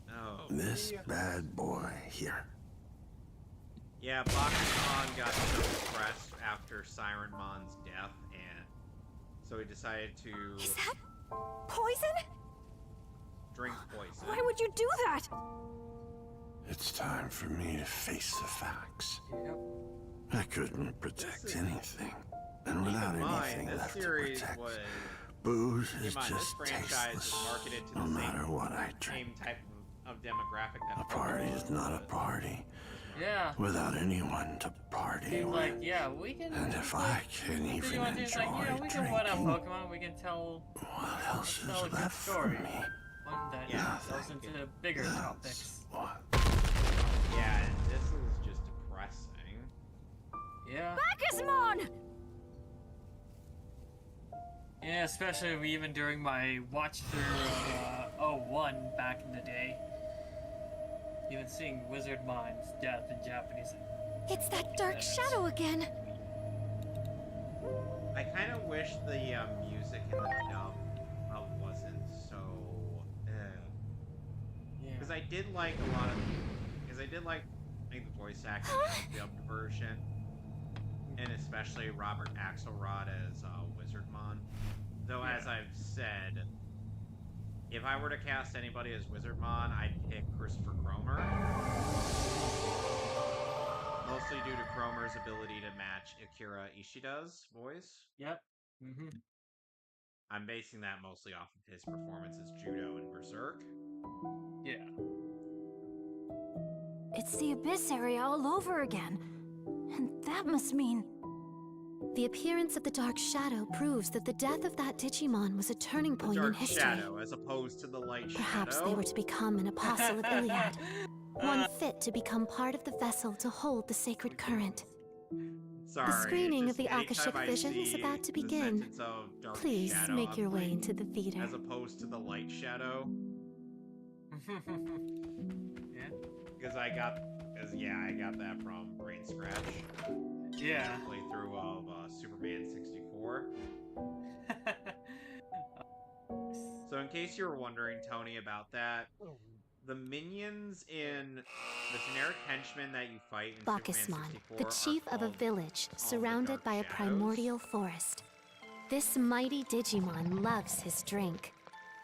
Oh. This bad boy here. Yeah, Bakugan got so depressed after Siren Mon's death, and so he decided to Is that poison? drink poison. Why would you do that? It's time for me to face the facts. I couldn't protect anything. And without anything this left to series protect, was booze keep in is mind, just this franchise tasteless, is marketed to no the matter what I drink. same type of demographic that A party is not a party Yeah. without anyone to party Seems with. like, yeah, we can. And if I can even Digimon seems like, yeah, we can one up drinking, Pokemon. We can tell. what else tell a is good left for story. me? One that goes into bigger topics. Yeah, and this is just depressing. Yeah. Bacchusman! Yeah, especially even during my watch through of 01 back in the day. Even seeing Wizardmon's death in Japanese. It's that dark shadow again. I kind of wish the music in the dub wasn't because I did like a lot of, because I did like the voice acting in the dubbed version, and especially Robert Axelrod as Wizardmon. Though, as I've said, if I were to cast anybody as Wizardmon, I'd pick Christopher Cromer. Mostly due to Cromer's ability to match Akira Ishida's voice. Yep. Mm-hmm. I'm basing that mostly off of his performance as Judo in Berserk. Yeah. It's the Abyss area all over again. And that must mean... The appearance of the Dark Shadow proves that the death of that Digimon was a turning point in history. Dark Shadow, as opposed to the Light Perhaps Shadow. they were to become an apostle of Iliad. One fit to become part of the vessel to hold the sacred current. Sorry, the screening just of the Akashic vision is about to begin. Please Shadow, make your way into the theater. As opposed to the Light Shadow. Yeah. Because I got that from Brain Scratch. Yeah. Playthrough of Superman 64. So in case you were wondering, Tony, about that, the minions in the generic henchmen that you fight in Superman 64 the chief of a village surrounded by a primordial forest. This mighty Digimon loves his drink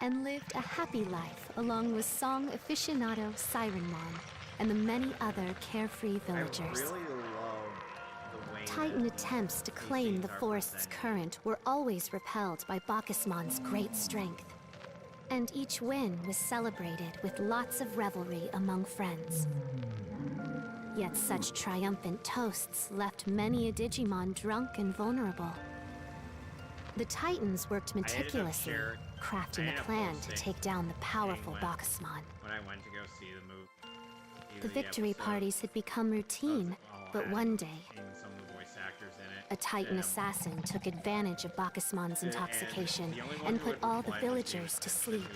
and lived a happy life along with song aficionado Sirenmon and the many other carefree villagers. I really love the way Titan attempts to claim the forest's current were always repelled by Bacchusmon's great strength. And each win was celebrated with lots of revelry among friends. Yet such triumphant toasts left many a Digimon drunk and vulnerable. The Titans worked meticulously, crafting a plan to take down the powerful Bacchusmon. When I went to go see the movie. The victory parties had become routine, but one day, some of the voice actors in it, a Titan assassin took advantage of Bacchusmon's intoxication and put all the villagers to sleep.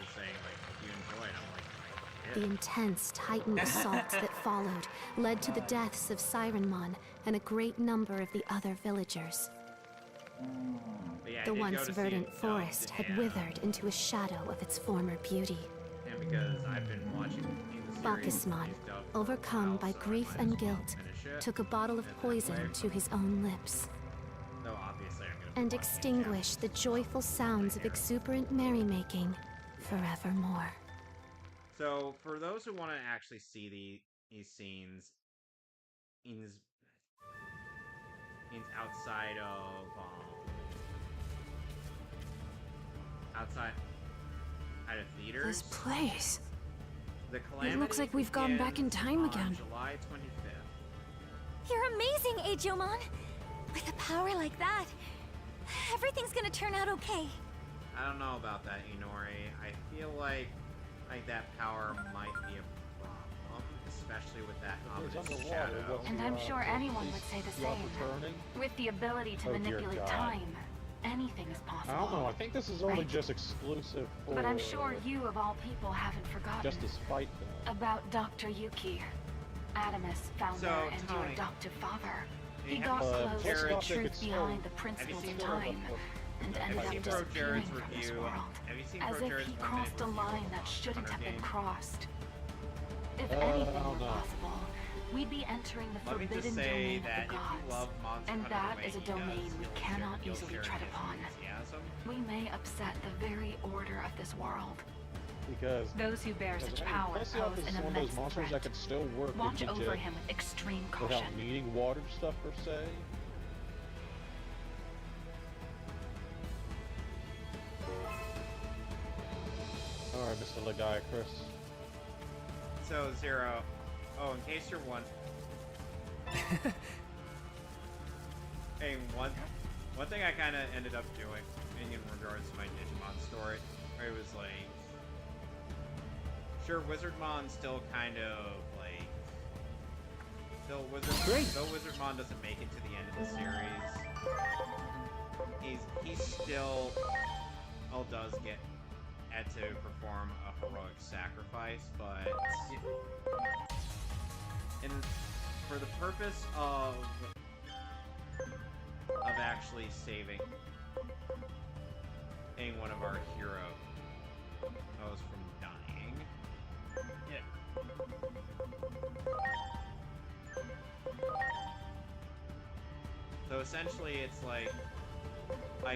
The intense Titan assault that followed led to the deaths of Sirenmon and a great number of the other villagers. The once verdant forest had withered into a shadow of its former beauty. And because I've been watching Bacchusmon, overcome by grief and guilt, took a bottle of poison to his own lips and extinguished the joyful sounds of exuberant merrymaking forevermore. So, for those who want to actually see these scenes, outside of theaters. This place. It looks like we've gone back in time again. July 25th. You're amazing, Eijomon! With a power like that, everything's gonna turn out okay. I don't know about that, Inori. I feel like that power might be a problem, especially with that ominous shadow. And I'm sure anyone would say the same. With the ability to manipulate time, anything is possible. I don't know, I think this is only just exclusive for... But I'm sure you, of all people, haven't forgotten just despite that. About Dr. Yuki, Adamus, founder and your adoptive father. He got close to the truth behind the principles of time and ended up disappearing from this world, as if he crossed a line that shouldn't have been crossed. If anything were possible, we'd be entering the forbidden domain of the gods, and that is a domain we cannot easily tread upon. We may upset the very order of this world. Because those who bear such power pose an immense monsters threat. That can still work Watch over him with extreme caution. Without needing water stuff per se. Alright, Mr. Legiacris. So, Zero. Oh, in case you're one... Hey, one thing I kind of ended up doing in regards to my Digimon story, where it was like... Sure, Wizardmon still kind of, like... Though Wizardmon doesn't make it to the end of the series, he still does had to perform a heroic sacrifice, but for the purpose of actually saving one of our heroes from dying, So essentially, it's like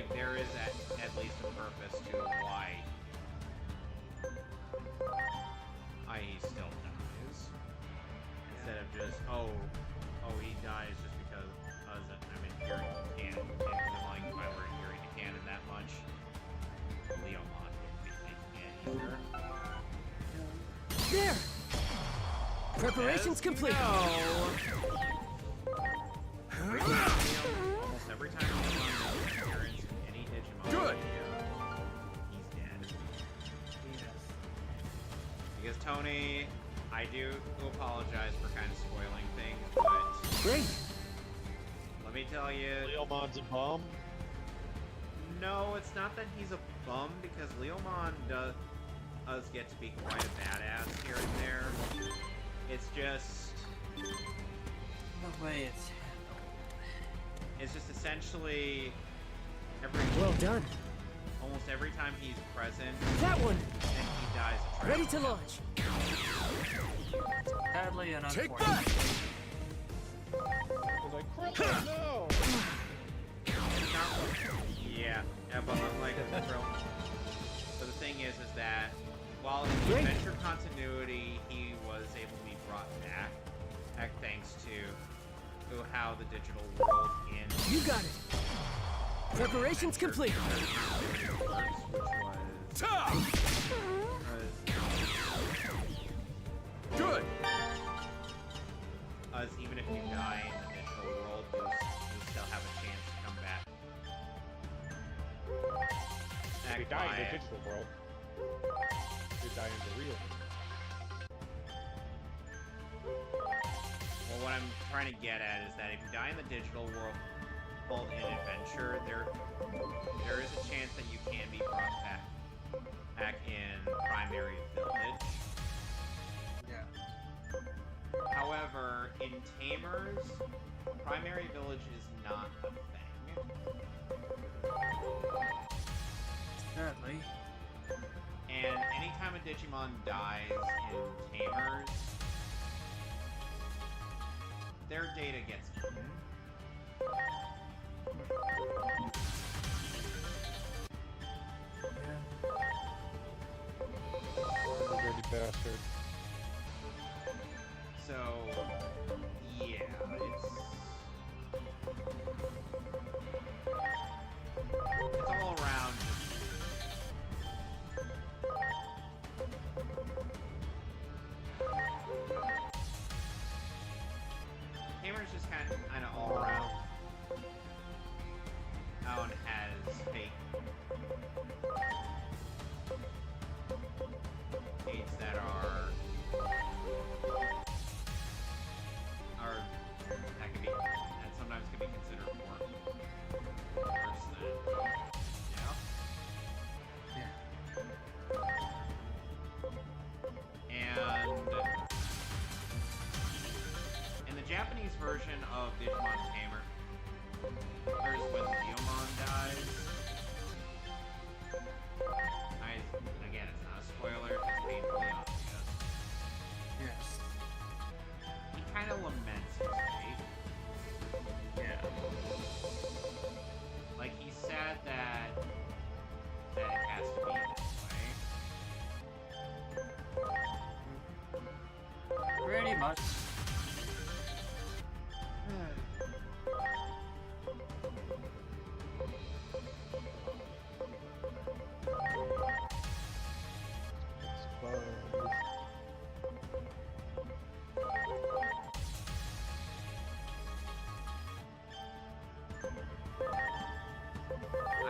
there is at least a purpose to why he still dies, instead of just he dies just because I'm adhering to canon. Because if I were adhering to canon that much, Leomon wouldn't be making it either. There! Preparations complete! Almost every time Leomon makes an appearance in any Digimon Good. video, he's dead. Because Tony, I do apologize for kind of spoiling things, but great. Let me tell you, Leomon's a bum. No, it's not that he's a bum, because Leomon does get to be quite a badass here and there. It's just the way it's handled. It's just essentially well done. Almost every time he's present, that one. Then he dies. Ready to launch. Sadly and take unfortunately. that. No. Yeah, but unlike Krill. So the thing is that while in the adventure continuity he was able to be brought back thanks to how the digital world in you got it. Preparations complete. Good. Even if you die in the digital world, you still have a chance to come back. If you die in the digital world, you die in the real world. Well, what I'm trying to get at is that if you die in the digital world in adventure, there is a chance that you can be brought back in primary village. Yeah. However, in Tamers, primary village is not a thing. Sadly. And anytime a Digimon dies in Tamers, their data gets eaten. Dirty bastard. So, yeah, it's all around. Tamer's just kind of all around. Owen has fake aids that sometimes could be considered worse than And in the Japanese version of Digimon Tamer, there's when Leomon dies. Again, it's not a spoiler, it's painfully obvious. Yes. He kind of laments his fate. Yeah. Like, he's sad that it has to be this way. Pretty much. I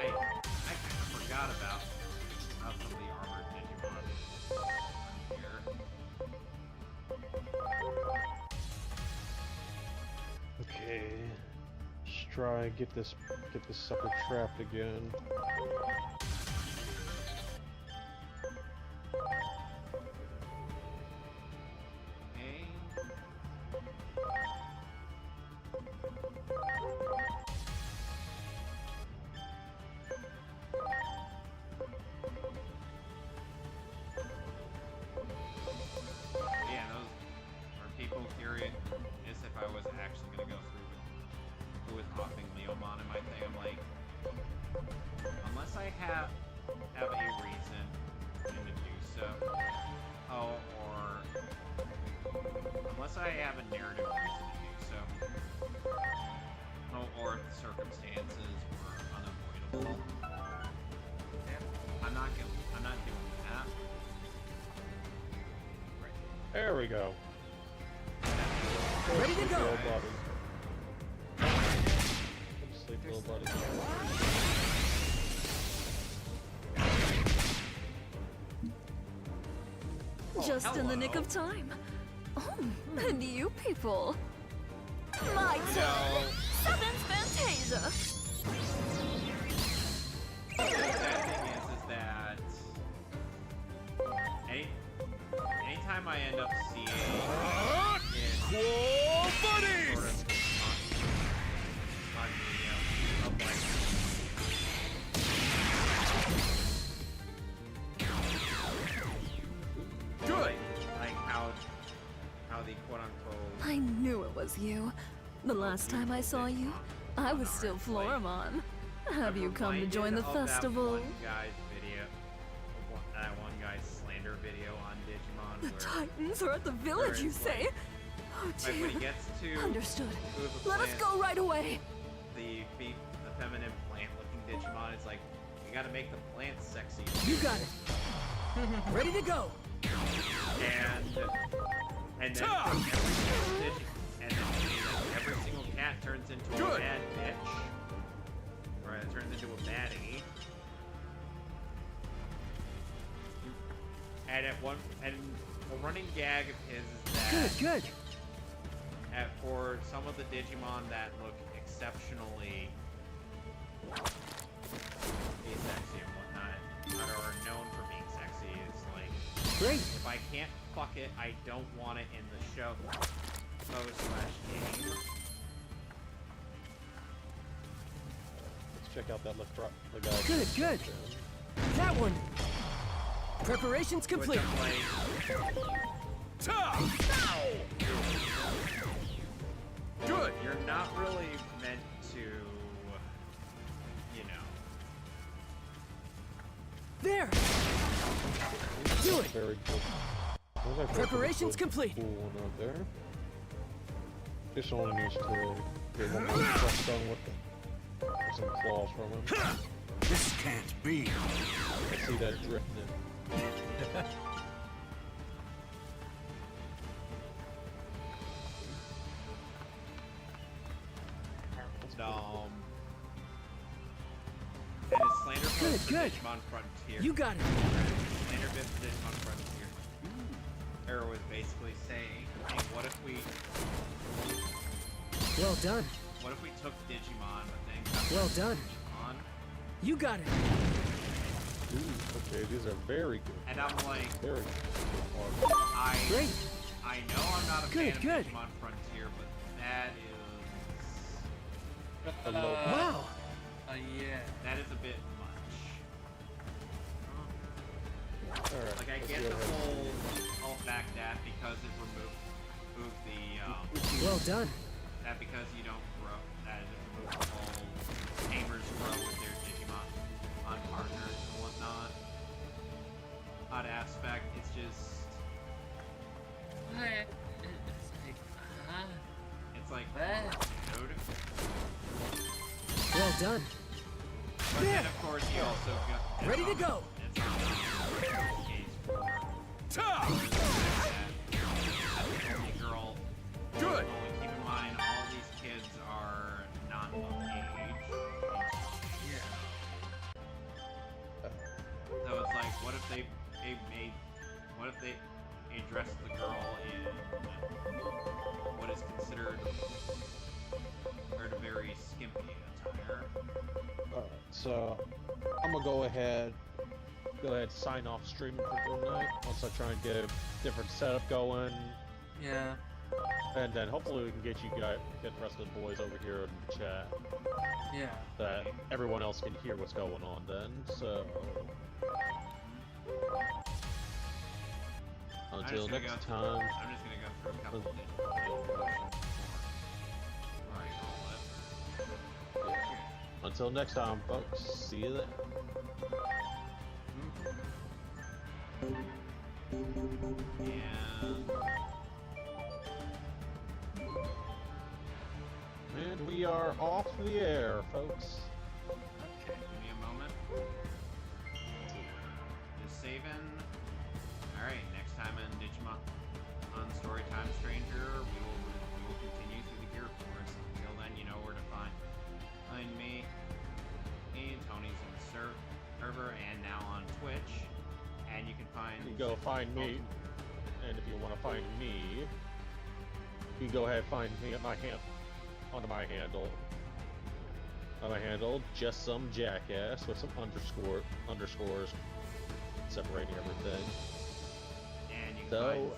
kind of forgot about some of the armored Digimon here. Okay. Let's try and get this sucker trapped again. Yeah, actually gonna go through with hopping Leomon in my thing. I'm like, unless I have a reason to do so, or unless I have a narrative reason to do so, or if the circumstances were unavoidable, I'm not doing that. There we go. Ready to go! Sleep, little buddy. Just in the nick of time. Oh, and you people. My turn! Seventh Fantasia! The sad thing is that anytime I end up seeing Cool buddies! On the like Good! like how the quote-unquote I knew it was you. The last time I saw you, I was still Floramon. Have you come to join the festival? That one guy's video, that one guy's slander video on Digimon. The Titans are at the village, you say? Oh Like dear. when he gets to Understood. the Let us plant, go right away. the feminine plant-looking Digimon is like, we gotta make the plants sexy. You got it. Ready to go. And then every single cat turns into a bad bitch. Or it turns into a baddie. And a running gag of his is that Good. for some of the Digimon that look exceptionally sexy and whatnot, that are known for being sexy, is like, Great. if I can't fuck it, I don't want it in the show. /game. Let's check out that the guy. Good. That one. Preparations complete. Good! You're not really meant to, you know. There. Do it. Very good. Preparations complete. Cool one out there. Just only needs to get one more press done with some claws from him. This can't be. I see that drifting. And it's slander post for Good. Digimon Frontier. You got it. Slander bit for Digimon Frontier. Arrow was basically saying, hey, what if we... Well done. What if we took Digimon, but then got Well done. Digimon? You got it. Ooh, okay, these are very good. And I'm like... Very good. Great. I know I'm not a Good. fan of Digimon Frontier, but that is... Wow. Yeah. That is a bit much. Alright, Like, I get the whole back that because it removed the, Well done. that because you don't grow, that it removes the whole tamers grow with their Digimon on partners and whatnot. Odd aspect, it's just... It's like, dude. Well done. But then, of course, you also got... Ready to go. It's not the case for... That only girl... Good. Only keep in mind, all these kids are not of age. Yeah. So it's like, what if they made... What if they dressed the girl in what is considered a very skimpy attire? Alright, so I'm gonna go ahead sign off streaming for tonight once I try and get a different setup going. Yeah. And then hopefully we can get the rest of the boys over here in the chat. Yeah. That everyone else can hear what's going on then, so... Until next time... I'm just gonna go through a couple of things. Until next time, folks. See you then. And we are off the air, folks. Okay, give me a moment. Just saving. Alright, next time in Digimon on Storytime Stranger, we will continue through the Gear Force. Until then, you know where to find me. And Tony's in the server and now on Twitch. And you can find... You go find me. And if you want to find me, you go ahead and find me at my on my handle. On my handle, just some jackass with some underscores separating everything. And you can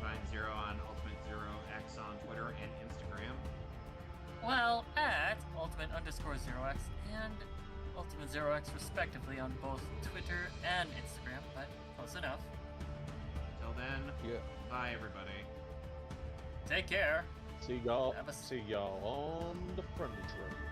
find Zero on Ultimate Zero X on Twitter and Instagram. Well, at Ultimate_0x and Ultimate 0x respectively on both Twitter and Instagram, but close enough. Till then, bye everybody. Take care. See y'all on the friendly trail.